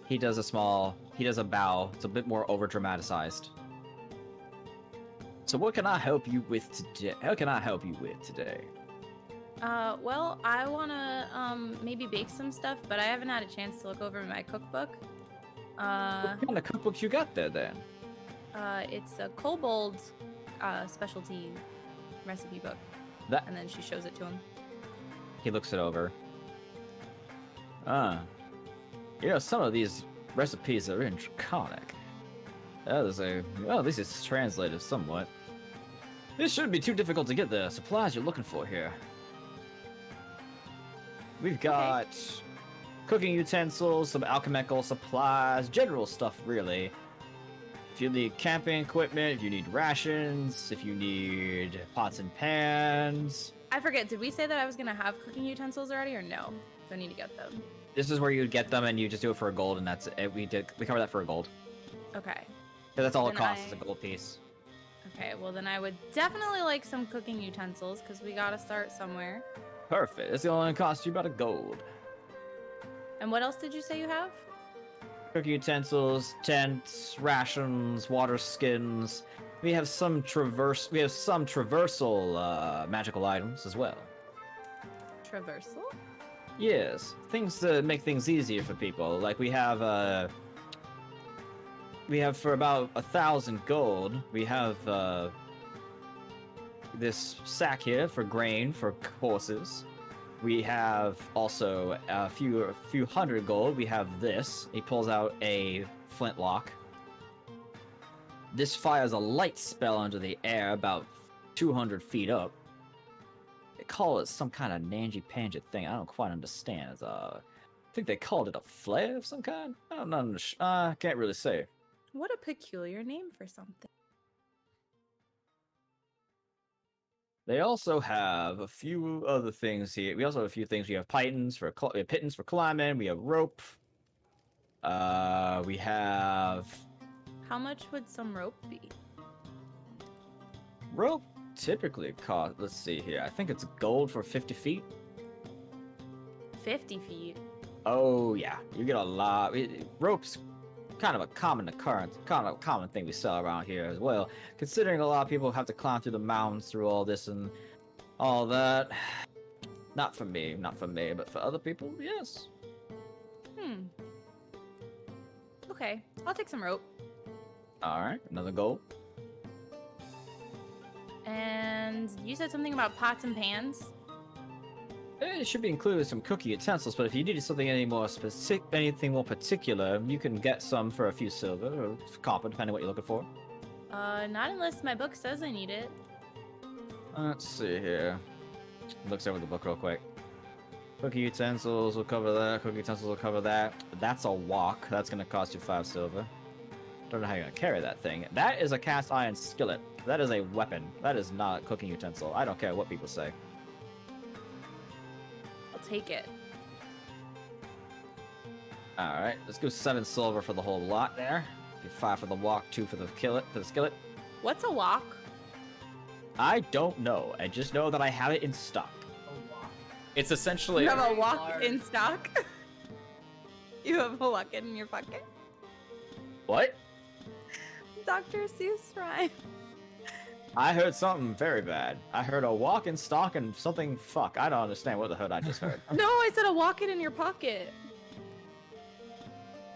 He does a bow. It's a bit more over dramatized. So what can I help you with today? How can I help you with today? Well, I wanna maybe bake some stuff, but I haven't had a chance to look over my cookbook. What kind of cookbooks you got there then? It's a kobold specialty recipe book. That And then she shows it to him. he looks it over. You know, some of these recipes are in Draconic. Well, this is translated somewhat. This shouldn't be too difficult to get the supplies you're looking for here. We've got cooking utensils, some alchemical supplies, general stuff really. If you need camping equipment, if you need rations, if you need pots and pans. I forget, did we say that I was gonna have cooking utensils already or no? Do I need to get them? This is where you would get them and you just do it for a gold and that's it. We cover that for a gold. Okay. So that's all it Then costs is a gold piece. Okay, well then I would definitely like some cooking utensils because we gotta start somewhere. Perfect. It's only cost you about a gold. And what else did you say you have? Cooking utensils, tents, rations, water skins. We have some traversal magical items as well. Traversal? Yes, things to make things easier for people. Like we have for about 1,000 gold. We have this sack here for grain for horses. We have also a few hundred gold. We have this. He pulls out a flintlock. This fires a light spell under the air about 200 feet up. They call it some kind of nangy-pangy thing. I don't quite understand. I think they called it a flare of some kind. I don't know. I can't really say. What a peculiar name for something. They also have a few other things here. We also have a few things. We have pitons for climbing. We have rope. We have How much would some rope be? rope. Typically cost. Let's see here. I think it's gold for 50 feet. 50 feet. Oh yeah, you get a lot. Rope's kind of a common occurrence, kind of a common thing we sell around here as well. Considering a lot of people have to climb through the mountains through all this and all that. Not for me, but for other people, yes. Okay, I'll take some rope. All right, another gold. And you said something about pots and pans? It should be included with some cooking utensils, but if you needed something anything more particular, you can get some for a few silver or copper, depending on what you're looking for. Not unless my book says I need it. Let's see here. Looks over the book real quick. Cooking utensils will cover that. Cooking utensils will cover that. That's a wok. That's gonna cost you 5 silver. Don't know how you're gonna carry that thing. That is a cast iron skillet. That is a weapon. That is not a cooking utensil. I don't care what people say. Take it. All right, let's go 7 silver for the whole lot there. 5 for the wok, 2 for the skillet. What's a wok? I don't know. I just know that I have it in stock. It's essentially You have a wok in stock? You have a wok in your pocket? What? Dr. Seuss rhyme. I heard something very bad. I heard a walk in stock and something fuck. I don't understand what the hell I just heard. No, I said a wok in your pocket.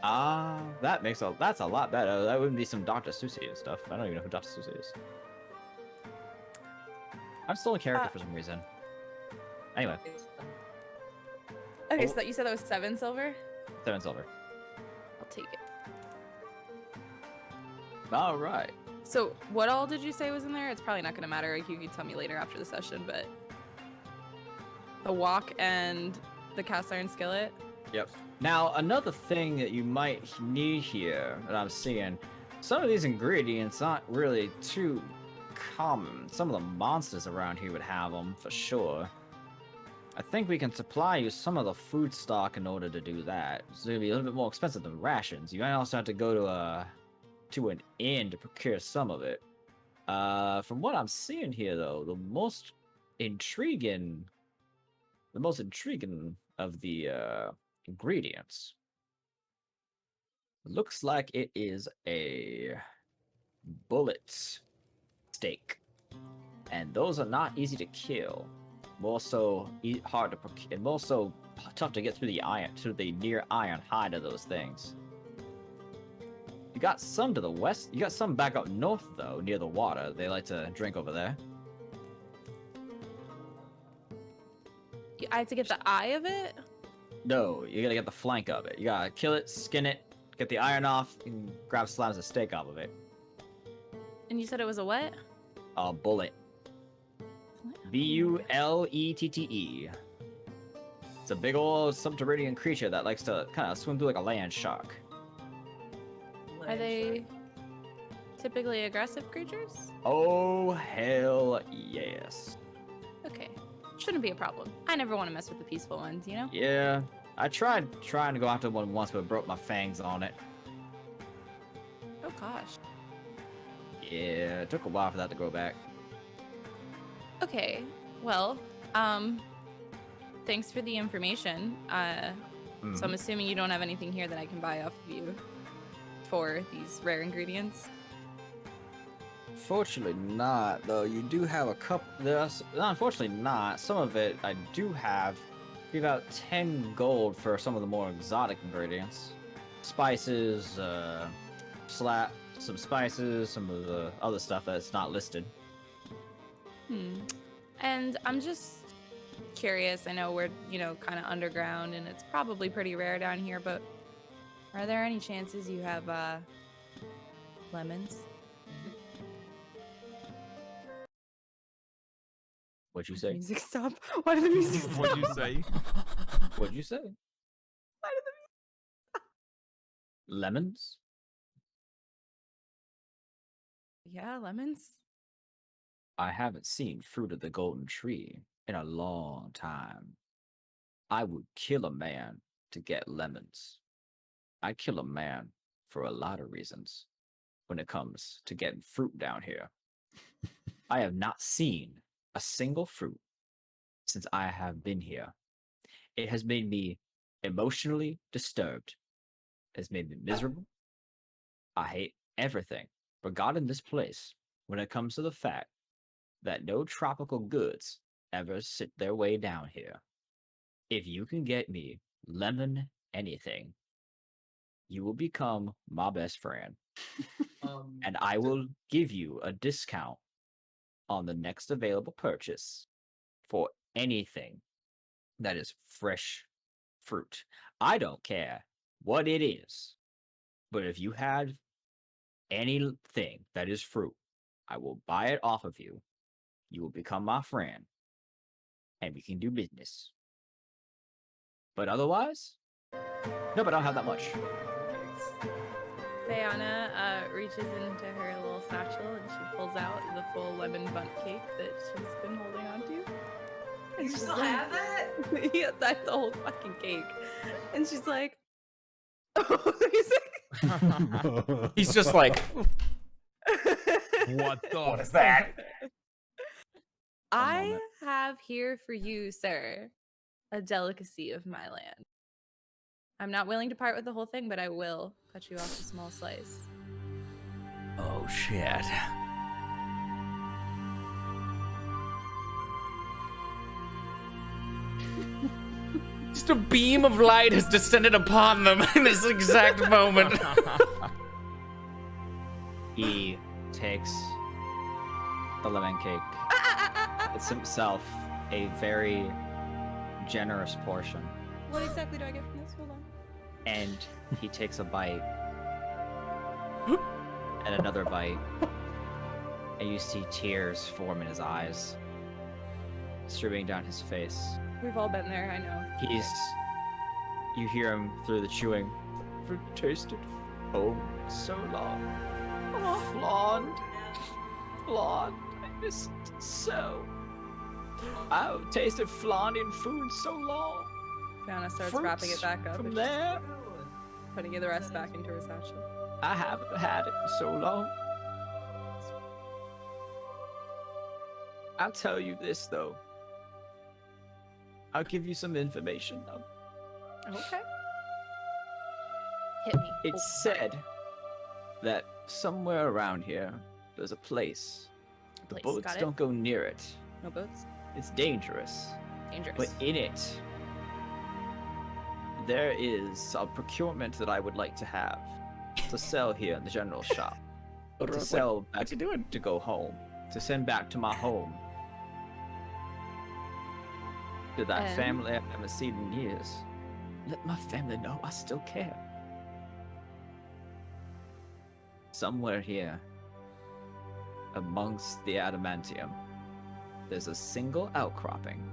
That's a lot better. That wouldn't be some Dr. Seuss stuff. I don't even know who Dr. Seuss is. I'm still a character for some reason. Anyway. Okay, so you said that was 7 silver? 7 silver. I'll take it. All right. So, what all did you say was in there? It's probably not going to matter. You can tell me later after the session, but... The wok and the cast iron skillet? Yep. Now, another thing that you might need here that I'm seeing, some of these ingredients aren't really too common. Some of the monsters around here would have them, for sure. I think we can supply you some of the food stock in order to do that. It's going to be a little bit more expensive than rations. You might also have to go to an inn to procure some of it. From what I'm seeing here, though, the most intriguing of the ingredients looks like it is a bullet steak, and those are not easy to kill. More so hard to procure, and more so tough to get through the near iron hide of those things. You got some to the west. You got some back up north, though, near the water. They like to drink over there. I have to get the eye of it? No, you gotta get the flank of it. You gotta kill it, skin it, get the iron off, and grab slabs of steak off of it. And you said it was a what? A bullet. Bullette. It's a big old subterranean creature that likes to kind of swim through like a land shark. Are they typically aggressive creatures? Oh, hell yes. Okay. Shouldn't be a problem. I never want to mess with the peaceful ones, you know? Yeah, I tried trying to go after one once, but broke my fangs on it. Oh gosh. Yeah, it took a while for that to grow back. Okay. Well, thanks for the information. So I'm assuming you don't have anything here that I can buy off of you for these rare ingredients. Fortunately not, though. You do have a couple. Unfortunately not. Some of it I do have. Be about 10 gold for some of the more exotic ingredients. Spices, some spices, some of the other stuff that's not listed. And I'm just curious. I know we're, kind of underground and it's probably pretty rare down here, but are there any chances you have lemons? What'd you say? Music stop. Why did the music stop? What'd you say? What'd you say? Why did the Lemons? Yeah, lemons. I haven't seen fruit of the golden tree in a long time. I would kill a man to get lemons. I'd kill a man for a lot of reasons when it comes to getting fruit down here. I have not seen a single fruit since I have been here. It has made me emotionally disturbed. It has made me miserable. I hate everything regarding this place when it comes to the fact that no tropical goods ever sit their way down here. If you can get me lemon anything, you will become my best friend. And I will give you a discount on the next available purchase for anything that is fresh fruit. I don't care what it is, but if you had anything that is fruit, I will buy it off of you. You will become my friend, and we can do business. But otherwise, no, but I don't have that much. Fayana reaches into her little satchel and she pulls out the full lemon bundt cake that she's been holding on to. And You she's still like- have that? Yeah, that's the whole fucking cake. And she's like, He's just like, What the? What is that? I have here for you, sir, a delicacy of my land. I'm not willing to part with the whole thing, but I will cut you off a small slice. oh shit. Just a beam of light has descended upon them in this exact moment. He takes the lemon cake. It's himself a very generous portion. What exactly do I get from this? Hold on. And he takes a bite. And another bite. And you see tears form in his eyes, streaming down his face. We've all been there, I know. You hear him through the chewing. I've tasted home so long. Blonde. Mr. So, I've tasted flan in food so long. Fiona starts Fruits wrapping it back up. from and there. Putting the rest back into her satchel. I haven't had it in so long. I'll tell you this though. I'll give you some information though. Okay. Hit me. It's said that somewhere around here there's a place. The Place, boats got it. don't go near it. No boats. It's dangerous. Dangerous. But in it, there is a procurement that I would like to have to sell here in the general shop. To sell back you doing? to go home. To send back to my home. To that And? family I haven't seen in years. Let my family know I still care. Somewhere here, amongst the adamantium, there's a single outcropping.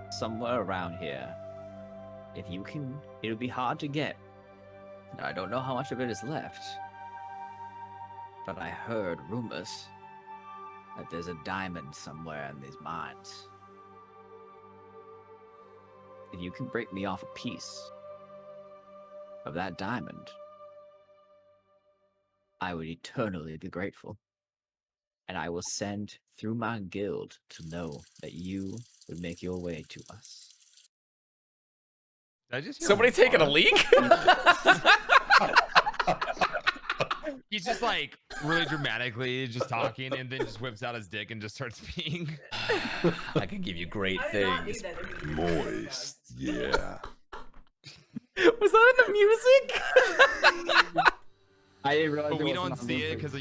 Somewhere around here. If you can, it'll be hard to get. I don't know how much of it is left. But I heard rumors that there's a diamond somewhere in these mines. If you can break me off a piece of that diamond, I would eternally be grateful. And I will send through my guild to know that you would make your way to us. Did I just hear Somebody taking a fart? leak? He's just like really dramatically just talking and then just whips out his dick and just starts peeing. I can give you great I did not things. need that in the Moist. Yeah. Was that in the music? I didn't realize But it we wasn't don't on see it music. because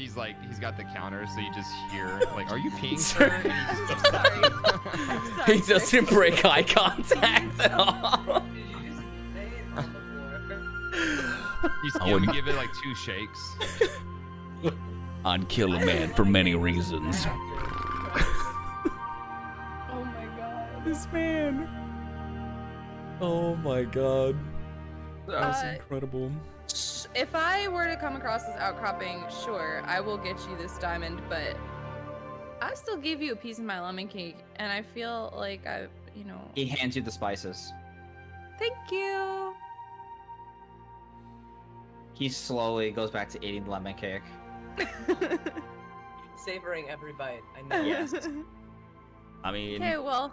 he's got the counter, so you just hear like, "Are you peeing, sir?" And he just Sorry. He doesn't break eye contact at all. Did you just lay it on the floor? You wouldn't- give it like 2 shakes. I'd kill a man for many reasons. Oh my god. This man. Oh my god. That was Uh, incredible. If I were to come across this outcropping, sure, I will get you this diamond, but I still gave you a piece of my lemon cake, and I feel like He hands you the spices. Thank you. He slowly goes back to eating the lemon cake. Savoring every bite. I know. Yes. I mean, Okay, well,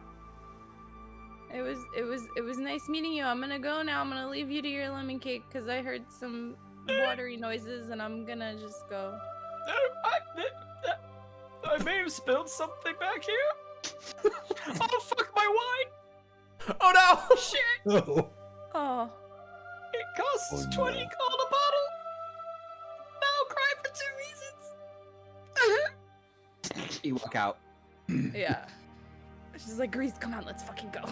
it was nice meeting you. I'm gonna go now. I'm gonna leave you to your lemon cake because I heard some watery noises, and I'm gonna just go. I may have spilled something back here. Oh, fuck my wine. oh no! Shit. Oh. Oh, It costs Oh, no. 20 gold a bottle. I'll cry for 2 reasons. You walk out. yeah. She's like, Grease, come on, let's fucking go.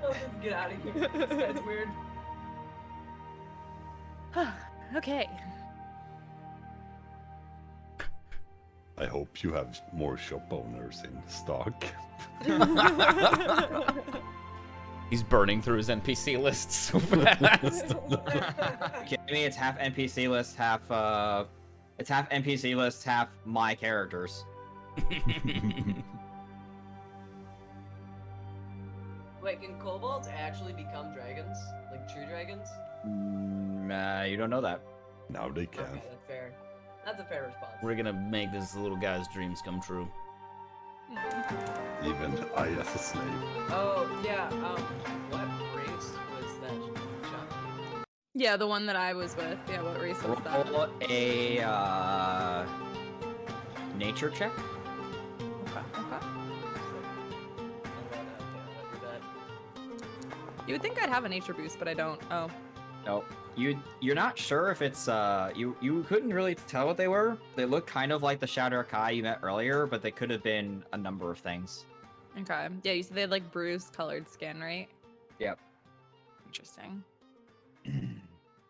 Oh, let's get out of here. This guy's weird. Okay. I hope you have more shop owners in stock. He's burning through his NPC list so fast. Okay, I mean, it's half NPC list, half it's half NPC list, half my characters. Wait, can kobolds actually become dragons? Like true dragons? You don't know that. Now they can. Okay, that's fair. That's a fair response. We're gonna make this little guy's dreams come true. Even I as a slave. Oh, yeah, what race was that shop? Yeah, the one that I was with. Yeah, what race was that? Roll a nature check. Okay. You would think I'd have a nature boost, but I don't. Oh. No, you're not sure if it's you couldn't really tell what they were. They look kind of like the Shadow Kai you met earlier, but they could have been a number of things. Okay. Yeah, you said they had like bruised colored skin, right? Yep. Interesting.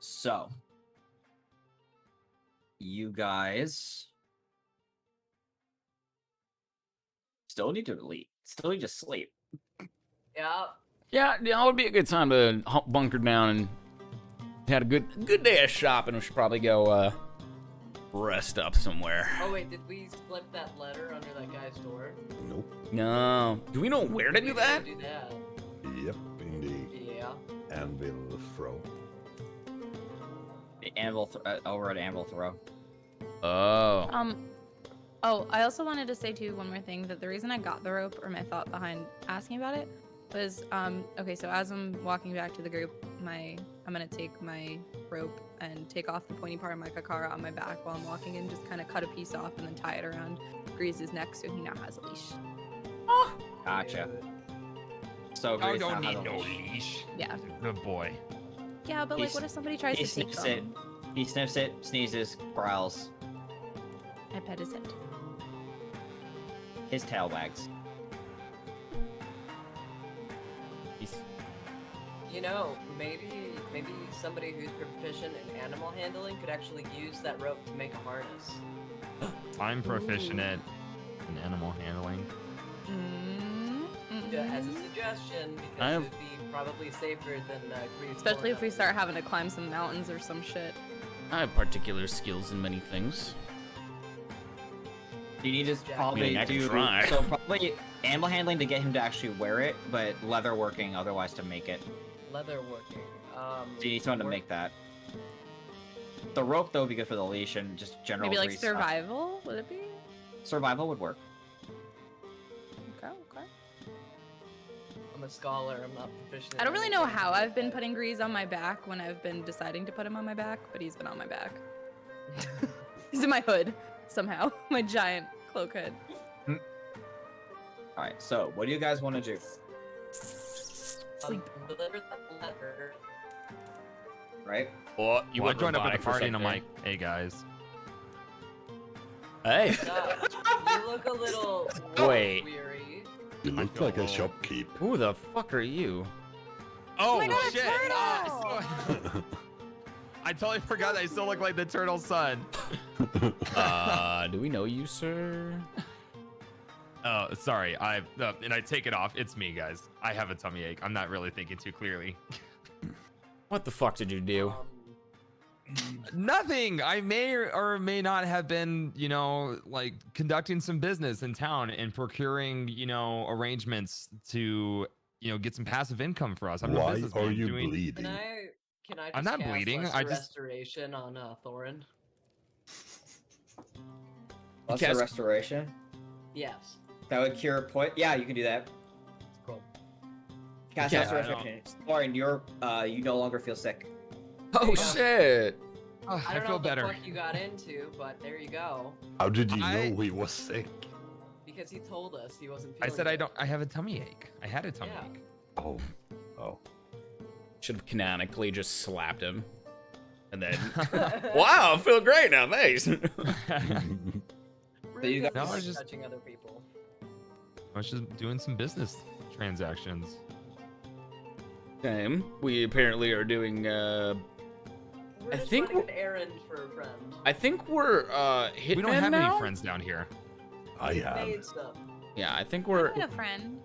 So, you guys still need to sleep. Yeah. Yeah, it would be a good time to bunker down and had a good day of shopping. We should probably go rest up somewhere. Oh wait, did we slip that letter under that guy's door? Nope. No. Do we know where to do that? Do that. Yep, in the Yeah. anvil throw. The anvil over at anvil throw. Oh. Oh, I also wanted to say too one more thing, that the reason I got the rope, or my thought behind asking about it, was okay, so as I'm walking back to the group, I'm gonna take my rope and take off the pointy part of my kakara on my back while I'm walking and just kind of cut a piece off and then tie it around Grease's neck so he now has a leash. Gotcha. So I Grace don't now need has a no leash. leash. Yeah. Good boy. Yeah, but like, He's- what if somebody tries He to take sniffs it. them? He sniffs it, sneezes, growls. I pet his head. His tail wags. You know, maybe somebody who's proficient in animal handling could actually use that rope to make a harness. I'm proficient in animal handling. As a suggestion, because I it have- would be probably safer than Grease. Especially if we pulling start having to climb some mountains or some shit. I have particular skills in many things. You need to Jack. probably I mean, I can do try. so probably animal handling to get him to actually wear it, but leather working otherwise to make it. leather working. So you need someone to work- make that. The rope though would be good for the leash and just general. Maybe like grease stuff. survival, would it be? Survival would work. Okay, okay. I'm a scholar. I'm not proficient. I don't in really know anything. how I've been putting Grease on my back when I've been deciding to put him on my back, but he's been on my back. He's in my hood, somehow. My giant cloak hood. All right. So what do you guys want to do? Sleep. Deliver that letter. Right? Oh, you I went joined up at robotic the for a party and I'm second. like, hey guys. Hey. You look a little Wait. weary. You look feel like a old. shopkeep. Who the fuck are you? Oh, my God, a shit! turtle! I totally forgot that I still look like the turtle son. Do we know you, sir? Oh, sorry. And I take it off. It's me, guys. I have a tummy ache. I'm not really thinking too clearly. What the fuck did you do? Nothing. I may or may not have been, like conducting some business in town and procuring, arrangements to, get some passive income for us. I'm a Why businessman are you doing- bleeding? Can I just I'm not cast bleeding, Lesser I just- restoration on Thorin? Lesser cast- restoration. Yes. That would cure point. Yeah, you can do that. Cool. Cast Yeah, lesser I don't- restoration. Lauren, you no longer feel sick. Oh shit! Oh, I I don't know feel what better. the fuck you got into, but there you go. How did you I- know he was sick? Because he told us he wasn't I feeling said I good. don't. I have a tummy ache. I had a tummy Yeah. ache. Oh. Oh. Should have canonically just slapped him. And then, wow, I feel great now, thanks. So you Rude guys- No, I is just- touching other people. I was just doing some business transactions. Same. We apparently are doing, We're I just think running an errand for a friend. I think we're, Hitman We don't have now? any friends down here. I have. Made some. Yeah, I think I we're, need a friend.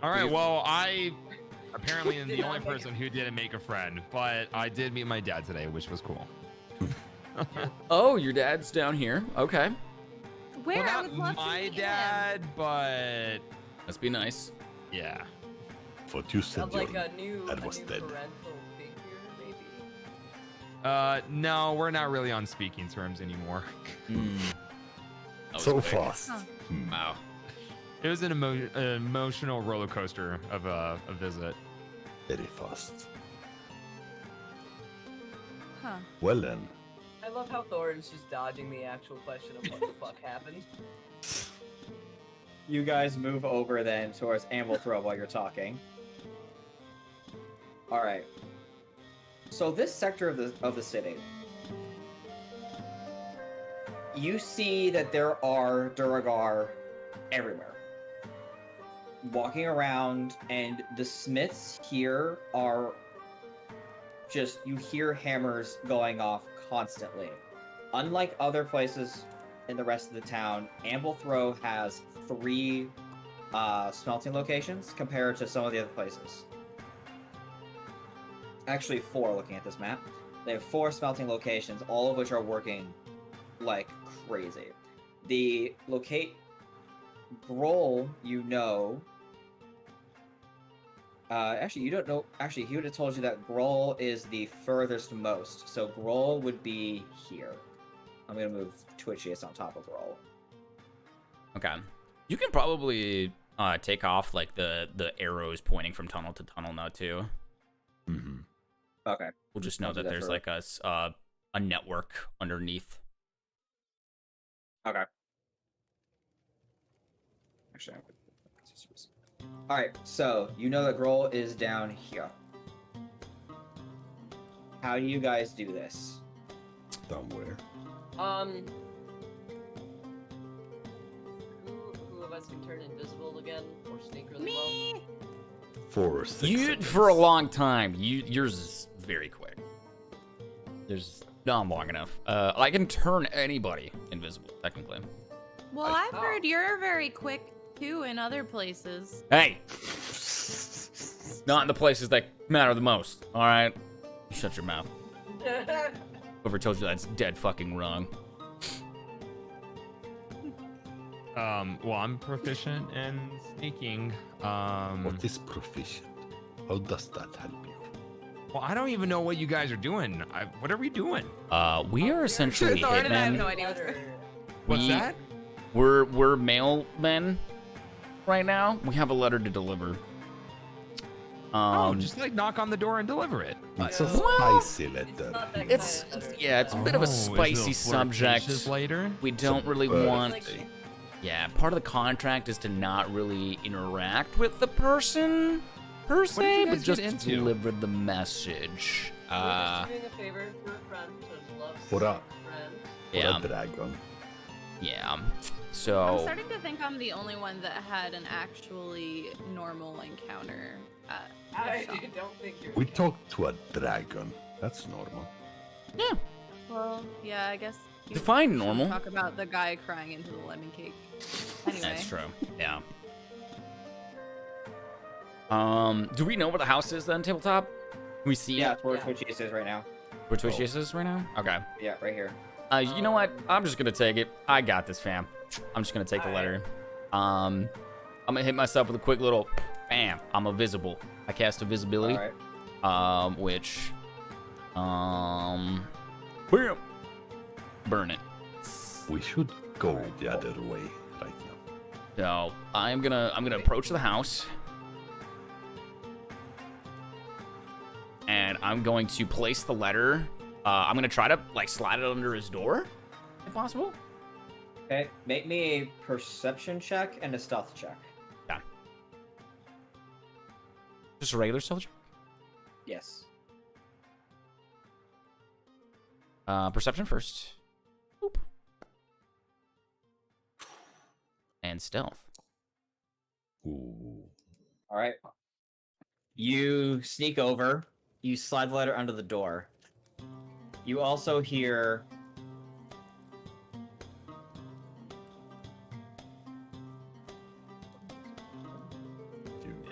All right. You- Well, I apparently am Did the not only make a- person who didn't make a friend, but I did meet my dad today, which was cool. oh, your dad's down here. Okay. Where? Well, I would love not my to meet him. dad, but Must be nice. yeah. What you said, Of like your a new, dad was dead. parental figure, maybe. No, we're not really on speaking terms anymore. Hmm. That was So quick. fast. Huh. Wow. It was an emotional roller coaster of a visit. Very fast. Huh. Well then. I love how Thorin's just dodging the actual question of what the fuck happened. You guys move over then towards Anvil Throw while you're talking. All right. So this sector of the city, you see that there are Duragar everywhere, walking around, and the smiths here are just, you hear hammers going off constantly. Unlike other places in the rest of the town, Anvil Throw has 3 smelting locations compared to some of the other places. Actually 4 looking at this map. They have 4 smelting locations, all of which are working like crazy. The Groll, you know. Actually, you don't know. Actually, he would have told you that Groll is the furthest most. So Groll would be here. I'm gonna move Twitchiest on top of Groll. Okay. You can probably take off like the arrows pointing from tunnel to tunnel now too. Mm-hmm. Okay. We'll just know that there's like a network underneath. Okay. Actually, all right. So you know that Groll is down here. How do you guys do this? Somewhere. Who of us can turn invisible again or sneak really Me. 4 or 6 You seconds. for a long time. Yours is very quick. There's not long enough. I can turn anybody invisible technically. Well, I've heard you're very quick too in other places. Hey, not in the places that matter the most. All right, shut your mouth. well? Whoever told you that's dead fucking wrong. Well, I'm proficient in sneaking. What is proficient? How does that help you? Well, I don't even know what you guys are doing. What are we doing? We are essentially Thorn and I have hitmen. no idea what's going What's that? We're mailmen right now. We have a letter to deliver. Oh, just like knock on the door and deliver it. It's a spicy letter. It's a bit of a spicy subject. Later. We don't really Birthday. want. Yeah, part of the contract is to not really interact with the person per did you se, guys but just get into? deliver the message. We're just doing a favor for a friend to love For a- friend. Yeah. For a dragon. Yeah. I'm So starting to think I'm the only one that had an actually normal encounter at I the shop. don't think you're. We talked to a dragon. That's normal. yeah, Well, yeah, I guess. you define should normal. Talk about the guy crying into the lemon cake. Anyway. That's true. Yeah. Do we know where the house is then, tabletop? Can we see Yeah, it? it's where Yeah. Twitchiest is right now. Where Twitch is right now? Okay. Yeah, right here. You know what? I'm just gonna take it. I got this, fam. I'm just gonna take the letter. I'm gonna hit myself with a quick little bam. I'm invisible. I cast invisibility. All right. Which bam. Burn it. We should go the other way right now. So I'm gonna approach the house. And I'm going to place the letter. I'm gonna try to like slide it under his door, if possible. Okay, make me a perception check and a stealth check. Yeah. Just a regular stealth check. Yes. Perception first. Boop. And stealth. Ooh. All right. You sneak over. You slide the letter under the door. You also hear.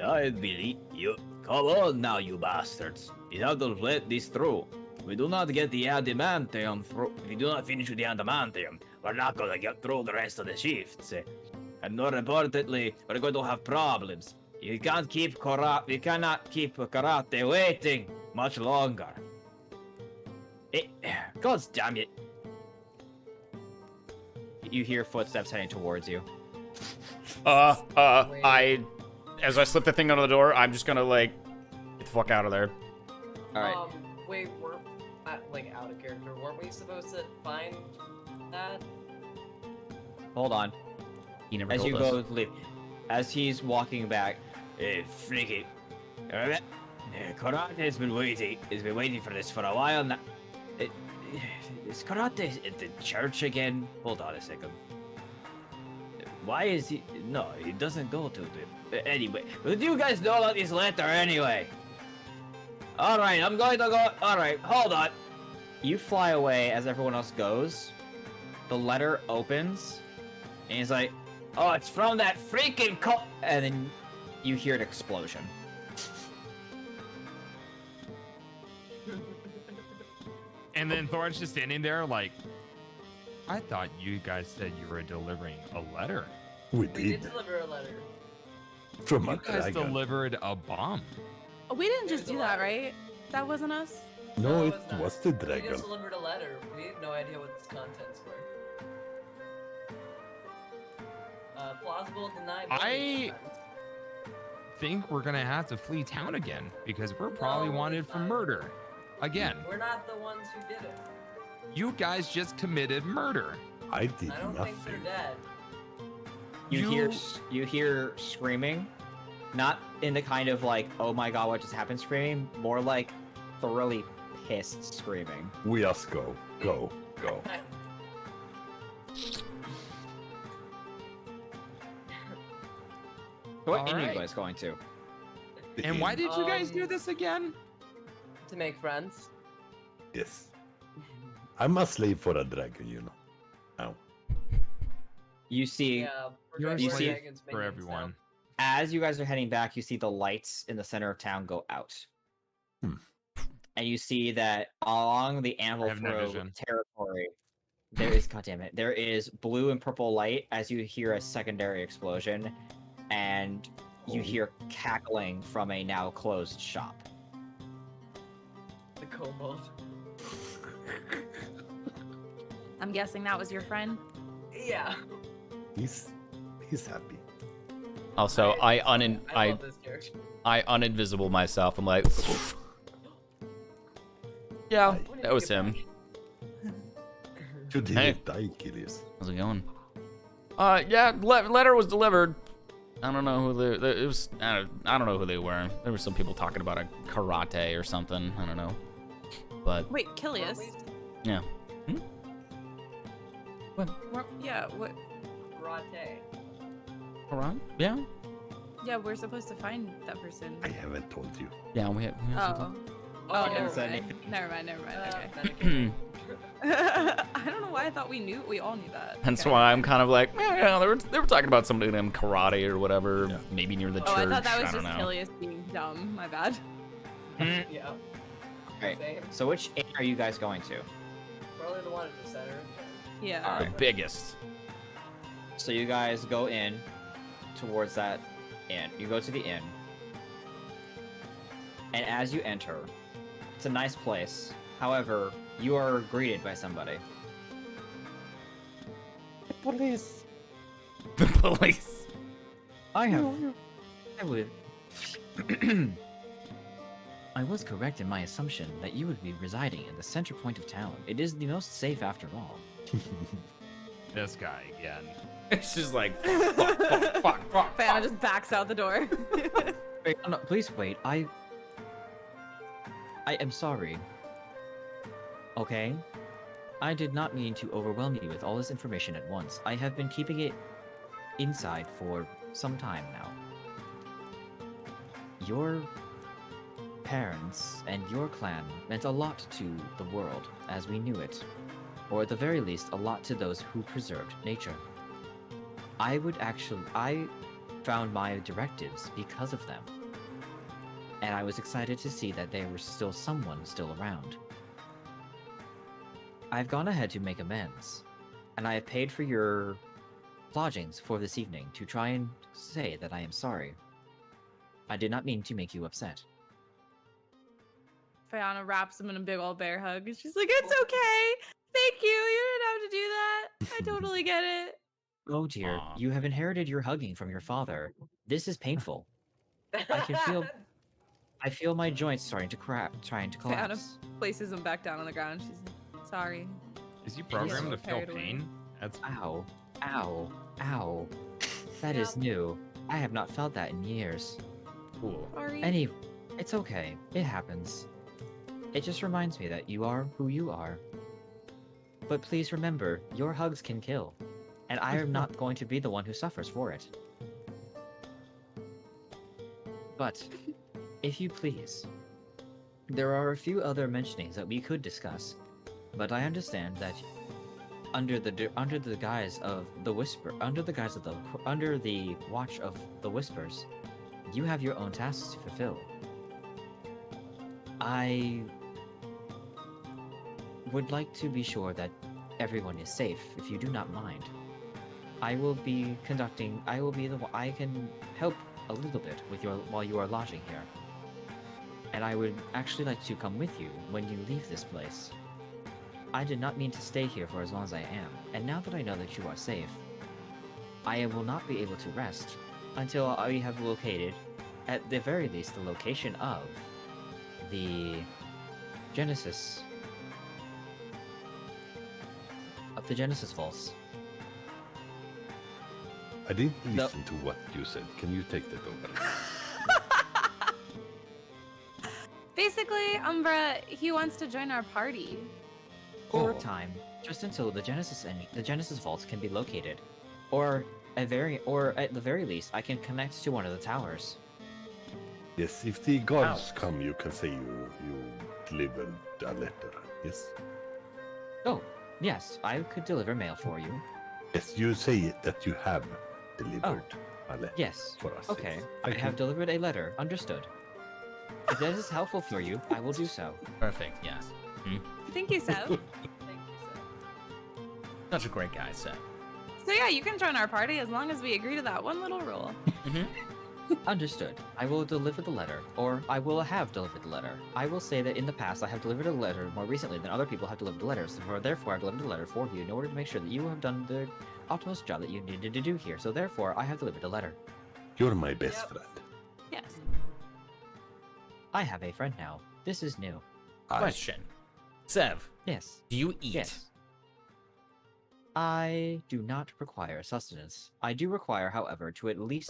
I believe you. Come on now, you bastards. You have to let this through. We do not get the adamantium through. If we do not finish with the adamantium, we're not gonna get through the rest of the shifts. And more importantly, we're going to have problems. You can't keep We cannot keep karate waiting much longer. God damn it! You hear footsteps heading towards you. As I slip the thing under the door, I'm just gonna like get the fuck out of there. All right. Wait, we're like out of character. Weren't we supposed to find that? Hold on. He never As told you us. go to leave, as he's walking back, Hey, freaky. Karate has been waiting. He's been waiting for this for a while now. Is karate at the church again? Hold on a second. Why is he? No, he doesn't go to the. Anyway, but you guys know about this letter anyway. All right, I'm going to go. All right, hold on. you fly away as everyone else goes. The letter opens, and he's like, "Oh, it's from that freaking And then you hear an explosion. And then Thorn's just standing there like, I thought you guys said you were delivering a letter. We We did. did deliver a letter. From You a guys dragon. delivered a bomb. We didn't just There's do a that, letter. right? That wasn't us. No, it it's not. was the We dragon. just delivered a letter. We had no idea what its contents were. Plausible denied. I think we're gonna have to flee town again because we're probably No, wanted it's for not. murder. Again, We're not the ones who did it. you guys just committed murder. I did I don't think they're nothing. dead. You hear screaming, not in the kind of like, oh my god, what just happened screaming, more like thoroughly pissed screaming. We just go. Go. Go. So what inn are you Alright. guys going to? The And why inn. did you guys do Um, this again? To make friends. Yes. I'm a slave for a dragon, you know. Ow. You see, Yeah, we're You're a good- you we're see- dragons For minions now. everyone. as you guys are heading back, you see the lights in the center of town go out. Hmm. And you see that along the Anvil have no Throw vision. territory, there is, goddammit, there is blue and purple light as you hear a secondary explosion, and you Oh. hear cackling from a now closed shop. The kobold. I'm guessing that was your friend. Yeah. He's happy. Also, I love this character. uninvisible myself. I'm like, yeah, Hi. that was him. You did Hey. it, die, Kilius. How's it going? Yeah, letter was delivered. I don't know who it was. I don't know who they were. There were some people talking about a karate or something. I don't know. But Wait, Kilius. yeah. Yeah, what? Karate. Karate? Yeah. Yeah, we're supposed to find that person. I haven't told you. Yeah, we have Oh. Oh, never is that mind. Never mind. Okay. something. I don't know why I thought we all knew that. Hence Okay. why I'm kind of like, yeah, they were talking about somebody named karate or whatever, maybe near the Oh, church. I thought that was don't just know. Kilius being dumb. My bad. Yeah. Alright, Same. so which inn are you guys going to? Probably the one in the center. Yeah. The biggest. So you guys go in towards that inn. You go to the inn. And as you enter, it's a nice place. However, you are greeted by somebody. Police. The police. I would. I was correct in my assumption that you would be residing in the center point of town. It is the most safe after all. This guy again. It's just like, fuck. Fana just backs out the door. Wait, no, please wait. I am sorry. Okay? I did not mean to overwhelm you with all this information at once. I have been keeping it inside for some time now. Your parents and your clan meant a lot to the world as we knew it, or at the very least, a lot to those who preserved nature. I found my directives because of them, and I was excited to see that there was someone still around. I've gone ahead to make amends, and I have paid for your lodgings for this evening to try and say that I am sorry. I did not mean to make you upset. Fana wraps him in a big old bear hug. And she's like, "It's okay. Thank you. You didn't have to do that. I totally get it." Oh dear, Aw. you have inherited your hugging from your father. This is painful. I feel my joints trying to collapse. Places him back down on the ground. She's like, "Sorry." Is he programmed to feel carried away. pain? That's Ow, ow, ow. That is new. I have not felt that in years. Cool. Sorry. It's okay. It happens. It just reminds me that you are who you are. But please remember, your hugs can kill. And I am not going to be the one who suffers for it. But, if you please, there are a few other mentionings that we could discuss. But I understand that under the guise of the under the watch of the Whispers, you have your own tasks to fulfill. would like to be sure that everyone is safe, if you do not mind. I will be conducting. I will be the. I can help a little bit with your while you are lodging here. And I would actually like to come with you when you leave this place. I did not mean to stay here for as long as I am, and now that I know that you are safe, I will not be able to rest until I have located, at the very least, the location of the Genesis Vaults. I didn't listen to what you said. Can you take that over? Basically, Umbra, he wants to join our party. For a time, just until the Genesis Vaults can be located, or at the very least, I can connect to one of the towers. Yes, if the gods come, you can say you delivered a letter. Yes. Oh, yes, I could deliver mail for you. Yes, you say that you have delivered a letter. Yes. For us. Okay, yes. I have delivered a letter. Understood. If that is helpful for you, I will do so. Perfect. Yes. Thank you, Seth. Thank you, Such a great guy, Seth. So yeah, you can join our party as long as we agree to that one little rule. Understood. I will deliver the letter, or I will have delivered the letter. I will say that in the past I have delivered a letter more recently than other people have delivered letters. Therefore, I've delivered a letter for you in order to make sure that you have done the utmost job that you needed to do here. So therefore, I have delivered a letter. You're my best friend. Yes. I have a friend now. This is new. Question. Sev. Yes. Do you eat? Yes. I do not require sustenance. I do require, however, to at least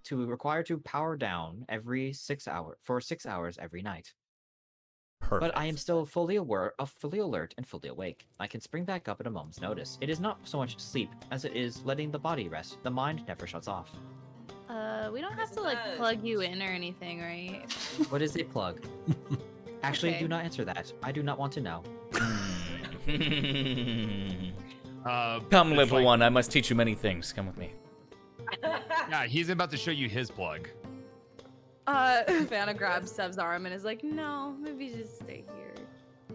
to power down every 6 hours for 6 hours every night. Perfect. But I am still fully aware, fully alert, and fully awake. I can spring back up at a moment's notice. It is not so much sleep as it is letting the body rest. The mind never shuts off. We don't have to like plug you in or anything, right? What is a plug? Actually, Okay. do not answer that. I do not want to know. Come, it's little like- one. I must teach you many things. Come with me. Yeah, he's about to show you his plug. Vanna grabs Sev's arm and is like, no, maybe just stay here.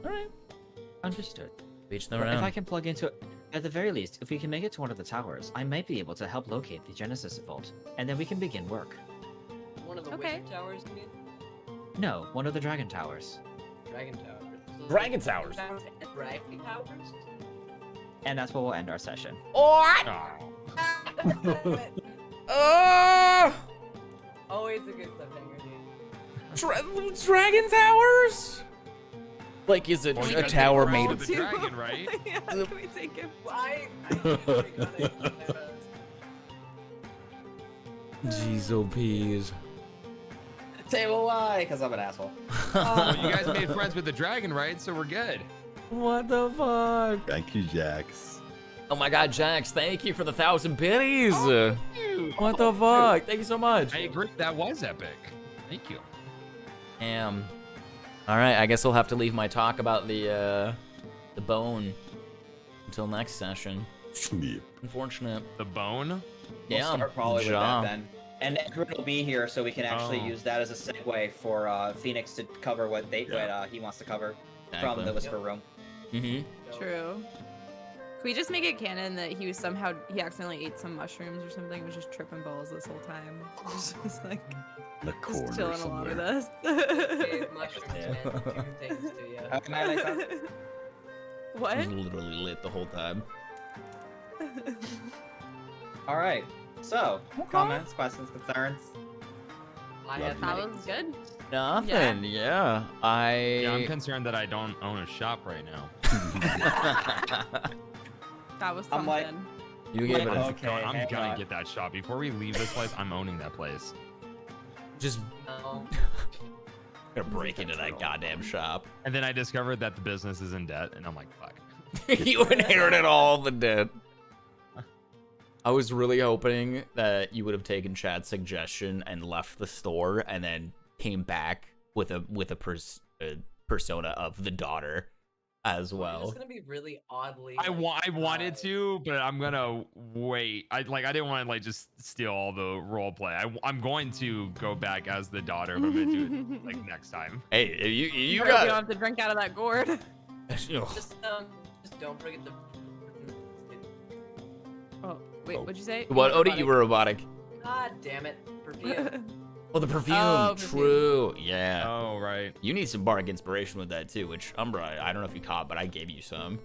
All right. Understood. Each their But if own. I can plug into, at the very least, if we can make it to one of the towers, I might be able to help locate the Genesis Vault, and then we can begin work. One of the Okay. wizard towers, you mean? No, one of the Dragon Towers. Dragon towers. So Dragon towers. Dragon towers? And that's where we'll end our session. What? Always a good cliffhanger, dude. Dragon towers? Like, is it Well, you a gotta tower take made the of? the dragon, right? Yeah, can we take him? I Jeez, oh peas. Table why? Because I'm an asshole. Well, you guys made friends with the dragon, right? So we're good. What the fuck? Thank you, Jax. Oh my god, Jax, thank you for the 1,000 biddies. What the Oh, fuck? Thank you so much. I agree. That was epic. Thank you. All right, I guess I'll have to leave my talk about the bone until next session. Yeah. Unfortunate. The bone? We'll Yeah. start probably with Ja. that then. And Edwin will be here, so we can actually Oh. use that as a segue for Phoenix to cover what he wants to cover from Exactly. the Whisper Room. Mm-hmm. True. Can we just make it canon that he accidentally ate some mushrooms or something, was just tripping balls this whole time? Just was like In the corner just chilling along with somewhere. us. gave mushrooms meant two things to you. Okay, I like that. What? He was literally lit the whole time. All right. So, comments, questions, concerns. I Love have you. That many was good. Nothing. Yeah. Yeah, I'm concerned that I don't own a shop right now. That was I'm something. like- You gave it a Okay, I'm hang gonna on. get that shop. Before we leave this place, I'm owning that place. just No. gonna break into that goddamn shop. And then I discovered that the business is in debt, and I'm like, fuck. You inherited all the debt. I was really hoping that you would have taken Chad's suggestion and left the store, and then came back with a persona of the daughter as well. It's gonna be really oddly. I wanted to, but I'm gonna wait. I didn't want to just steal all the role play. I'm going to go back as the daughter, but I'm gonna do it next time. Hey, you I hope you don't got have to drink out of that gourd. Just don't forget the. Oh, wait, what'd you say? What, Odie? You were robotic. God damn it, perfume. Oh, the perfume. Oh, True. Yeah. Oh, right. You need some bardic inspiration with that too, which Umbra, I don't know if you caught, but I gave you some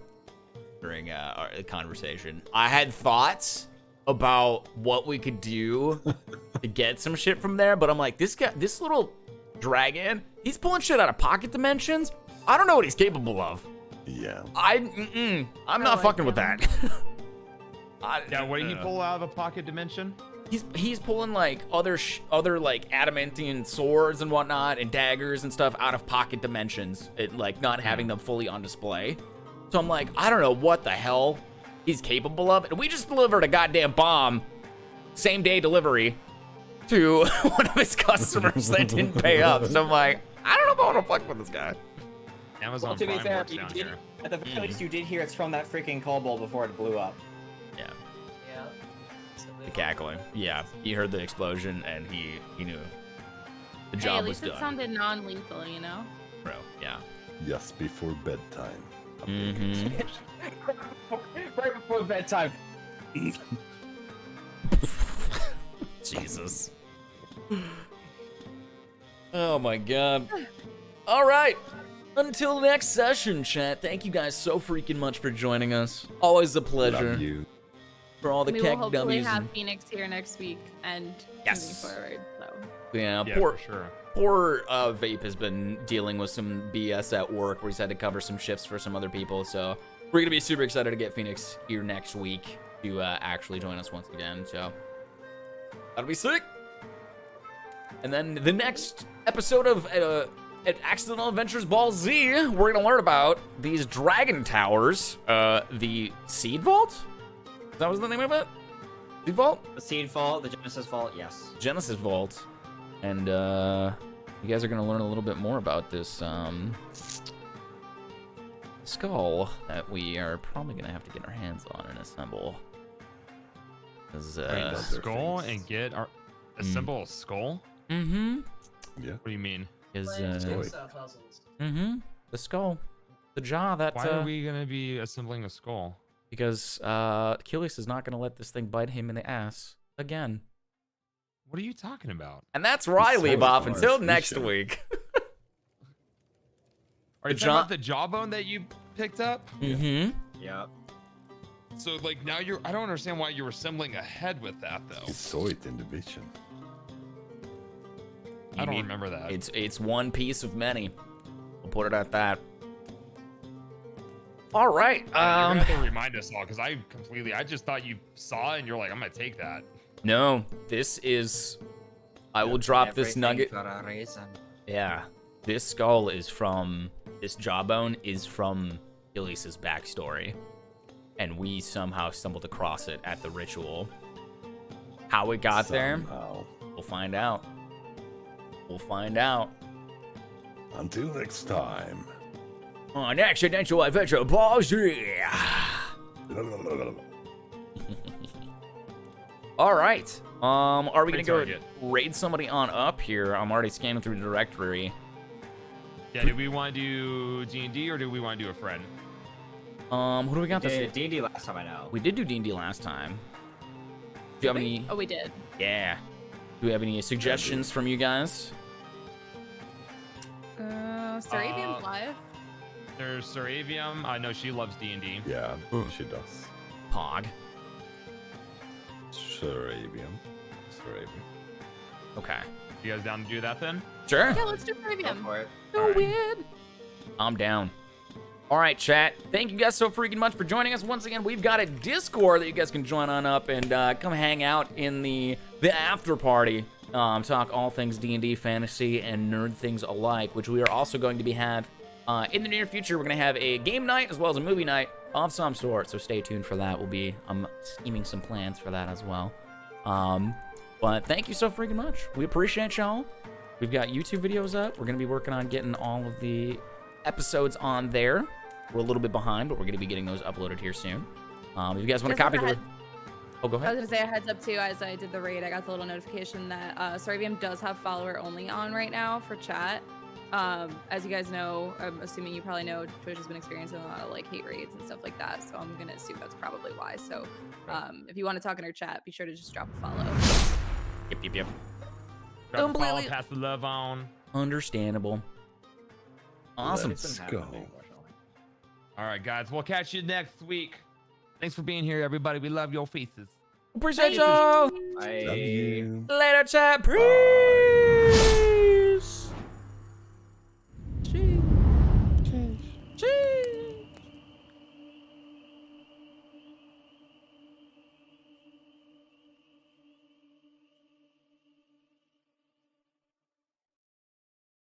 during our conversation. I had thoughts about what we could do to get some shit from there, but I'm like, this little dragon, he's pulling shit out of pocket dimensions. I don't know what he's capable of. Yeah. I'm not fucking with that. Yeah, what did he pull out of a pocket dimension? He's pulling like other like adamantine swords and whatnot and daggers and stuff out of pocket dimensions, like not having them fully on display. So I'm like, I don't know what the hell he's capable of. And we just delivered a goddamn bomb, same day delivery, to one of his customers that didn't pay up. So I'm like, I don't know if I want to fuck with this guy. Amazon Well, to be Prime fair, works you down did, here. at the very least, you did hear it's from that freaking kobold before it blew up. Yeah. Yeah. The cackling. Yeah, he heard the explosion and he knew the Hey, job at was least it done. sounded non-lethal, you know? Bro, yeah. Just before bedtime. Mm-hmm. Right before bedtime. Jesus. Oh my god. All right. Until next session, chat. Thank you guys so freaking much for joining us. Always a pleasure. Love you. For all the We will keck hopefully dummies. have Phoenix here next week and Yes. moving forward. So Yeah, Yeah, poor, for sure. poor Vape has been dealing with some BS at work where he's had to cover some shifts for some other people. So we're going to be super excited to get Phoenix here next week to actually join us once again. So that'll be sick. And then the next episode of Accidental Adventures Ball Z, we're going to learn about these dragon towers. The Seed Vault? Is that was the name of it? Seed Vault? The Seed Vault, the Genesis Vault, yes. Genesis Vault. And you guys are going to learn a little bit more about this skull that we are probably going to have to get our hands on and assemble. Wait, skull and get our assemble a skull? Mm-hmm. Yeah. What do you mean? Is puzzles. the skull, the jaw that. Why are we gonna be assembling a skull? Because Achilles is not gonna let this thing bite him in the ass again. What are you talking about? And that's where I leave off until next Vision. week. Are you The talking about the jawbone that you picked up? Mm-hmm. Yep. So like now I don't understand why you're assembling a head with that though. He saw it in the vision. I don't remember that. It's one piece of many. We'll put it at that. All right. You're gonna have to remind us all because I just thought you saw it and you're like, I'm gonna take that. No, this is. I will drop this Everything nugget. for a reason. Yeah, this skull is from. This jawbone is from Achilles' backstory, and we somehow stumbled across it at the ritual. How it got there, Somehow. we'll find out. We'll find out. Until next time. On Accidental Adventure Ball Z. All right. Are we gonna Great go target. raid somebody on up here? I'm already scanning through the directory. Yeah, do we want to do D&D or do we want to do a friend? Who do we got this? Did D&D last time I know. We did do D&D last time. Do you have any? Oh, we did. Yeah. Do we have any suggestions from you guys? Sarabian's live. There's Saravium. I know she loves D&D. Yeah, she does. Pog. Sarabian. Okay. You guys down to do that then? Sure. Yeah, let's do Sarabian. For it. So weird. I'm down. All right, chat. Thank you guys so freaking much for joining us. Once again, we've got a Discord that you guys can join on up and come hang out in the after party. Talk all things D&D, fantasy, and nerd things alike, which we are also going to be in the near future. We're going to have a game night as well as a movie night of some sort, so stay tuned for that. I'm scheming some plans for that as well. But thank you so freaking much. We appreciate y'all. We've got YouTube videos up. We're going to be working on getting all of the episodes on there. We're a little bit behind, but we're going to be getting those uploaded here soon. If you guys want to Just copy as a the... head- Oh, go I was ahead. gonna say a heads up too. As I did the raid, I got the little notification that Sarabian does have follower only on right now for chat. As you guys know, I'm assuming you probably know, Twitch has been experiencing a lot of like hate raids and stuff like that. So I'm gonna assume that's probably why. So if you want to talk in our chat, be sure to just drop a follow. Yep. Drop a follow, Completely- pass the love on. Understandable. Awesome. Let's go. All right, guys. We'll catch you next week. Thanks for being here, everybody. We love your faces. Appreciate y'all. Love you. Later, chat. Peace.